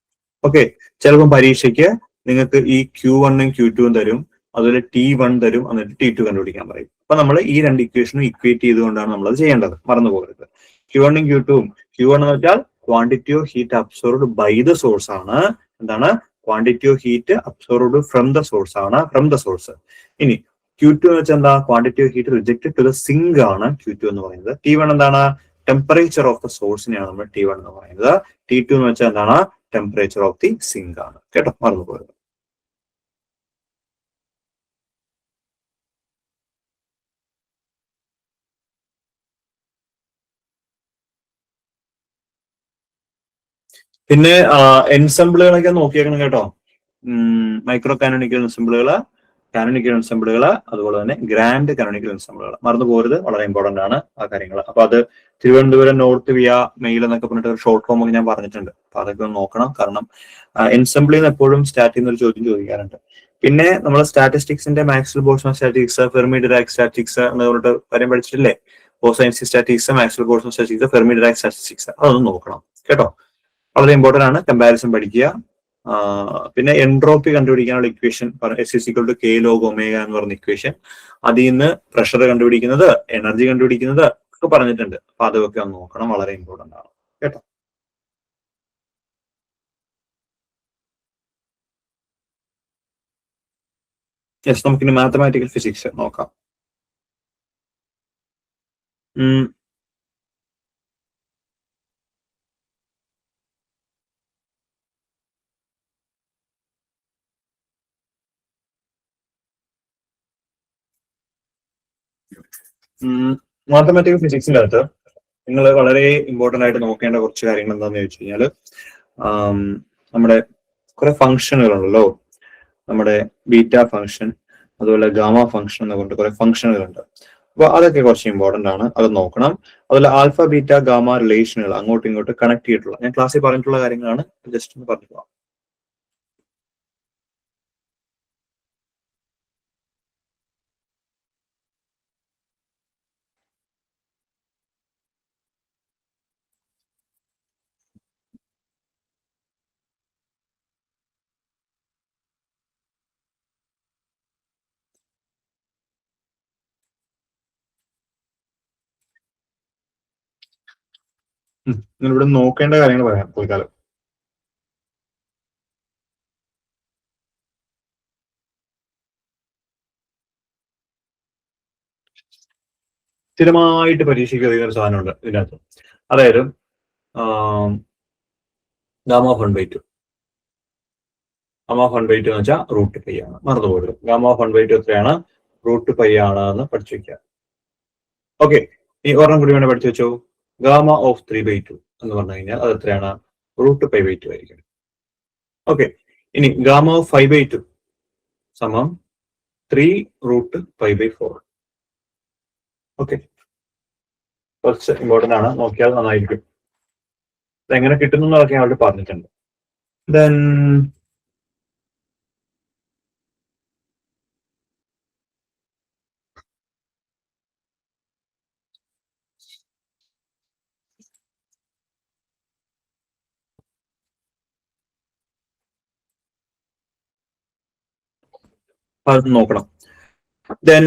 ഓക്കെ, ചിലപ്പോൾ പരീക്ഷയ്ക്ക് നിങ്ങൾക്ക് ഈ ക്യൂ വണ്ണും ക്യൂ ടുവും തരും, അതുപോലെ ടി വൺ തരും, എന്നിട്ട് ടി ടു കണ്ടുപിടിക്കാൻ പറയും. അപ്പൊ നമ്മൾ ഈ രണ്ട് ഇക്വേഷനും ഇക്വേറ്റ് ചെയ്തുകൊണ്ടാണ് നമ്മൾ അത് ചെയ്യേണ്ടത്, മറന്നു പോകരുത്. ക്യൂ വണ്ണും ക്യൂ ടുവും, ക്യൂ വൺ എന്ന് വെച്ചാൽ quantity of heat absorbed by the source ആണ്. എന്താണ്? Quantity of heat absorbed from the source ആണ്, ഫ്രം ദ സോഴ്സ്. ഇനി ക്യൂ ടു എന്ന് വെച്ചാൽ എന്താ? Quantity of heat rejected to the sink ആണ് ക്യൂ ടു എന്ന് പറയുന്നത്. ടി വൺ എന്താണ്? ടെമ്പറേച്ചർ ഓഫ് ദ സോഴ്സിനെയാണ് നമ്മൾ ടി വൺ എന്ന് പറയുന്നത്. ടി ടു എന്ന് വെച്ചാൽ എന്താണ്? ടെമ്പറേച്ചർ ഓഫ് ദി സിങ്ക് ആണ്. കേട്ടോ, മറന്നു പോയത്. പിന്നെ എൻസംബിളുകളൊക്കെ നോക്കിയേക്കണം കേട്ടോ. മൈക്രോ കാനോണിക്കൽ എൻസംബിളുകള്, കാനോണിക്കൽ എൻസംബിളുകള്, അതുപോലെ തന്നെ ഗ്രാൻഡ് കാനോണിക്കൽ എൻസംബിളുകൾ മറന്നു പോരുത്, വളരെ ഇമ്പോർട്ടന്റ് ആണ് ആ കാര്യങ്ങൾ. അപ്പൊ അത് തിരുവനന്തപുരം നോർത്ത് വിയ മെയിൽ എന്നൊക്കെ പറഞ്ഞിട്ട് ഒരു ഷോർട്ട് ഫോം ഒക്കെ ഞാൻ പറഞ്ഞിട്ടുണ്ട്. അപ്പൊ അതൊക്കെ ഒന്ന് നോക്കണം. കാരണം എൻസംബിളിൽ നിന്ന് എപ്പോഴും സ്റ്റാറ്റിൽ നിന്ന് ഒരു ചോദ്യം ചോദിക്കാറുണ്ട്. പിന്നെ നമ്മൾ സ്റ്റാറ്റിസ്റ്റിക്സിന്റെ Maxwell Boltzmann statics, Fermi Dirac statics എന്ന് പറഞ്ഞിട്ട് കാര്യം പഠിച്ചിട്ടില്ലേ? Bose Einstein statics, Maxwell Boltzmann statics, Fermi Dirac statistics, അതൊന്ന് നോക്കണം കേട്ടോ. വളരെ ഇമ്പോർട്ടന്റ് ആണ്. കമ്പാരിസൺ പഠിക്കുക. പിന്നെ എൻട്രോപ്പി കണ്ടുപിടിക്കാനുള്ള equation S is equal to K log omega എന്ന് പറഞ്ഞ ഇക്വേഷൻ, അതിൽ നിന്ന് പ്രഷർ കണ്ടുപിടിക്കുന്നത്, എനർജി കണ്ടുപിടിക്കുന്നത് ഒക്കെ പറഞ്ഞിട്ടുണ്ട്. അപ്പൊ അതൊക്കെ ഒന്ന് നോക്കണം, വളരെ ഇമ്പോർട്ടന്റ് ആണ് കേട്ടോ. യെസ്, നമുക്കിനി മാത്തമാറ്റിക്കൽ ഫിസിക്സ് നോക്കാം. മാത്തമാറ്റിക്കൽ ഫിസിക്സിന്റെ അകത്ത് നിങ്ങൾ വളരെ ഇമ്പോർട്ടന്റ് ആയിട്ട് നോക്കേണ്ട കുറച്ച് കാര്യങ്ങൾ എന്താണെന്ന് ചോദിച്ചു കഴിഞ്ഞാൽ, നമ്മുടെ കുറെ ഫംഗ്ഷനുകളുണ്ടല്ലോ. നമ്മുടെ ബീറ്റ ഫംഗ്ഷൻ, അതുപോലെ ഗാമ ഫംഗ്ഷൻ എന്ന് പറഞ്ഞിട്ട് കുറെ ഫംഗ്ഷനുകളുണ്ട്. അപ്പൊ അതൊക്കെ കുറച്ച് ഇമ്പോർട്ടന്റ് ആണ്, അത് നോക്കണം. അതുപോലെ ആൽഫ ബീറ്റ ഗാമ റിലേഷനുകൾ അങ്ങോട്ടും ഇങ്ങോട്ടും കണക്ട് ചെയ്തിട്ടുള്ള ഞാൻ ക്ലാസ്സിൽ പറഞ്ഞിട്ടുള്ള കാര്യങ്ങളാണ്, ജസ്റ്റ് ഒന്ന് പറഞ്ഞു പോകാം. ഇവിടെ നോക്കേണ്ട കാര്യങ്ങൾ പറയാം തൽക്കാലം. സ്ഥിരമായിട്ട് പരീക്ഷയ്ക്ക് അറിയുന്ന ഒരു സാധനമുണ്ട് ഇതിനകത്ത്, അതായത് ഗാമ ഓഫ് 1/2. ഗാമ ഓഫ് 1/2 എന്ന് വെച്ചാൽ റൂട്ട് പൈ ആണ്, മറന്നുപോയത്. ഗാമ ഓഫ് 1/2 എത്രയാണ്? റൂട്ട് പൈ ആണ് എന്ന് പഠിച്ചു വെക്കുക. ഓക്കെ, ഈ ഒരെണ്ണം കൂടി വേണേൽ പഠിച്ചു വെച്ചോ. ഗാമ ഓഫ് 3/2 എന്ന് പറഞ്ഞു കഴിഞ്ഞാൽ അത് എത്രയാണ്? റൂട്ട് π/2 ആയിരിക്കും. ഓക്കെ, ഇനി ഗാമ ഓഫ് 5/2 സമം 3 റൂട്ട് π/4. ഓക്കെ, കുറച്ച് ഇമ്പോർട്ടന്റ് ആണ്, നോക്കിയാൽ നന്നായിരിക്കും. ഇതെങ്ങനെ കിട്ടുന്നു എന്നൊക്കെ അവരോട് പറഞ്ഞിട്ടുണ്ട്. ദെൻ അത് നോക്കണം. ദെൻ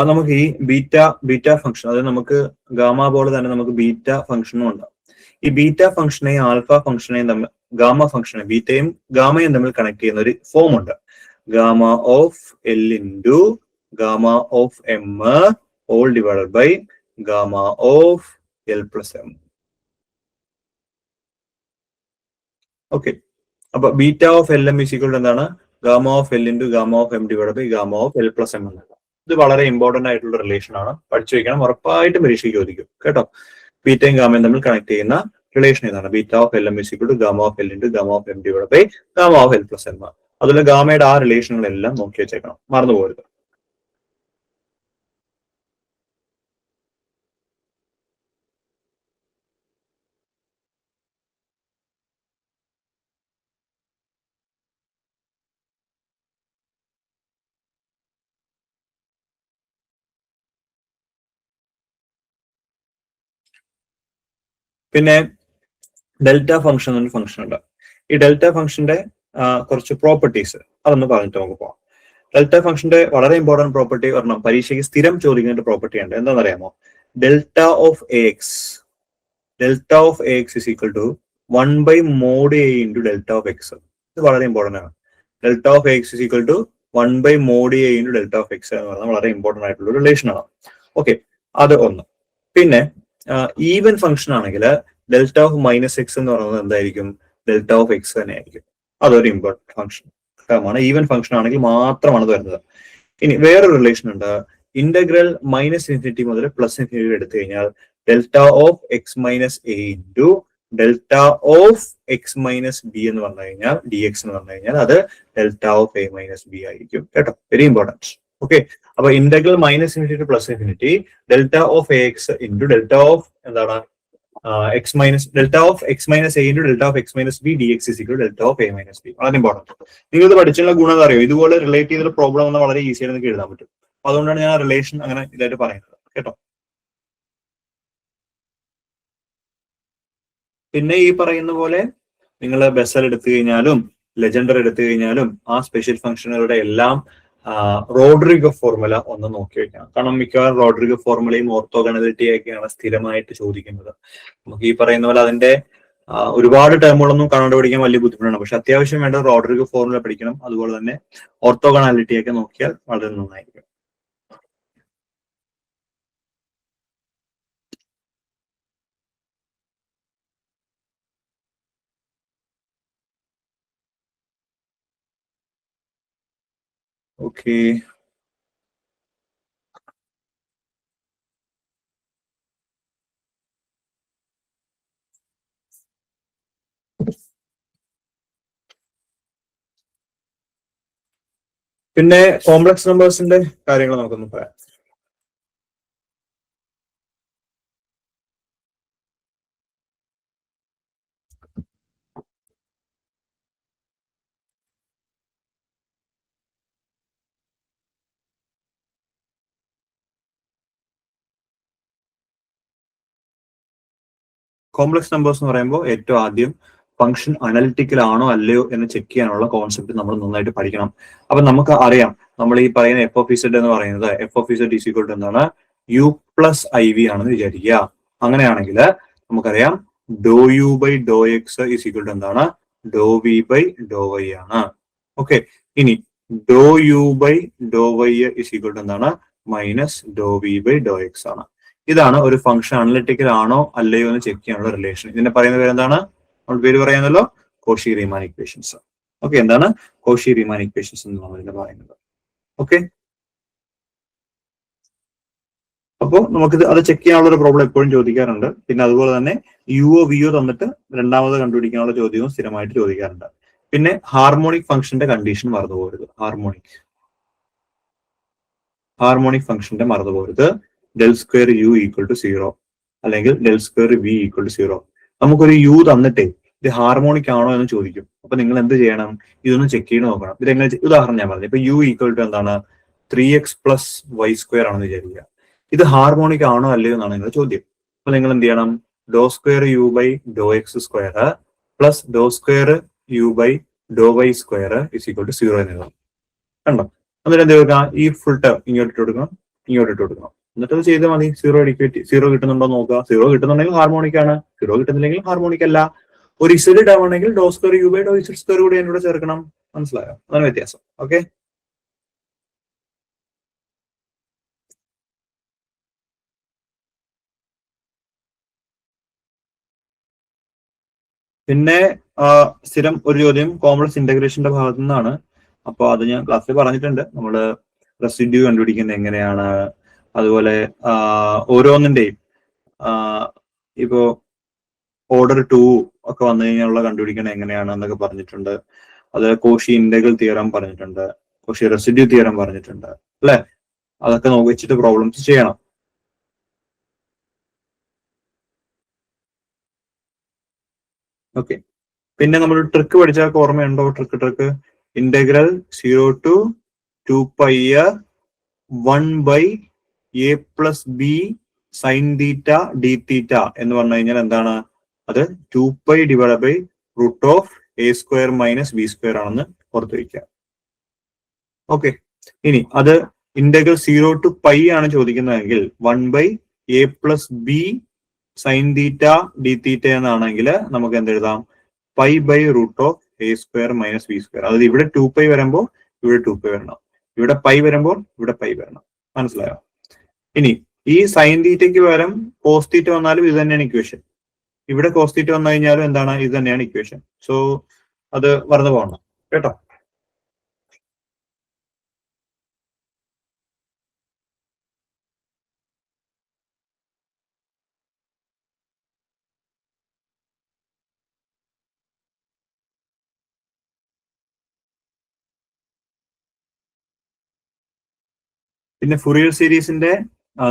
നമുക്ക് ഈ ബീറ്റ ഫംഗ്ഷൻ, അതായത് നമുക്ക് ഗാമ പോലെ തന്നെ നമുക്ക് ബീറ്റ ഫംഗ്ഷനും ഉണ്ട്. ഈ ബീറ്റ ഫംഗ്ഷനെയും ആൽഫ ഫംഗ്ഷനെയും തമ്മിൽ, ഗാമ ഫംഗ്ഷനെ ബീറ്റയും ഗാമയും തമ്മിൽ കണക്ട് ചെയ്യുന്ന ഒരു ഫോം ഉണ്ട്. Gamma of L into gamma of M all divided by gamma of L plus M. Okay, അപ്പൊ beta of L M equal എന്താണ്? Gamma of L into gamma of M divide by gamma of L plus M എന്നാണ്. ഇത് വളരെ important ആയിട്ടുള്ള relation ആണ്, പഠിച്ചു വെക്കണം, ഉറപ്പായിട്ടും പരീക്ഷയ്ക്ക് ചോദിക്കും കേട്ടോ. ബീറ്റയും ഗാമയും തമ്മിൽ കണക്ട് ചെയ്യുന്ന റിലേഷൻ ഇതാണ്. Beta of L M equal to gamma of L into gamma of M divide by gamma of L plus M. അതുപോലെ ഗാമയുടെ ആ റിലേഷനുകളെല്ലാം നോക്കി വെച്ചേക്കണം, മറന്നു പോകരുത്. പിന്നെ ഡെൽറ്റ ഫംഗ്ഷൻ എന്നൊരു ഫംഗ്ഷൻ ഉണ്ട്. ഈ ഡെൽറ്റ ഫംഗ്ഷന്റെ കുറച്ച് പ്രോപ്പർട്ടീസ് അതൊന്ന് പറഞ്ഞിട്ട് നമുക്ക് പോകാം. ഡെൽറ്റ ഫംഗ്ഷന്റെ വളരെ ഇമ്പോർട്ടന്റ് പ്രോപ്പർട്ടി ഒരെണ്ണം പരീക്ഷയ്ക്ക് സ്ഥിരം ചോദിക്കുന്ന പ്രോപ്പർട്ടി ഉണ്ട്. എന്താണെന്നറിയാമോ? Delta of X, delta of X is equal to 1/mod a into delta of X. ഇത് വളരെ ഇമ്പോർട്ടന്റ് ആണ്. Delta of X is equal to 1/mod a into delta of X എന്ന് പറയുന്നത് വളരെ ഇമ്പോർട്ടന്റ് ആയിട്ടുള്ള ഒരു റിലേഷൻ ആണ്. ഓക്കെ, അത് ഒന്ന്. പിന്നെ ഈവൻ ഫംഗ്ഷൻ ആണെങ്കിൽ ഡെൽറ്റ ഓഫ് മൈനസ് എക്സ് എന്ന് പറയുന്നത് എന്തായിരിക്കും? ഡെൽറ്റ ഓഫ് എക്സ് തന്നെ ആയിരിക്കും. അതൊരു ഇമ്പോർട്ടന്റ് ഫംഗ്ഷൻ ആണ്. ഈവൻ ഫംഗ്ഷൻ ആണെങ്കിൽ മാത്രമാണ് ഇത് വരുന്നത്. ഇനി വേറൊരു റിലേഷൻ ഉണ്ട്. ഇന്റഗ്രൽ -∞ മുതൽ +∞ എടുത്തു കഴിഞ്ഞാൽ delta of X minus A into delta of X minus B എന്ന് പറഞ്ഞു കഴിഞ്ഞാൽ ഡി എക്സ് എന്ന് പറഞ്ഞു കഴിഞ്ഞാൽ അത് delta of A minus B ആയിരിക്കും കേട്ടോ. Very important. ഓക്കെ, അപ്പൊ integral -∞ to +∞ delta of A X into delta of എന്താണ് X minus delta of X minus A into delta of X minus B D X is equal delta of A minus B. വളരെ important. നിങ്ങൾ ഇത് പഠിച്ചുള്ള ഗുണം എന്താ അറിയോ? ഇതുപോലെ relate ചെയ്തൊരു problem വന്നാൽ വളരെ ഈസി ആയിട്ട് നിങ്ങൾക്ക് എഴുതാൻ പറ്റും. അതുകൊണ്ടാണ് ഞാൻ റിലേഷൻ അങ്ങനെ ഇതായിട്ട് പറയുന്നത് കേട്ടോ. പിന്നെ ഈ പറയുന്ന പോലെ നിങ്ങൾ ബെസൽ എടുത്തു കഴിഞ്ഞാലും ലെജൻഡർ എടുത്തു കഴിഞ്ഞാലും ആ സ്പെഷ്യൽ ഫംഗ്ഷനുകളുടെ എല്ലാം റോഡ്രിഗോ ഫോർമുല ഒന്ന് നോക്കി വെക്കണം. കാരണം മിക്കവാറും റോഡ്രിഗോ ഫോർമുലയും ഓർത്തോഗണാലിറ്റി ഒക്കെയാണ് സ്ഥിരമായിട്ട് ചോദിക്കുന്നത്. നമുക്ക് ഈ പറയുന്ന പോലെ അതിന്റെ ഒരുപാട് ടേമുകളൊന്നും കണ്ടുപിടിക്കാൻ വലിയ ബുദ്ധിമുട്ടാണ്. പക്ഷെ അത്യാവശ്യം വേണ്ട റോഡ്രിഗോ ഫോർമുല പഠിക്കണം. അതുപോലെ തന്നെ ഓർത്തോഗണാലിറ്റി ഒക്കെ നോക്കിയാൽ വളരെ നന്നായിരിക്കും. ഓക്കെ, പിന്നെ കോംപ്ലക്സ് നമ്പേഴ്സിന്റെ കാര്യങ്ങൾ നമുക്കൊന്ന് പറയാം. കോംപ്ലക്സ് നമ്പേഴ്സ് എന്ന് പറയുമ്പോൾ ഏറ്റവും ആദ്യം ഫംഗ്ഷൻ അനലിറ്റിക്കൽ ആണോ അല്ലയോ എന്ന് ചെക്ക് ചെയ്യാനുള്ള കോൺസെപ്റ്റ് നമ്മൾ നന്നായിട്ട് പഠിക്കണം. അപ്പൊ നമുക്ക് അറിയാം, നമ്മൾ ഈ പറയുന്ന എഫ് ഓഫ് ഇസഡ് എന്ന് പറയുന്നത് F of Z is equal to എന്താണ്, യു പ്ലസ് ഐ വി ആണെന്ന് വിചാരിക്കുക. അങ്ങനെയാണെങ്കിൽ നമുക്കറിയാം do U by do X is equal to എന്താണ്, do V by do Y ആണ്. ഓക്കെ, ഇനി do U by do Y is equal to എന്താണ്, minus do V by do X ആണ്. ഇതാണ് ഒരു ഫംഗ്ഷൻ അനലിറ്റിക്കൽ ആണോ അല്ലയോ എന്ന് ചെക്ക് ചെയ്യാനുള്ള റിലേഷൻ. ഇതിന്റെ പറയുന്ന പേര് എന്താണ്, നമ്മൾ പേര് പറയാനല്ലോ, കോഷി റീമാൻ ഇക്വേഷൻസ്. ഓക്കെ, എന്താണ് കോഷി റീമാൻ ഇക്വേഷൻസ് എന്ന് നമ്മൾ ഇതിനെ പറയുന്നത്. ഓക്കെ, അപ്പോൾ നമുക്കിത് അത് ചെക്ക് ചെയ്യാനുള്ള ഒരു പ്രോബ്ലം എപ്പോഴും ചോദിക്കാറുണ്ട്. പിന്നെ അതുപോലെ തന്നെ യുഒ വിഒ തന്നിട്ട് രണ്ടാമത് കണ്ടുപിടിക്കാനുള്ള ചോദ്യവും സ്ഥിരമായിട്ട് ചോദിക്കാറുണ്ട്. പിന്നെ ഹാർമോണിക് ഫംഗ്ഷന്റെ കണ്ടീഷൻ മറന്നു പോകരുത്. ഹാർമോണിക് ഫംഗ്ഷന്റെ മറന്നു പോകരുത്. Del square U equal to 0 അല്ലെങ്കിൽ del square V equal to 0. നമുക്കൊരു യു തന്നിട്ടേ ഇത് ഹാർമോണിക് ആണോ എന്ന് ചോദിക്കും. അപ്പൊ നിങ്ങൾ എന്ത് ചെയ്യണം, ഇതൊന്ന് ചെക്ക് ചെയ്ത് നോക്കണം. ഇതെങ്ങനെ, ഉദാഹരണം ഞാൻ പറഞ്ഞു, ഇപ്പൊ യു ഈക്വൽ ടു എന്താണ്, 3x പ്ലസ് വൈ സ്ക്വയർ ആണെന്ന് വിചാരിക്കുക. ഇത് ഹാർമോണിക് ആണോ അല്ലയോ എന്നാണ് നിങ്ങളുടെ ചോദ്യം. അപ്പൊ നിങ്ങൾ എന്ത് ചെയ്യണം, do square U by do X square plus do square U by do Y square is equal to 0 എന്ന് എഴുതാം. കണ്ടോ? എന്നിട്ട് എന്ത് കൊടുക്കാം, ഈ ഫുൾ ടേം ഇങ്ങോട്ട് ഇട്ട് കൊടുക്കണം, ഇങ്ങോട്ട് ഇട്ട് കൊടുക്കണം. എന്നിട്ട് അത് ചെയ്താൽ മതി. 0 കിട്ടുന്നുണ്ടോ നോക്കുക. 0 കിട്ടുന്നുണ്ടെങ്കിൽ ഹാർമോണിക് ആണ്, 0 കിട്ടുന്നില്ലെങ്കിൽ ഹാർമോണിക് അല്ല. ഒരു ഇസഡ് ടേം ആണെങ്കിൽ do square U by do Z square കൂടി എന്നോട് ചേർക്കണം. മനസ്സിലായോ? അതാണ് വ്യത്യാസം. ഓക്കെ, പിന്നെ സ്ഥിരം ഒരു ചോദ്യം കോംപ്ലക്സ് ഇന്റഗ്രേഷന്റെ ഭാഗത്തു നിന്നാണ്. അപ്പൊ അത് ഞാൻ ക്ലാസ്സിൽ പറഞ്ഞിട്ടുണ്ട്. നമ്മള് റെസിഡ്യൂ കണ്ടുപിടിക്കുന്നത് എങ്ങനെയാണ്, അതുപോലെ ഓരോന്നിന്റെയും ഇപ്പോ ഓർഡർ 2 ഒക്കെ വന്നു കഴിഞ്ഞാൽ കണ്ടുപിടിക്കുന്നത് എങ്ങനെയാണ് എന്നൊക്കെ പറഞ്ഞിട്ടുണ്ട്. അത് കോഷി ഇന്റഗ്രൽ തിയറം പറഞ്ഞിട്ടുണ്ട്, കോഷി റെസിഡ്യൂ തിയറം പറഞ്ഞിട്ടുണ്ട്, അല്ലെ? അതൊക്കെ നോക്കിച്ചിട്ട് പ്രോബ്ലംസ് ചെയ്യണം. ഓക്കെ, പിന്നെ നമ്മൾ ട്രിക്ക് പഠിച്ചാൽ ഓർമ്മയുണ്ടോ? Trick integral 0 to 2 pi 1 by a plus b sin theta d theta എന്ന് പറഞ്ഞു കഴിഞ്ഞാൽ എന്താണ്, അത് 2 pi divide by root of a square minus b square ആണെന്ന് ഓർത്ത് വയ്ക്കുക. ഓക്കെ, ഇനി അത് ഇന്റഗ്രൽ 0 to pi ആണ് ചോദിക്കുന്നതെങ്കിൽ 1 by a plus b sine theta D theta എന്നാണെങ്കിൽ നമുക്ക് എന്തെഴുതാം, pi by root of A square minus B square. അതായത് ഇവിടെ 2 pi വരുമ്പോൾ ഇവിടെ 2 pi വരണം, ഇവിടെ പൈ വരുമ്പോൾ ഇവിടെ പൈ വരണം. മനസ്സിലായോ? ഇനി ഈ സൈൻ തീറ്റയ്ക്ക് പകരം കോസ് തീറ്റ വന്നാലും ഇത് തന്നെയാണ് ഇക്വേഷൻ. ഇവിടെ കോസ് തീറ്റ വന്നു കഴിഞ്ഞാലും എന്താണ്, ഇത് തന്നെയാണ് ഇക്വേഷൻ. സോ അത് മറന്നു പോകണം കേട്ടോ. പിന്നെ ഫുറിയർ സീരീസിന്റെ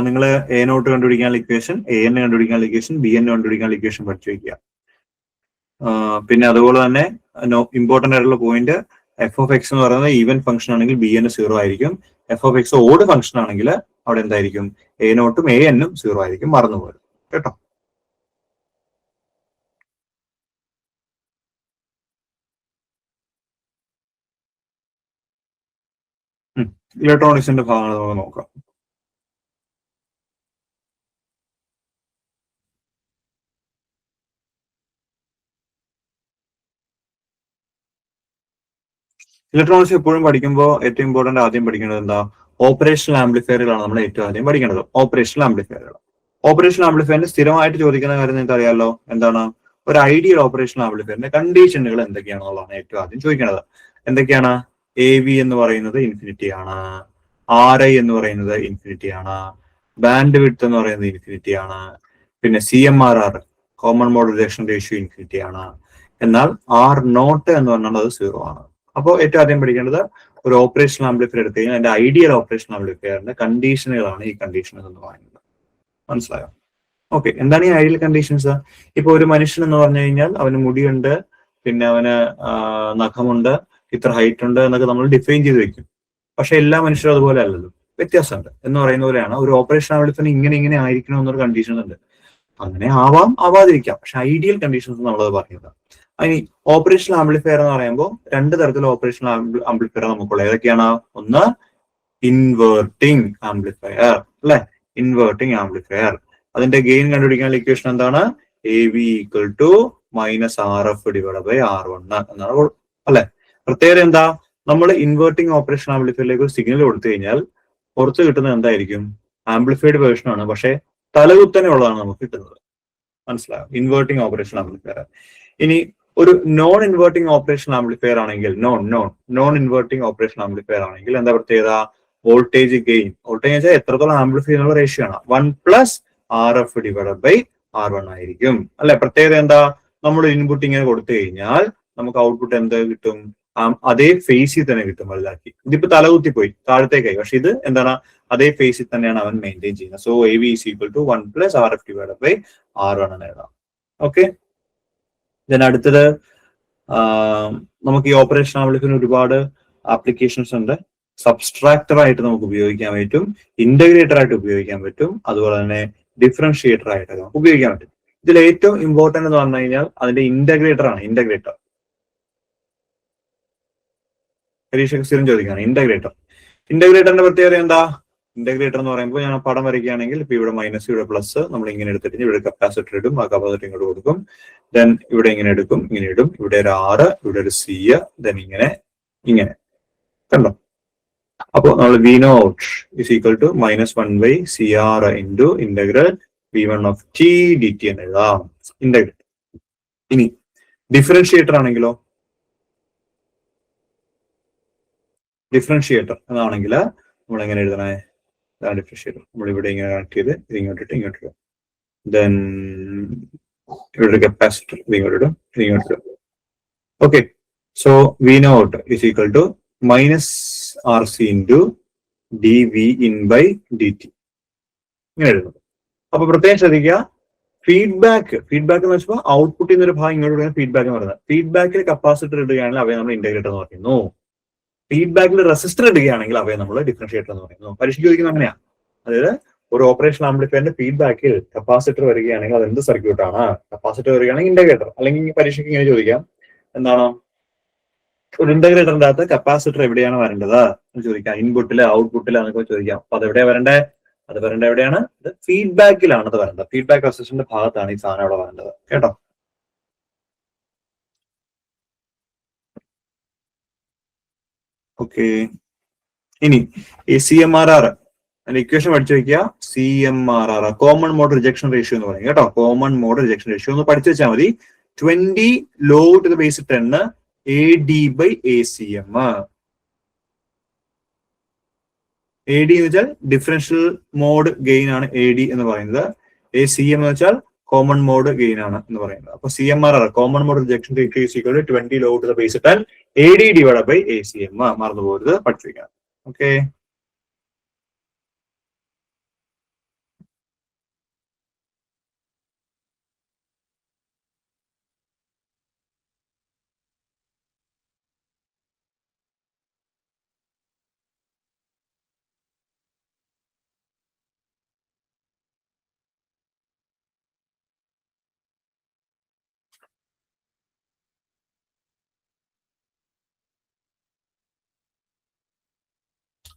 നിങ്ങൾ എ നോട്ട് കണ്ടുപിടിക്കാനുള്ള ഇക്വേഷൻ, എ എൻ കണ്ടുപിടിക്കാനുള്ള ഇക്വേഷൻ, ബി എൻ കണ്ടുപിടിക്കാനുള്ള ഇക്വേഷൻ പഠിച്ചു വയ്ക്കുക. പിന്നെ അതുപോലെ തന്നെ ഇമ്പോർട്ടന്റ് ആയിട്ടുള്ള പോയിന്റ്, എഫ് ഓഫ് എക്സ് എന്ന് പറയുന്നത് ഈവൻ ഫംഗ്ഷൻ ആണെങ്കിൽ ബി എൻ 0 ആയിരിക്കും. F of X odd function ആണെങ്കിൽ അവിടെ എന്തായിരിക്കും, എ നോട്ടും എ എന്നും 0 ആയിരിക്കും. മറന്നുപോകും കേട്ടോ. ഇലക്ട്രോണിക്സിന്റെ ഭാഗങ്ങൾ നമുക്ക് നോക്കാം. ഇലക്ട്രോണിക്സ് എപ്പോഴും പഠിക്കുമ്പോൾ ഏറ്റവും ഇമ്പോർട്ടന്റ് ആദ്യം പഠിക്കേണ്ടത് എന്താ, ഓപ്പറേഷണൽ ആംപ്ലിഫയറുകളാണ് നമ്മൾ ഏറ്റവും ആദ്യം പഠിക്കേണ്ടത്. ഓപ്പറേഷണൽ ആംപ്ലിഫയറുകൾ. ഓപ്പറേഷണൽ ആംപ്ലിഫയറിന് സ്ഥിരമായിട്ട് ചോദിക്കുന്ന കാര്യം നിങ്ങൾക്ക് അറിയാമല്ലോ, എന്താണ് ഒരു ഐഡിയൽ ഓപ്പറേഷണൽ ആംപ്ലിഫയറിന്റെ കണ്ടീഷനുകൾ എന്തൊക്കെയാണെന്നുള്ളതാണ് ഏറ്റവും ആദ്യം ചോദിക്കേണ്ടത്. എന്തൊക്കെയാണ്? എ വി എന്ന് പറയുന്നത് ഇൻഫിനിറ്റി ആണ്, ആർ ഐ എന്ന് പറയുന്നത് ഇൻഫിനിറ്റി ആണ്, ബാൻഡ് വിഡ്ത്ത് എന്ന് പറയുന്നത് ഇൻഫിനിറ്റി ആണ്, പിന്നെ CMRR common mode rejection ratio infinity ആണ്. എന്നാൽ ആർ നോട്ട് എന്ന് പറഞ്ഞാൽ അത് 0 ആണ്. അപ്പോൾ ഏറ്റവും ആദ്യം പഠിക്കേണ്ടത് ഒരു ഓപ്പറേഷണൽ ആംപ്ലിഫയർ എടുത്തു കഴിഞ്ഞാൽ അതിന്റെ ഐഡിയൽ ഓപ്പറേഷണൽ ആംപ്ലിഫയറിന്റെ കണ്ടീഷനുകളാണ് ഈ കണ്ടീഷൻസ് എന്ന് പറയുന്നത്. മനസ്സിലായോ? ഓക്കെ, എന്താണ് ഈ ഐഡിയൽ കണ്ടീഷൻസ്? ഇപ്പൊ ഒരു മനുഷ്യൻ എന്ന് പറഞ്ഞു കഴിഞ്ഞാൽ അവന് മുടിയുണ്ട്, പിന്നെ അവന് നഖമുണ്ട്, ഇത്ര ഹൈറ്റ് ഉണ്ട് എന്നൊക്കെ നമ്മൾ ഡിഫൈൻ ചെയ്ത് വെക്കും. പക്ഷെ എല്ലാ മനുഷ്യരും അതുപോലെ അല്ലല്ലോ, വ്യത്യാസമുണ്ട്. എന്ന് പറയുന്ന പോലെയാണ് ഒരു ഓപ്പറേഷൻ ആംപ്ലിഫയർ ഇങ്ങനെ ആയിരിക്കണം എന്നൊരു കണ്ടീഷൻ ഉണ്ട്. അങ്ങനെ ആവാം, ആവാതിരിക്കാം. പക്ഷെ ഐഡിയൽ കണ്ടീഷൻസ് നമ്മളത് പറയുന്നത്. ഇനി ഓപ്പറേഷണൽ ആംപ്ലിഫയർ എന്ന് പറയുമ്പോൾ രണ്ട് തരത്തിലുള്ള ഓപ്പറേഷണൽ ആംപ്ലിഫയർ നമുക്കുള്ള ഏതൊക്കെയാണ്? ഒന്ന് ഇൻവേർട്ടിംഗ് ആംപ്ലിഫയർ, അല്ലെ? Inverting amplifier. അതിന്റെ ഗെയിൻ കണ്ടുപിടിക്കാനുള്ള ഇക്വേഷൻ എന്താണ്? AV ഈക്വൽ ടു -RF/R1 എന്നാണ്, അല്ലെ? പ്രത്യേകത എന്താ? നമ്മൾ ഇൻവേർട്ടിംഗ് ഓപ്പറേഷൻ ആംപ്ലിഫയറിലേക്ക് ഒരു സിഗ്നൽ കൊടുത്തു കഴിഞ്ഞാൽ പുറത്ത് കിട്ടുന്നത് എന്തായിരിക്കും? ആംപ്ലിഫൈഡ് വേർഷൻ ആണ്, പക്ഷെ തലകുത്തനെ ഉള്ളതാണ് നമുക്ക് കിട്ടുന്നത്. മനസ്സിലായോ? Inverting operation amplifier. ഇനി ഒരു നോൺ ഇൻവേർട്ടിംഗ് ഓപ്പറേഷൻ ആംപ്ലിഫയർ ആണെങ്കിൽ, നോൺ ഇൻവേർട്ടിംഗ് ഓപ്പറേഷൻ ആംപ്ലിഫയർ ആണെങ്കിൽ എന്താ പ്രത്യേകത? വോൾട്ടേജ് ഗെയിൻ, വോൾട്ടേജ് വെച്ചാൽ എത്രത്തോളം ആംപ്ലിഫൈ എന്നുള്ള റേഷ്യോ ആണ്, 1+RF/R1 ആയിരിക്കും, അല്ലെ? പ്രത്യേകത എന്താ? നമ്മൾ ഇൻപുട്ട് ഇങ്ങനെ കൊടുത്തു കഴിഞ്ഞാൽ നമുക്ക് ഔട്ട്പുട്ട് എന്ത് കിട്ടും? അതേ ഫേസിൽ തന്നെ കിട്ടും, വലുതാക്കി. ഇതിപ്പോ തലകുത്തിപ്പോയി, താഴത്തേക്കായി. പക്ഷെ ഇത് എന്താണ്? അതേ ഫേസിൽ തന്നെയാണ് അവൻ മെയിൻറ്റെയിൻ ചെയ്യുന്നത്. So AV is equal to 1+RF/R1 എന്ന് എഴുതാം. ഓക്കെ. ദെൻ അടുത്തത്, നമുക്ക് ഈ ഓപ്പറേഷൻ ആംപ്ലിഫയറിന് ഒരുപാട് ആപ്ലിക്കേഷൻസ് ഉണ്ട്. സബ്സ്ട്രാക്ടർ ആയിട്ട് നമുക്ക് ഉപയോഗിക്കാൻ പറ്റും, ഇന്റഗ്രേറ്റർ ആയിട്ട് ഉപയോഗിക്കാൻ പറ്റും, അതുപോലെ തന്നെ ഡിഫറൻഷിയേറ്റർ ആയിട്ട് നമുക്ക് ഉപയോഗിക്കാൻ പറ്റും. ഇതിൽ ഏറ്റവും ഇമ്പോർട്ടന്റ് എന്ന് പറഞ്ഞു കഴിഞ്ഞാൽ അതിന്റെ ഇന്റഗ്രേറ്റർ ആണ്. പരീക്ഷയ്ക്ക് സ്ഥിരം ചോദിക്കുകയാണ് ഇന്റഗ്രേറ്ററിന്റെ പ്രത്യേകത എന്താ? ഇന്റഗ്രേറ്റർ എന്ന് പറയുമ്പോൾ ഞാൻ പടം വരയ്ക്കുകയാണെങ്കിൽ ഇപ്പൊ ഇവിടെ മൈനസ്, ഇവിടെ പ്ലസ്, നമ്മൾ ഇങ്ങനെ എടുത്തിട്ട് ഇവിടെ കപ്പാസിറ്റർ ഇടും, ആ കപ്പാസിറ്റർ ഇങ്ങോട്ട് കൊടുക്കും. ദെൻ ഇവിടെ ഇങ്ങനെ എടുക്കും, ഇങ്ങനെ ഇടും, ഇവിടെ ഒരു R, ഇവിടെ ഒരു C, ദെൻ ഇങ്ങനെ കണ്ടോ? അപ്പോൾ നമ്മൾ V0 is equal to -1/CR into integral V1 of t dt എന്ന് എഴുതാം. ഇന്റഗ്രേറ്റർ. ഇനി ഡിഫറൻഷിയേറ്റർ ആണെങ്കിലോ? ഡിഫറൻഷിയേറ്റർ എന്നാണെങ്കിൽ നമ്മൾ എങ്ങനെ എഴുതണേ? ഡിഫറൻഷിയേറ്റർ നമ്മൾ ഇവിടെ ഇങ്ങനെ കണക്ട് ചെയ്ത് ഇത് ഇങ്ങോട്ടിട്ട് ദെൻ ഇവിടെ ഒരു കപ്പാസിറ്റർ ഇത് ഇങ്ങോട്ടിടും. Okay. So V0 is equal to -RC into dV in by dt ഇങ്ങനെ എഴുതുന്നു. അപ്പൊ പ്രത്യേകം ശ്രദ്ധിക്കുക, ഫീഡ്ബാക്ക് എന്ന് വെച്ചപ്പോൾ ഔട്ട്പുട്ടിൽ നിന്ന് ഒരു ഭാഗം ഇങ്ങോട്ട് ഫീഡ്ബാക്ക് എന്ന് പറയുന്നത്. ഫീഡ്ബാക്കിൽ കപ്പാസിറ്റർ ഇടുകയാണെങ്കിൽ അവയെ നമ്മൾ ഇന്റഗ്രേറ്റർ എന്ന് പറയുന്നു. ഫീഡ്ബാക്കിൽ റെസിസ്റ്റർ ഇടുകയാണെങ്കിൽ അവയെ നമ്മൾ ഡിഫറൻഷിയേറ്റർ എന്ന് പറയുന്നു. പരീക്ഷയ്ക്ക് ചോദിക്കുന്നത് അങ്ങനെയാണ്. അതായത് ഒരു ഓപ്പറേഷൻ ആംപ്ലിഫയറിന്റെ ഫീഡ്ബാക്കിൽ കപ്പാസിറ്റർ വരികയാണെങ്കിൽ അത് എന്ത് സർക്യൂട്ടാണ്? കപ്പാസിറ്റർ വരികയാണെങ്കിൽ ഇന്റഗ്രേറ്റർ. അല്ലെങ്കിൽ പരീക്ഷയ്ക്ക് ഇങ്ങനെ ചോദിക്കാം, എന്താണ് ഒരു ഇന്റഗ്രേറ്ററിന്റെ അകത്ത് കപ്പാസിറ്റർ എവിടെയാണ് വരേണ്ടത് എന്ന് ചോദിക്കാം. ഇൻപുട്ടില്, ഔട്ട്പുട്ടില് എന്നൊക്കെ ചോദിക്കാം. അപ്പൊ അത് എവിടെയാ വരണ്ടേ? അത് വരേണ്ട എവിടെയാണ്? ഫീഡ്ബാക്കിലാണ് അത് വരേണ്ടത്. ഫീഡ്ബാക്ക് റെസിസ്റ്ററിന്റെ ഭാഗത്താണ് ഈ സാധനം അവിടെ വരേണ്ടത്. കേട്ടോ? ഓക്കെ. ഇനി ഈ CMRR അതിന്റെ ഇക്വേഷൻ പഠിച്ചു വെക്കുക. CMRR common mode rejection ratio എന്ന് പറയും. കേട്ടോ? കോമൺ മോഡ് റിജക്ഷൻ റേഷ്യോ ഒന്ന് പഠിച്ചു വെച്ചാൽ മതി. 20 log to the base 10 AD/ACM. AD എന്ന് വെച്ചാൽ ഡിഫറൻഷ്യൽ മോഡ് ഗെയിൻ ആണ് AD എന്ന് പറയുന്നത്. ACM എന്ന് വെച്ചാൽ കോമൺ മോഡ് ഗെയിൻ ആണ് എന്ന് പറയുന്നത്. അപ്പൊ CMRR common mode rejection ratio is equal to 20 log to the base 10 AD/ACM. മറന്നു പോകരുത്, പഠിച്ചിരിക്കണം. ഓക്കെ.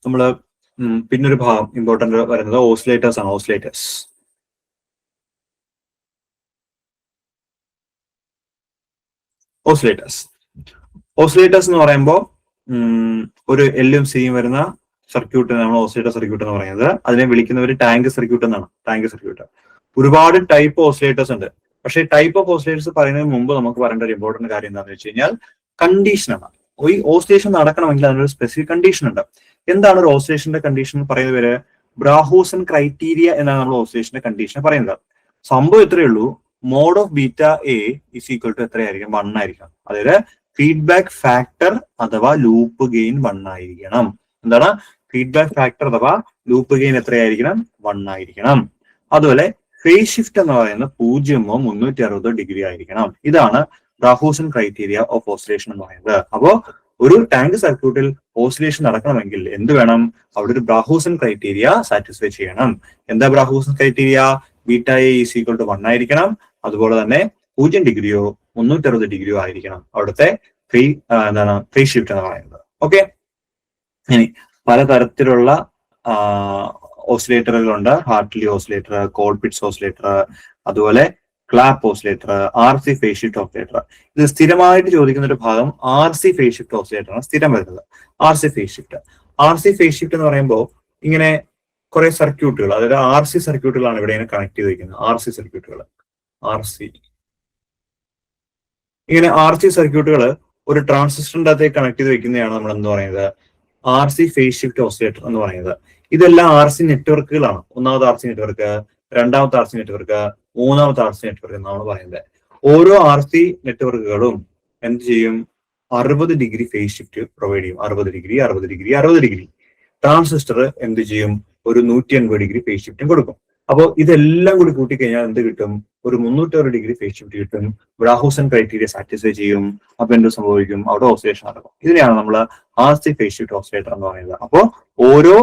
നമ്മള് പിന്നൊരു ഭാഗം ഇമ്പോർട്ടന്റ് വരുന്നത് ഓസിലേറ്റേഴ്സ് ആണ്. ഓസിലേറ്റേഴ്സ് എന്ന് പറയുമ്പോൾ ഒരു L-ഉം C-യും വരുന്ന സർക്യൂട്ട് നമ്മൾ ഓസിലേറ്റർ സർക്യൂട്ട് എന്ന് പറയുന്നത്. അതിനെ വിളിക്കുന്നവർ ടാങ്ക് സർക്യൂട്ട് എന്നാണ്. ഒരുപാട് ടൈപ്പ് ഓസിലേറ്റേഴ്സ് ഉണ്ട്. പക്ഷേ ടൈപ്പ് ഓഫ് ഓസിലേറ്റേഴ്സ് പറയുന്നതിന് മുമ്പ് നമുക്ക് പറയേണ്ട ഒരു ഇമ്പോർട്ടന്റ് കാര്യം എന്താണെന്ന് വെച്ച് കഴിഞ്ഞാൽ കണ്ടീഷനാണ്. ഈ ഓസിലേഷൻ നടക്കണമെങ്കിൽ അതിനൊരു സ്പെസിഫിക് കണ്ടീഷൻ ഉണ്ട്. എന്താണ് ഒരു ഓസിലേഷന്റെ കണ്ടീഷൻ പറയുന്നവര്? ബ്രാഹൂസൻ ക്രൈറ്റീരിയ എന്നാണ് നമ്മൾ ഓസിലേഷന്റെ കണ്ടീഷൻ പറയുന്നത്. സംഭവം എത്രയേ ഉള്ളൂ, mod of beta A is equal to എത്രയായിരിക്കും? 1 ആയിരിക്കണം. അതായത് ഫീഡ്ബാക്ക് ഫാക്ടർ അഥവാ ലൂപ്പ് ഗെയിൻ 1 ആയിരിക്കണം. എന്താണ് ഫീഡ്ബാക്ക് ഫാക്ടർ അഥവാ ലൂപ്പ് ഗെയിൻ എത്രയായിരിക്കണം? 1 ആയിരിക്കണം. അതുപോലെ ഫേസ് ഷിഫ്റ്റ് എന്ന് പറയുന്നത് 0-ഓ 360 ഡിഗ്രി ആയിരിക്കണം. ഇതാണ് ബ്രാഹൂസൻ ക്രൈറ്റീരിയ ഓഫ് ഓസിലേഷൻ എന്ന് പറയുന്നത്. അപ്പോ ഒരു ടാങ്ക് സർക്യൂട്ടിൽ ഓസിലേഷൻ നടക്കണമെങ്കിൽ എന്ത് വേണം? അവിടെ ഒരു ബ്രാഹൂസൻ ക്രൈറ്റീരിയ സാറ്റിസ്ഫൈ ചെയ്യണം. എന്താ Barkhausen criteria? Beta A is equal to 1 ആയിരിക്കണം. അതുപോലെ തന്നെ 0 ഡിഗ്രിയോ 360 ഡിഗ്രിയോ ആയിരിക്കണം അവിടുത്തെ ഫേസ് ഷിഫ്റ്റ് എന്ന് പറയുന്നത്. ഓക്കെ, ഇനി പലതരത്തിലുള്ള ഓസിലേറ്ററുകളുണ്ട്. ഹാർട്ട്ലി ഓസിലേറ്റർ, കോൾപിറ്റ്സ് ഓസിലേറ്റർ, അതുപോലെ clap oscillator, RC phase shift oscillator. ഇത് സ്ഥിരമായിട്ട് ചോദിക്കുന്ന ഒരു ഭാഗം RC ഫേസ് ഷിഫ്റ്റ് ഓസിലേറ്റർ ആണ് സ്ഥിരം വരുന്നത്. RC ഫേസ് ഷിഫ്റ്റ് എന്ന് പറയുമ്പോൾ ഇങ്ങനെ കുറെ സർക്യൂട്ടുകൾ, അതായത് RC സർക്യൂട്ടുകളാണ് ഇവിടെ കണക്ട് ചെയ്തിരിക്കുന്നത്. ഇങ്ങനെ RC സർക്യൂട്ടുകൾ ഒരു ട്രാൻസിസ്റ്ററിന്റെ അകത്തേക്ക് കണക്ട് ചെയ്ത് വെക്കുന്നതാണ് നമ്മൾ എന്ന് പറയുന്നത് RC ഫേസ് ഷിഫ്റ്റ് ഓസിലേറ്റർ എന്ന് പറയുന്നത്. ഇതെല്ലാം RC നെറ്റ്വർക്കുകളാണ്. ഒന്നാമത്തെ RC നെറ്റ്വർക്ക്, രണ്ടാമത്തെ RC നെറ്റ്വർക്ക്, മൂന്നാമത്തെ RC നെറ്റ്വർക്ക് എന്നാണ് പറയുന്നത്. ഓരോ RC നെറ്റ്വർക്കുകളും എന്ത് ചെയ്യും? 60 ഡിഗ്രി ഫേസ് ഷിഫ്റ്റ് പ്രൊവൈഡ് ചെയ്യും. 60 ഡിഗ്രി. ട്രാൻസിസ്റ്റർ എന്ത് ചെയ്യും? ഒരു 180 ഡിഗ്രി ഫേസ് ഷിഫ്റ്റും കൊടുക്കും. അപ്പോൾ ഇതെല്ലാം കൂടി കൂട്ടിക്കഴിഞ്ഞാൽ എന്ത് കിട്ടും? ഒരു 360 ഡിഗ്രി ഫേസ് ഷിഫ്റ്റ് കിട്ടും. ബ്രാഹൂസൻ ക്രൈറ്റീരിയ സാറ്റിസ്ഫൈ ചെയ്യും. അപ്പൊ എന്ത് സംഭവിക്കും? അവിടെ ഓസിലേഷൻ നടക്കും. ഇതിനെയാണ് നമ്മൾ RC ഫേസ് ഷിഫ്റ്റ് ഓസിലേറ്റർ എന്ന് പറയുന്നത്. അപ്പോൾ ഓരോ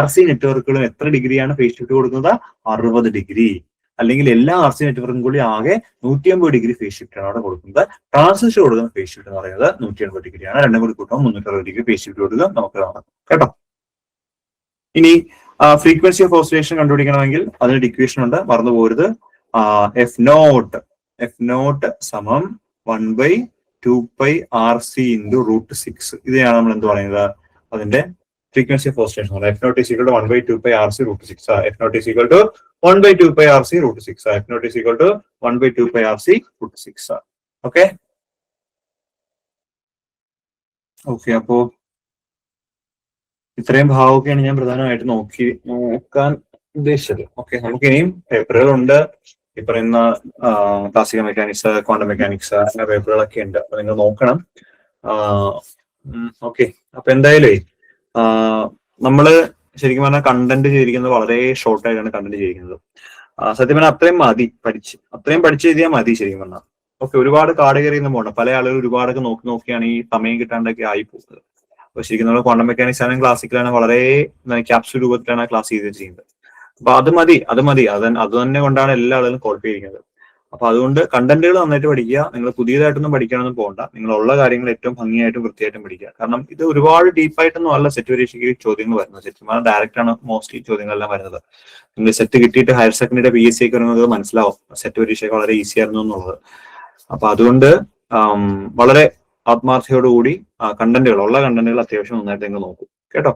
RC നെറ്റ്വർക്കുകളും എത്ര ഡിഗ്രിയാണ് ഫേസ് ഷിഫ്റ്റ് കൊടുക്കുന്നത്? 60 ഡിഗ്രി. അല്ലെങ്കിൽ എല്ലാ RC നെറ്റ്വർക്കും കൂടി ആകെ 180 ഡിഗ്രി ഫേസ് ഷിഫ്റ്റ് ആണ് അവിടെ കൊടുക്കുന്നത്. ട്രാൻസിസ്റ്റർ കൊടുക്കുന്ന ഫേസ് ഷിഫ്റ്റ് എന്ന് പറയുന്നത് 180 ഡിഗ്രിയാണ്. രണ്ടും കൂടി കൂട്ടുമ്പോൾ 360 ഡിഗ്രി ഫേസ് ഷിഫ്റ്റ് കൊടുക്കുക നമുക്ക് കാണാം കേട്ടോ. ഇനി ഫ്രീക്വൻസി ഓഫ് ഓസിലേഷൻ കണ്ടുപിടിക്കണമെങ്കിൽ അതിനൊരു ഇക്വേഷൻ ഉണ്ട്, മറന്നു പോരുത്. F0 സമം 1/2πRC × √6. ഇതിനെയാണ് നമ്മൾ എന്ത് പറയുന്നത്? അതിന്റെ frequency of oscillation. F0 = 1/2πRC √6. F0 = 1/2πRC √6. F0 = 1/2πRC √6. Okay, അപ്പോ ഇത്രയും ഭാഗമൊക്കെയാണ് ഞാൻ പ്രധാനമായിട്ട് നോക്കാൻ ഉദ്ദേശിച്ചത്. ഓക്കെ, നമുക്ക് ഇനിയും പേപ്പറുകളുണ്ട്. ഈ പറയുന്ന ക്ലാസിക്കൽ മെക്കാനിക്സ്, ക്വാണ്ടം മെക്കാനിക്സ്, അങ്ങനെ പേപ്പറുകളൊക്കെ ഉണ്ട്. അപ്പൊ നിങ്ങൾ നോക്കണം. ഓക്കെ, അപ്പൊ എന്തായാലും നമ്മള് ശരിക്കും പറഞ്ഞാൽ കണ്ടന്റ് ചെയ്തിരിക്കുന്നത് വളരെ ഷോർട്ട് ആയിട്ടാണ് കണ്ടന്റ് ചെയ്തിരിക്കുന്നത്. സത്യം പറഞ്ഞാൽ അത്രയും പഠിച്ചു എഴുതിയാൽ മതി ശരിക്കും പറഞ്ഞാൽ. ഓക്കെ, ഒരുപാട് കാട് കയറിയൊന്നും പോകണം. പല ആളുകൾ ഒരുപാടൊക്കെ നോക്കിയാണ് ഈ സമയം കിട്ടാണ്ടൊക്കെ ആയി പോകുന്നത്. അപ്പൊ ശരിക്കും നമ്മൾ ക്വാണ്ടം മെക്കാനിക്സ് ആണെങ്കിൽ ക്ലാസിക്കലാണ് വളരെ ക്യാപ്സ്യൂൾ രൂപത്തിലാണ് ക്ലാസ് ചെയ്യുന്നത്. അപ്പൊ അത് മതി. അത് തന്നെ കൊണ്ടാണ് എല്ലാ ആളുകളും ക്വാളിഫൈ ചെയ്യുന്നത്. അപ്പൊ അതുകൊണ്ട് കണ്ടന്റുകൾ നന്നായിട്ട് പഠിക്കുക. നിങ്ങൾ പുതിയതായിട്ടൊന്നും പഠിക്കാനൊന്നും പോകണ്ട. നിങ്ങളുള്ള കാര്യങ്ങൾ ഏറ്റവും ഭംഗിയായിട്ടും വൃത്തിയായിട്ടും പഠിക്കുക. കാരണം ഇത് ഒരുപാട് ഡീപ്പായിട്ടൊന്നും അല്ല സെറ്റ് പരീക്ഷയ്ക്ക് ചോദ്യങ്ങൾ വരുന്നത്. സെറ്റ് ഡയറക്റ്റ് ആണ് മോസ്റ്റ്ലി ചോദ്യങ്ങളെല്ലാം വരുന്നത്. നിങ്ങൾ സെറ്റ് കിട്ടിയിട്ട് ഹയർ സെക്കൻഡറിയുടെ PSC ഒക്കെ വരുന്നത് മനസ്സിലാവും സെറ്റ് പരീക്ഷയൊക്കെ വളരെ ഈസി ആയിരുന്നു എന്നുള്ളത്. അപ്പൊ അതുകൊണ്ട് വളരെ ആത്മാർത്ഥയോടുകൂടി ഉള്ള കണ്ടന്റുകൾ അത്യാവശ്യം നന്നായിട്ട് നിങ്ങൾ നോക്കൂ കേട്ടോ.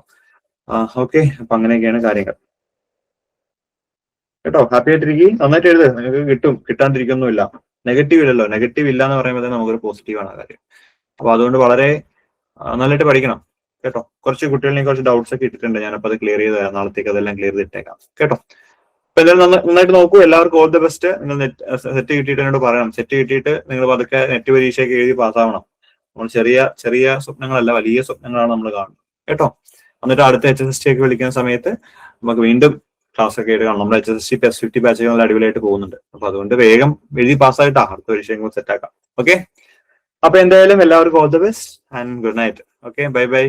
ഓക്കെ, അപ്പൊ അങ്ങനെയൊക്കെയാണ് കാര്യങ്ങൾ കേട്ടോ. ഹാപ്പി ആയിട്ടിരിക്കും, നന്നായിട്ട് എഴുതുക. നിങ്ങൾക്ക് കിട്ടാണ്ടിരിക്കൊന്നുമില്ല. നെഗറ്റീവ് ഇല്ലല്ലോ. നെഗറ്റീവ് ഇല്ല എന്ന് പറയുമ്പോൾ നമുക്കൊരു പോസിറ്റീവാണ് ആ കാര്യം. അപ്പൊ അതുകൊണ്ട് വളരെ നന്നായിട്ട് പഠിക്കണം കേട്ടോ. കുറച്ച് കുട്ടികളിനെ കുറച്ച് ഡൗട്ട്സ് ഒക്കെ ഇട്ടിട്ടുണ്ട്. ഞാനപ്പോൾ അത് ക്ലിയർ ചെയ്ത് തരാം. നാളത്തേക്ക് അതെല്ലാം ക്ലിയർ ചെയ്തിട്ടേക്കാം കേട്ടോ. അപ്പൊ എന്തായാലും നന്നായിട്ട് നോക്കൂ. എല്ലാവർക്കും ഓൾ ദി ബെസ്റ്റ്. നിങ്ങൾ സെറ്റ് കിട്ടിയിട്ട് എന്നോട് പറയണം. സെറ്റ് കിട്ടിയിട്ട് നിങ്ങൾ പതുക്കെ നെറ്റ് പരീക്ഷയൊക്കെ എഴുതി പാസ്സാവണം. നമ്മൾ ചെറിയ സ്വപ്നങ്ങളല്ല, വലിയ സ്വപ്നങ്ങളാണ് നമ്മൾ കാണുന്നത് കേട്ടോ. എന്നിട്ട് അടുത്ത HSST ഒക്കെ വിളിക്കുന്ന സമയത്ത് നമുക്ക് വീണ്ടും ക്ലാസ് ഒക്കെ ആയിട്ട് കാണാം. നമ്മുടെ HSST +50 ബാച്ച് നല്ല അടിപൊളിയായിട്ട് പോകുന്നുണ്ട്. അപ്പൊ അതുകൊണ്ട് വേഗം എഴുതി പാസ്സായിട്ടാ അടുത്ത പരീക്ഷയും സെറ്റ് ആക്കാം. ഓക്കെ, അപ്പൊ എന്തായാലും എല്ലാവർക്കും all the best and good night. Okay, by.